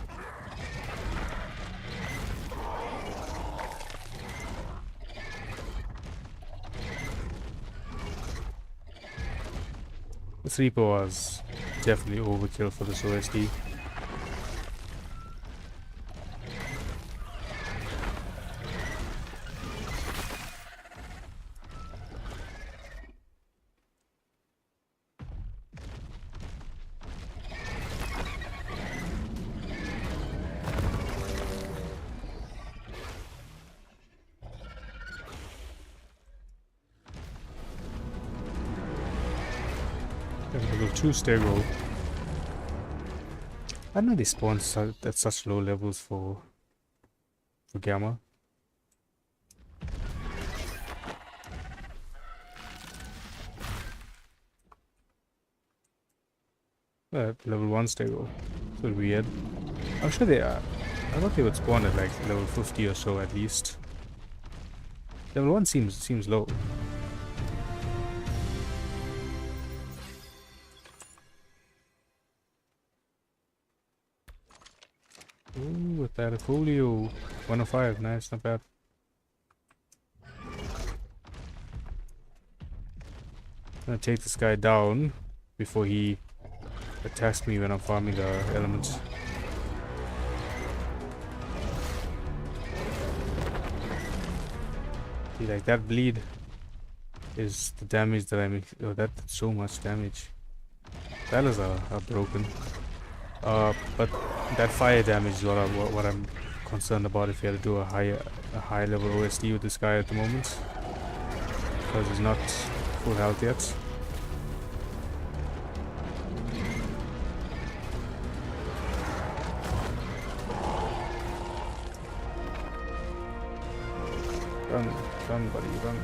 Speaker 1: This Reaper was definitely overkill for this OSD. Level 2 stego. I know they spawn at such low levels for Gamma. Level 1 stego. So weird. I'm sure they are. I thought they would spawn at like level 50 or so at least. Level 1 seems low. Ooh, with that folio. 105, nice, not bad. I'm gonna take this guy down before he attacks me when I'm farming the elements. See, like that bleed is the damage that I make. Oh, that's so much damage. Battles are broken. But that fire damage is what I'm concerned about if we had to do a high level OSD with this guy at the moment, because he's not full health yet. Run, buddy, run.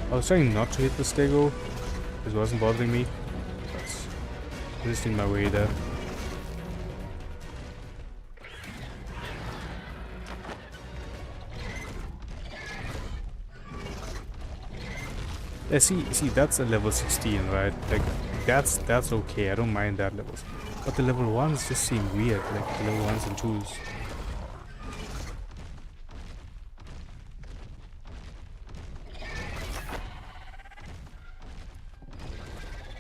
Speaker 1: I was trying not to hit the stego, it wasn't bothering me, but I just in my way there. Yeah, see, that's a level 16, right? Like, that's okay, I don't mind that levels. But the level 1s just seem weird, like the level 1s and 2s.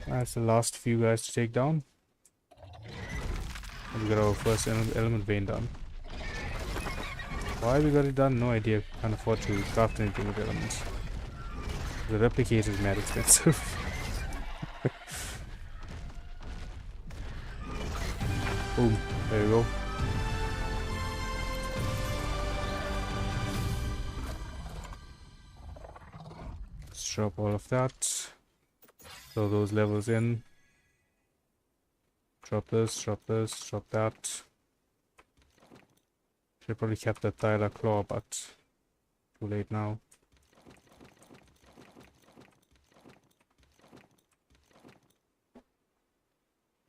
Speaker 1: That's the last few guys to take down. And we got our first element vein done. Why we got it done? No idea. Can't afford to craft anything with elements. The replicator is mad expensive. Boom. There you go. Let's drop all of that. Throw those levels in. Drop this, drop that. Should probably kept that Thyla claw, but too late now.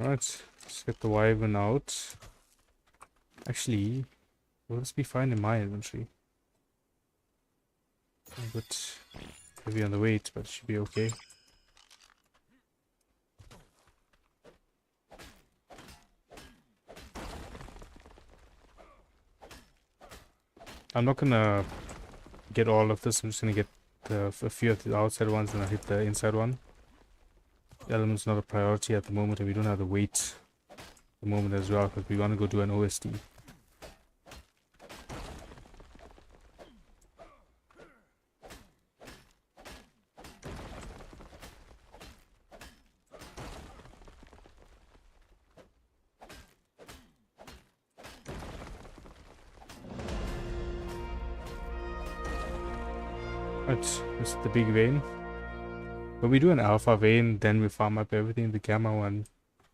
Speaker 1: Alright, let's get the wyvern out. Actually, will this be fine in my inventory? A bit heavy on the weight, but it should be okay. I'm not gonna get all of this, I'm just gonna get a few of the outside ones and I'll hit the inside one. The element's not a priority at the moment and we don't have the weight at the moment as well because we want to go do an OSD. Right, this is the big vein. When we do an alpha vein, then we farm up everything. The gamma one,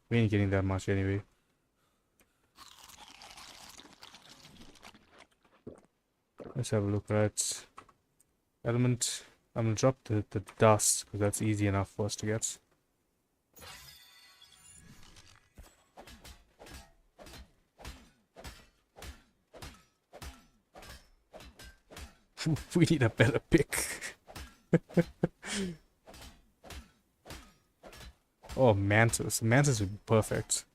Speaker 1: we ain't getting that much anyway. Let's have a look. Right, element. I'm gonna drop the dust because that's easy enough for us to get. We need a better pick. Oh, mantis. Mantis would be perfect.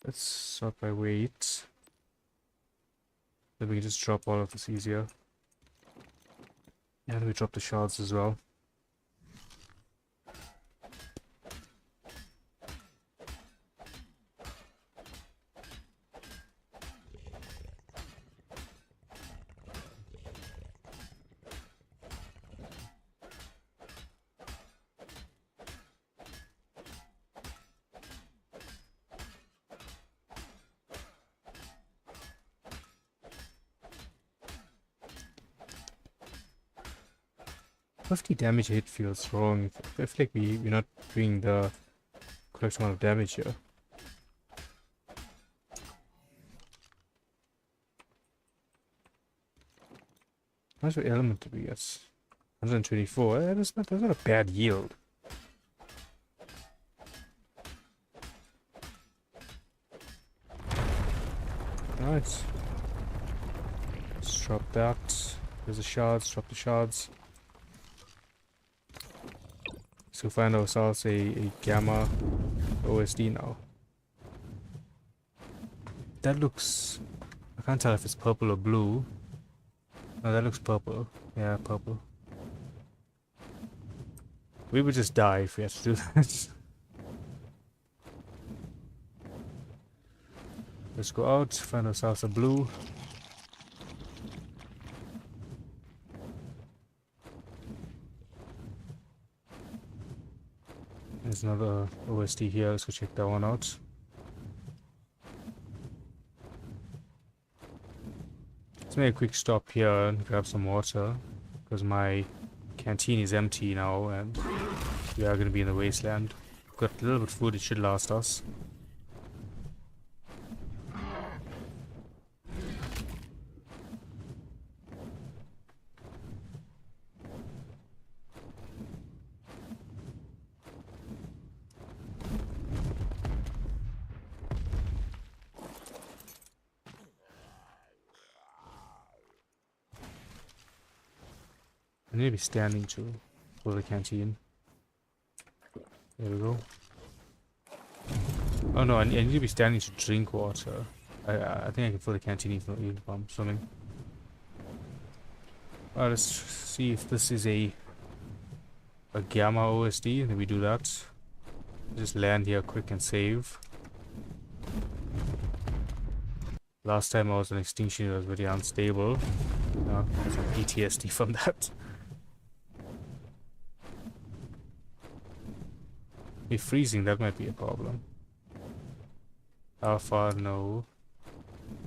Speaker 1: Let's sort by weight. Then we can just drop all of this easier. And we drop the shards as well. Damage hit feels wrong. I feel like we're not doing the correct amount of damage here. How much element did we get? 124. That's not a bad yield. Nice. Let's drop that. There's the shards. Drop the shards. So find ourselves a gamma OSD now. That looks I can't tell if it's purple or blue. No, that looks purple. Yeah, purple. We would just die if we had to do that. Let's go out, find ourselves a blue. There's another OSD here. Let's go check that one out. Let's make a quick stop here and grab some water, because my canteen is empty now and we are going to be in the wasteland. We've got a little bit of food, it should last us. I need to be standing too for the canteen. There we go. Oh no, I need to be standing to drink water. I think I can fill the canteen even if I'm swimming. Alright, let's see if this is a gamma OSD. Then we do that. Just land here quick and save. Last time I was on extinction, it was very unstable. There's some PTSD from that. If freezing, that might be a problem. Alpha, no.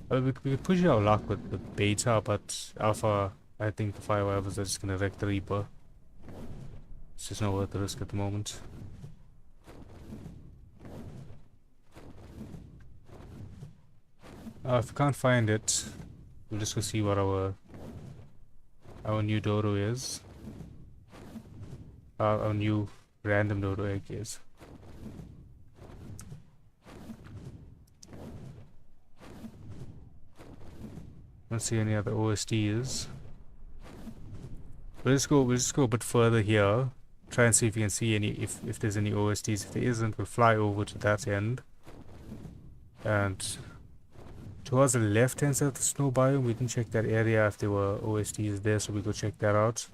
Speaker 1: We could push our luck with beta, but alpha, I think the fire rivals are just gonna wreck the Reaper. It's just not worth the risk at the moment. If we can't find it, we'll just go see what our new dodo is. Our new random dodo egg is. Don't see any other OSDs. We'll just go a bit further here. Try and see if we can see any if there's any OSDs. If there isn't, we'll fly over to that end. And towards the left hand side of the snow biome, we didn't check that area if there were OSDs there, so we go check that out.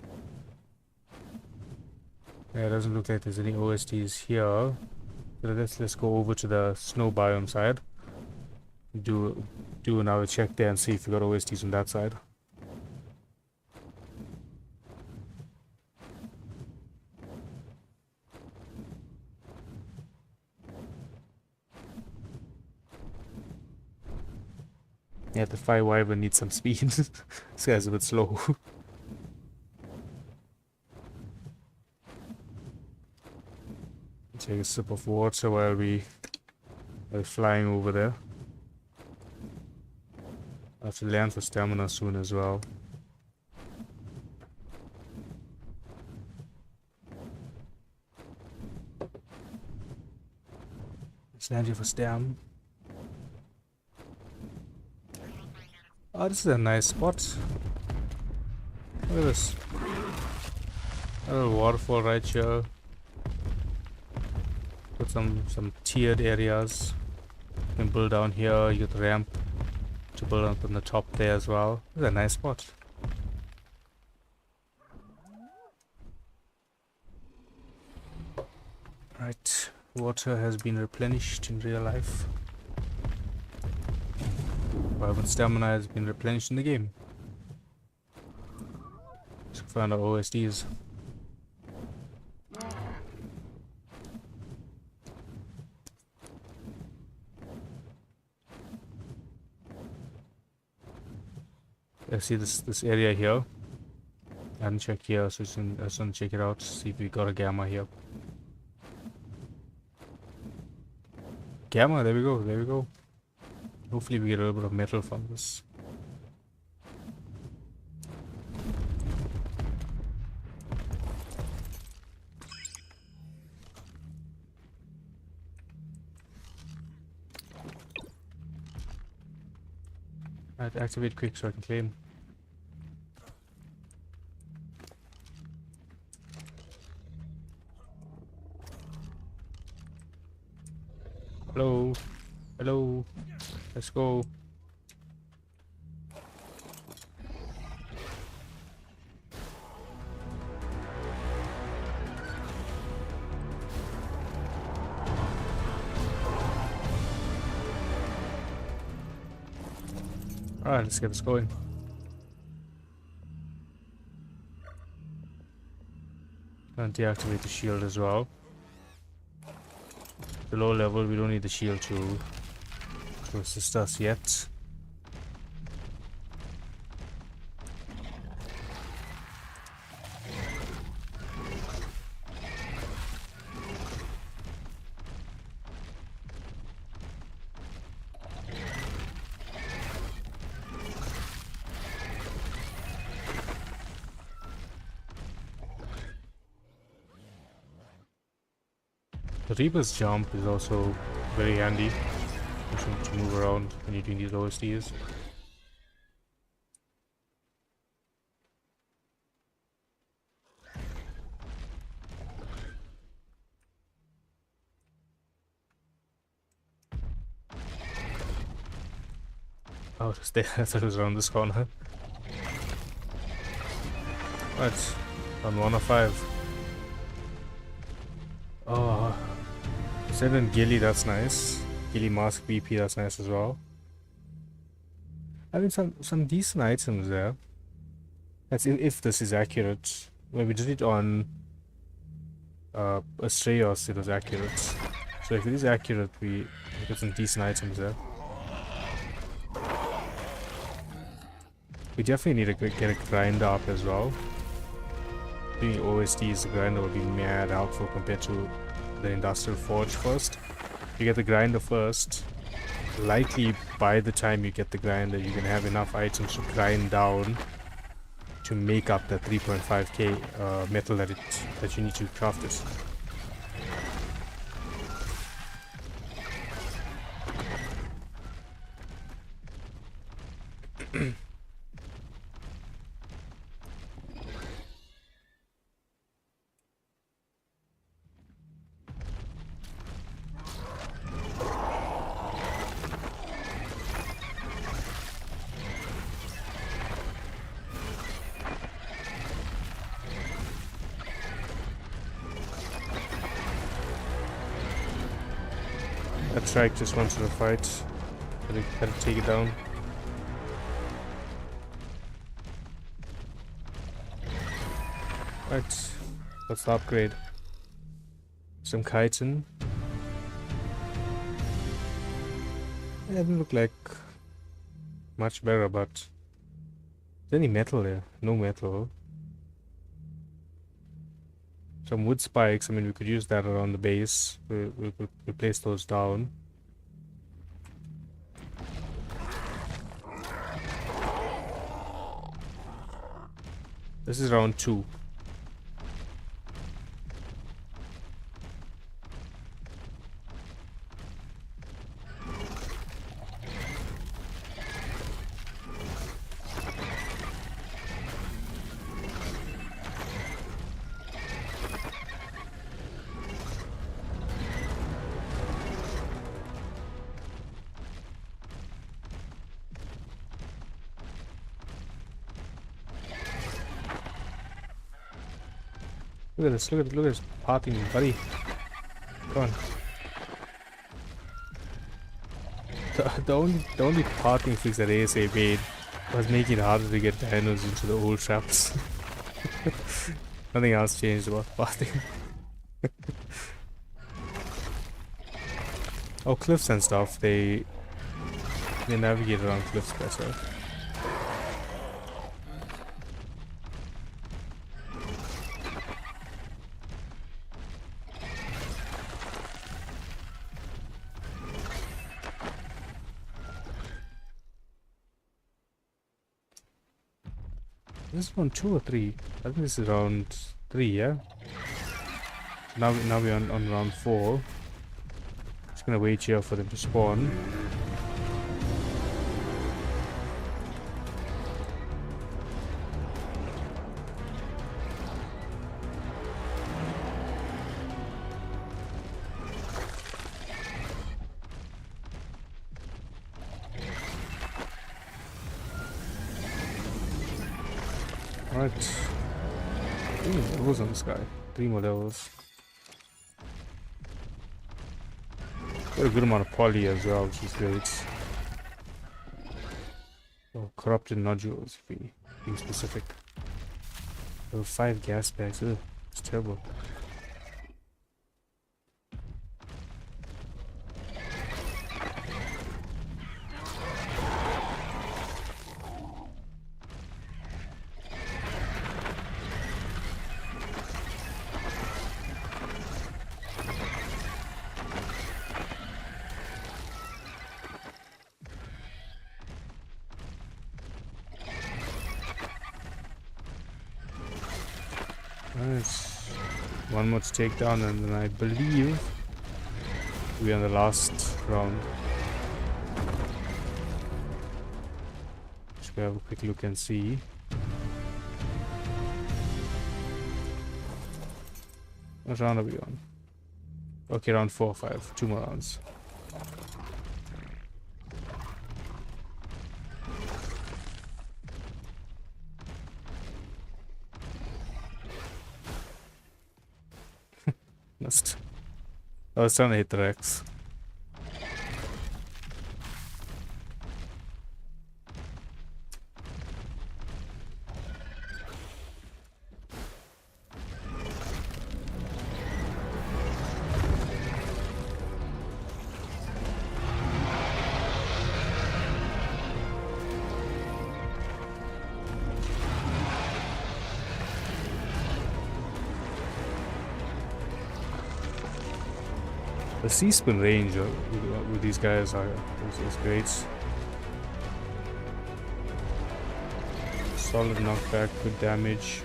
Speaker 1: Yeah, it doesn't look like there's any OSDs here. So let's go over to the snow biome side. Do another check there and see if we got OSDs on that side. Yeah, the fire wyvern needs some speed. This guy's a bit slow. Take a sip of water while we're flying over there. I have to land for stamina soon as well. Let's land here for stam. Oh, this is a nice spot. Look at this. A little waterfall right here. Got some tiered areas. You can build down here. You get the ramp to build up on the top there as well. This is a nice spot. Right, water has been replenished in real life. But stamina has been replenished in the game. Let's find our OSDs. Let's see this area here. I haven't checked here, so I just want to check it out, see if we got a gamma here. Gamma, there we go, there we go. Hopefully we get a little bit of metal from this. Alright, activate quick so I can claim. Hello. Hello. Let's go. Alright, let's get this going. And deactivate the shield as well. The low level, we don't need the shield to assist us yet. The Reaper's jump is also very handy to move around when you're doing these OSDs. Oh, it's there. I thought it was around this corner. Right, on 1 of 5. Oh, Zed and Gilly, that's nice. Gilly Mask BP, that's nice as well. I mean, some decent items there. That's if this is accurate. When we did it on Astraeos, it was accurate. So if it is accurate, we get some decent items there. We definitely need to get a grinder up as well. Doing OSDs, the grinder would be mad helpful compared to the Industrial Forge first. You get the grinder first. Likely by the time you get the grinder, you can have enough items to grind down to make up the 3.5k metal that you need to craft this. That strike just wants to fight. Gotta take it down. Right, let's upgrade. Some chitin. It doesn't look like much better, but is there any metal there? No metal. Some wood spikes, I mean, we could use that around the base. We'll place those down. This is round 2. Look at this, look at this pathing, buddy. Come on. The only pathing fix that ASA made was making it harder to get dinos into the old traps. Nothing else changed about pathing. Oh, cliffs and stuff, they navigate around cliffs better. This is round 2 or 3? I think this is round 3, yeah? Now we're on round 4. Just gonna wait here for them to spawn. Right. 3 more levels on this guy. 3 more levels. Got a good amount of poly as well, which is great. Oh, corrupted nodules, if we being specific. Oh, 5 gas bags. Ugh, it's terrible. Nice. One more to take down, and then I believe we're on the last round. Just gonna have a quick look and see. What round are we on? Okay, round 4 or 5. 2 more rounds. Missed. I was trying to hit the Rex. The C-spin range with these guys is great. Solid knockback, good damage.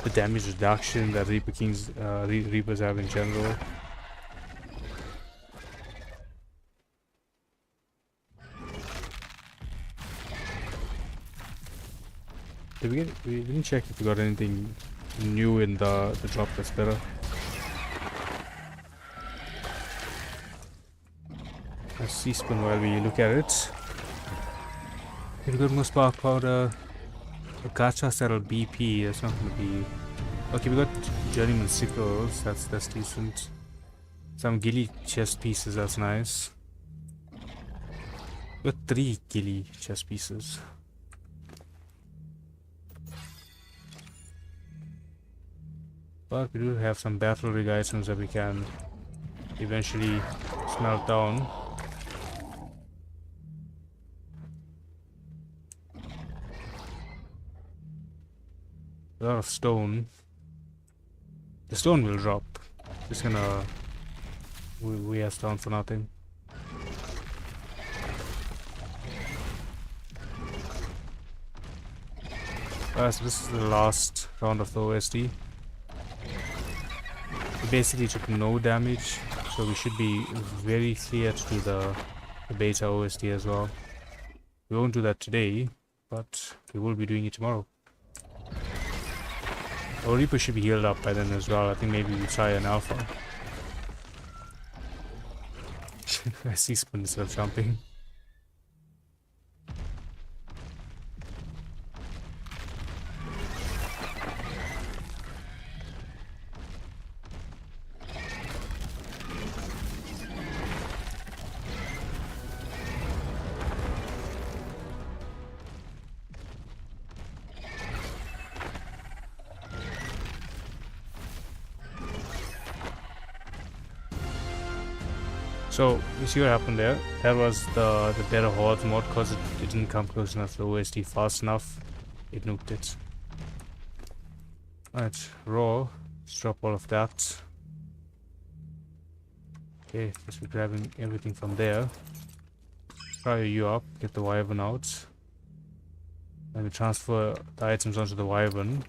Speaker 1: The damage reduction that Reapers have in general. We didn't check if we got anything new in the drop that's better. Let's C-spin while we look at it. If we got more spark powder, a gacha settle BP, that's not gonna be... Okay, we got journeyman sickles, that's decent. Some ghillie chest pieces, that's nice. We got 3 ghillie chest pieces. But we do have some battle rig items that we can eventually smelt down. A lot of stone. The stone will drop. Just gonna weigh us down for nothing. So this is the last round of the OSD. We basically took no damage, so we should be very clear to do the beta OSD as well. We won't do that today, but we will be doing it tomorrow. Our Reaper should be healed up by then as well. I think maybe we try an alpha. I see Spin instead of jumping. So, you see what happened there? That was the better Horde mod because it didn't come close enough to the OSD fast enough. It nuked it. Alright, raw. Let's drop all of that. Okay, let's be grabbing everything from there. Fire you up, get the wyvern out. Then we transfer the items onto the wyvern.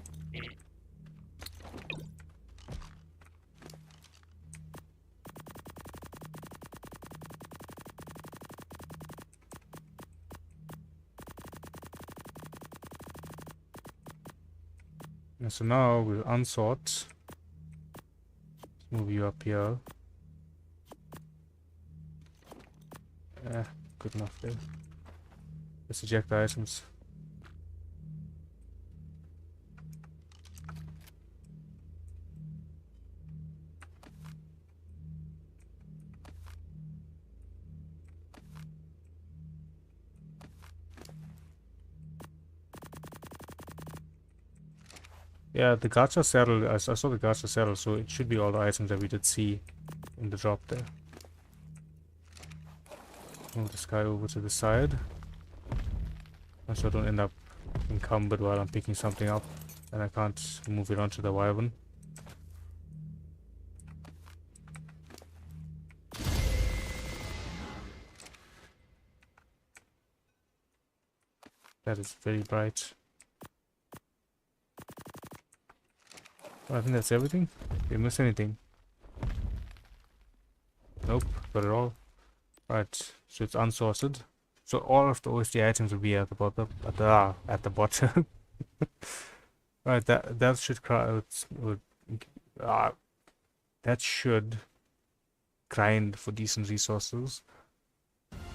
Speaker 1: And so now we'll unsort. Let's move you up here. Good enough there. Let's eject the items. Yeah, the gacha saddle, I saw the gacha saddle, so it should be all the items that we did see in the drop there. Move this guy over to the side. So I don't end up encumbered while I'm picking something up and I can't move it onto the wyvern. That is very bright. I think that's everything. Did we miss anything? Nope, got it all. Right, so it's unsorted. So all of the OSD items will be at the bottom. At the bottom. Right, that should that should grind for decent resources.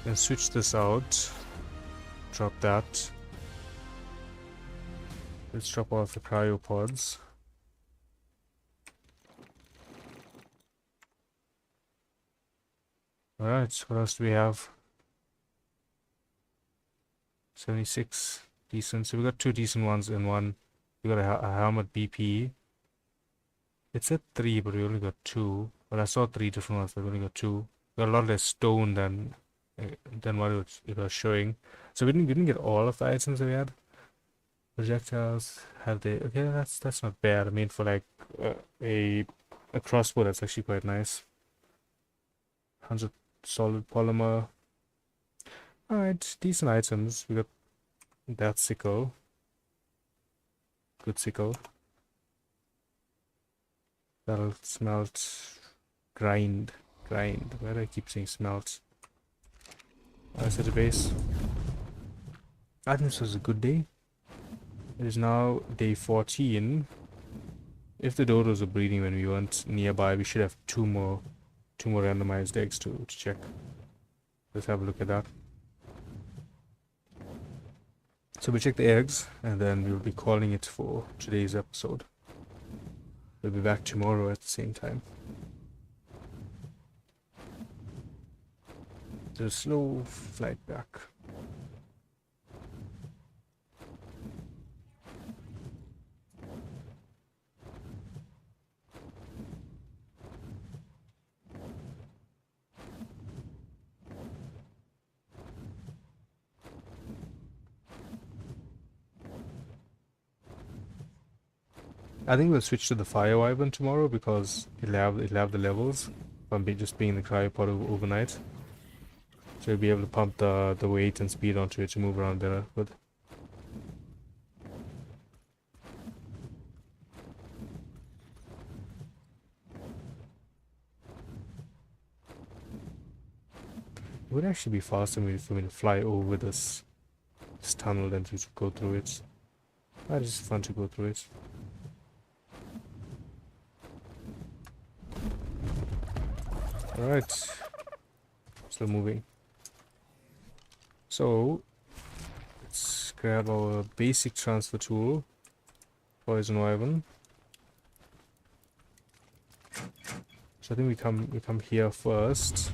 Speaker 1: Then switch this out. Drop that. Let's drop all of the cryopods. Alright, what else do we have? 76. Decent. So we got 2 decent ones in one. We got a helmet BP. It said 3, but we only got 2. Well, I saw 3 different ones, but we only got 2. We got a lot less stone than what it was showing. So we didn't get all of the items that we had. Projectiles have the okay. That's not bad. I mean, for like a crossbow, that's actually quite nice. 100 solid polymer. Alright, decent items. We got that sickle. Good sickle. That'll smelt. Grind. Why do I keep saying smelt? That's at the base. I think this was a good day. It is now day 14. If the dodos were breeding when we weren't nearby, we should have two more randomized eggs to check. Let's have a look at that. So we check the eggs, and then we'll be calling it for today's episode. We'll be back tomorrow at the same time. So a slow flight back. I think we'll switch to the fire wyvern tomorrow because it'll have the levels from just being in the cryopod overnight. So you'll be able to pump the weight and speed onto it to move around better. But it would actually be faster for me to fly over this tunnel than to go through it. But it's fun to go through it. Alright. Still moving. So let's grab our basic transfer tool. Poison wyvern. So I think we come here first.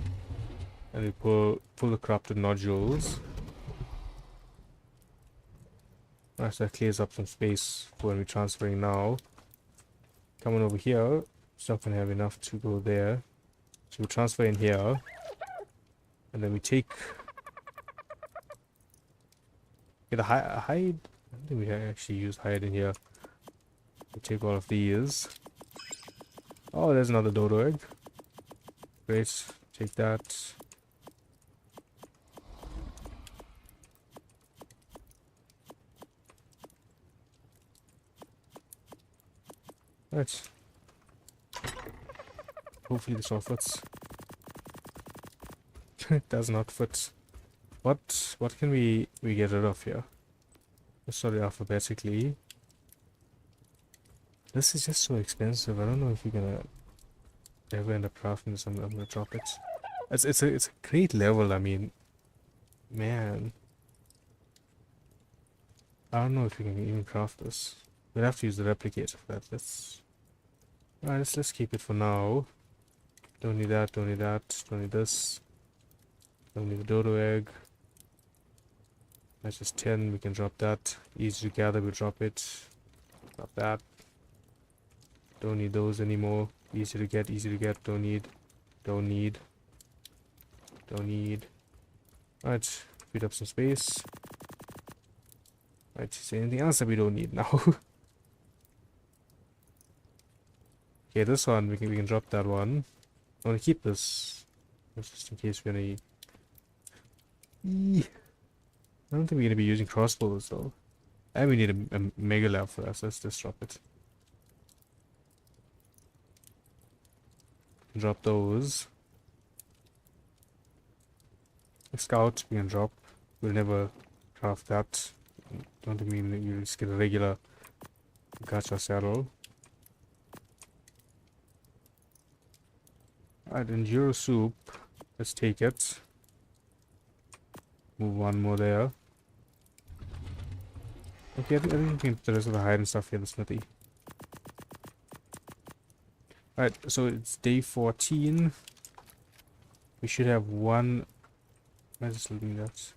Speaker 1: And we pull the corrupted nodules. Alright, so that clears up some space for when we're transferring now. Coming over here, it's not gonna have enough to go there. So we transfer in here, and then we take a hide. I don't think we actually use hide in here. We take all of these. Oh, there's another dodo egg. Great, take that. Right. Hopefully this all fits. It does not fit. What can we get rid of here? Let's sort it alphabetically. This is just so expensive. I don't know if we're gonna ever end up crafting this. I'm gonna drop it. It's a great level. I mean, man, I don't know if we can even craft this. We'll have to use the replicator for that. Let's keep it for now. Don't need that, don't need that, don't need this. Don't need the dodo egg. That's just 10, we can drop that. Easy to gather, we'll drop it. Drop that. Don't need those anymore. Easy to get, easy to get. Don't need. Don't need. Don't need. Right, freed up some space. Right, is there anything else that we don't need now? Okay, this one we can drop that one. I want to keep this just in case we're gonna. I don't think we're gonna be using crossbows though. And we need a mega lab for that, so let's just drop it. Drop those. A scout we can drop. We'll never craft that. Don't think we just get a regular gacha saddle. Alright, enduro soup. Let's take it. Move one more there. Okay, I think we can put the rest of the hide and stuff here in the smithy. Alright, so it's day 14. We should have one. Why is this looking that?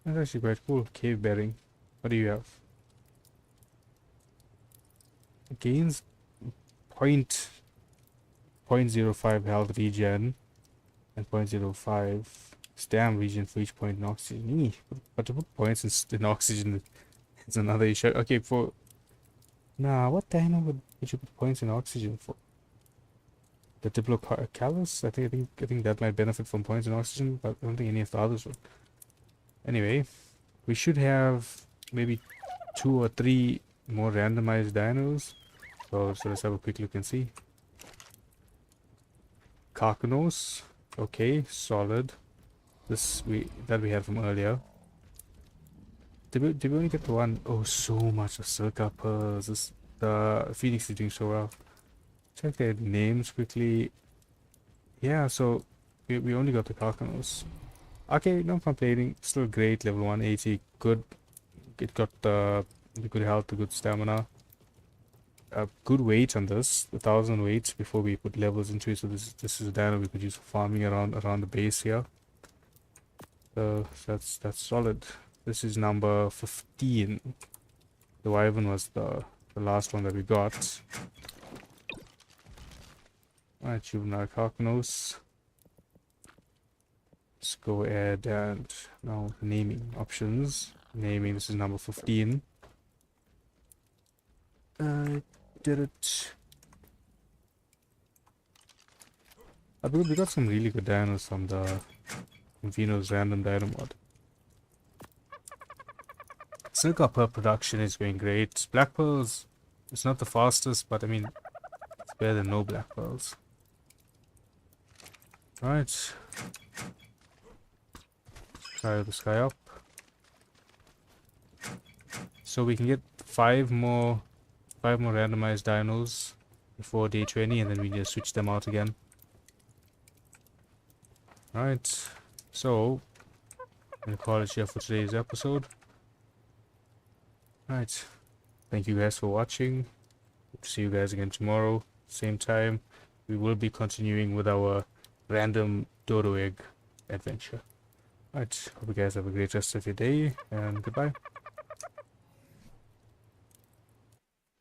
Speaker 1: That's actually quite cool. Cave bearing. What do you have? Gains 0.05 health regen and 0.05 stam regen for each point in oxygen. But to put points in oxygen is another issue. Okay, for nah, what the hell would you put points in oxygen for? The Diplocallus? I think that might benefit from points in oxygen, but I don't think any of the others would. Anyway, we should have maybe 2 or 3 more randomized dinos. So let's have a quick look and see. Carcanos. Okay, solid. This that we had from earlier. Did we only get the one? Oh, so much of Circa pearls. The Phoenix is doing so well. Check their names quickly. Yeah, so we only got the Carcanos. Okay, no complaining. Still great. Level 180. Good. It got the good health, the good stamina. Good weight on this. 1,000 weight before we put levels into it. So this is a dino we could use for farming around the base here. So that's solid. This is number 15. The Wyvern was the last one that we got. Alright, juvenile Carcanos. Let's go ahead and now naming options. Naming, this is number 15. Did it. I believe we got some really good dinos from the Vino's random dino mod. Silk Pearl production is going great. Black Pearls, it's not the fastest, but I mean, it's better than no Black Pearls. Right. Fire this guy up. So we can get 5 more randomized dinos before day 20, and then we just switch them out again. Right. So I'm gonna call it here for today's episode. Right. Thank you guys for watching. Hope to see you guys again tomorrow, same time. We will be continuing with our random dodo egg adventure. Right. Hope you guys have a great rest of your day, and goodbye.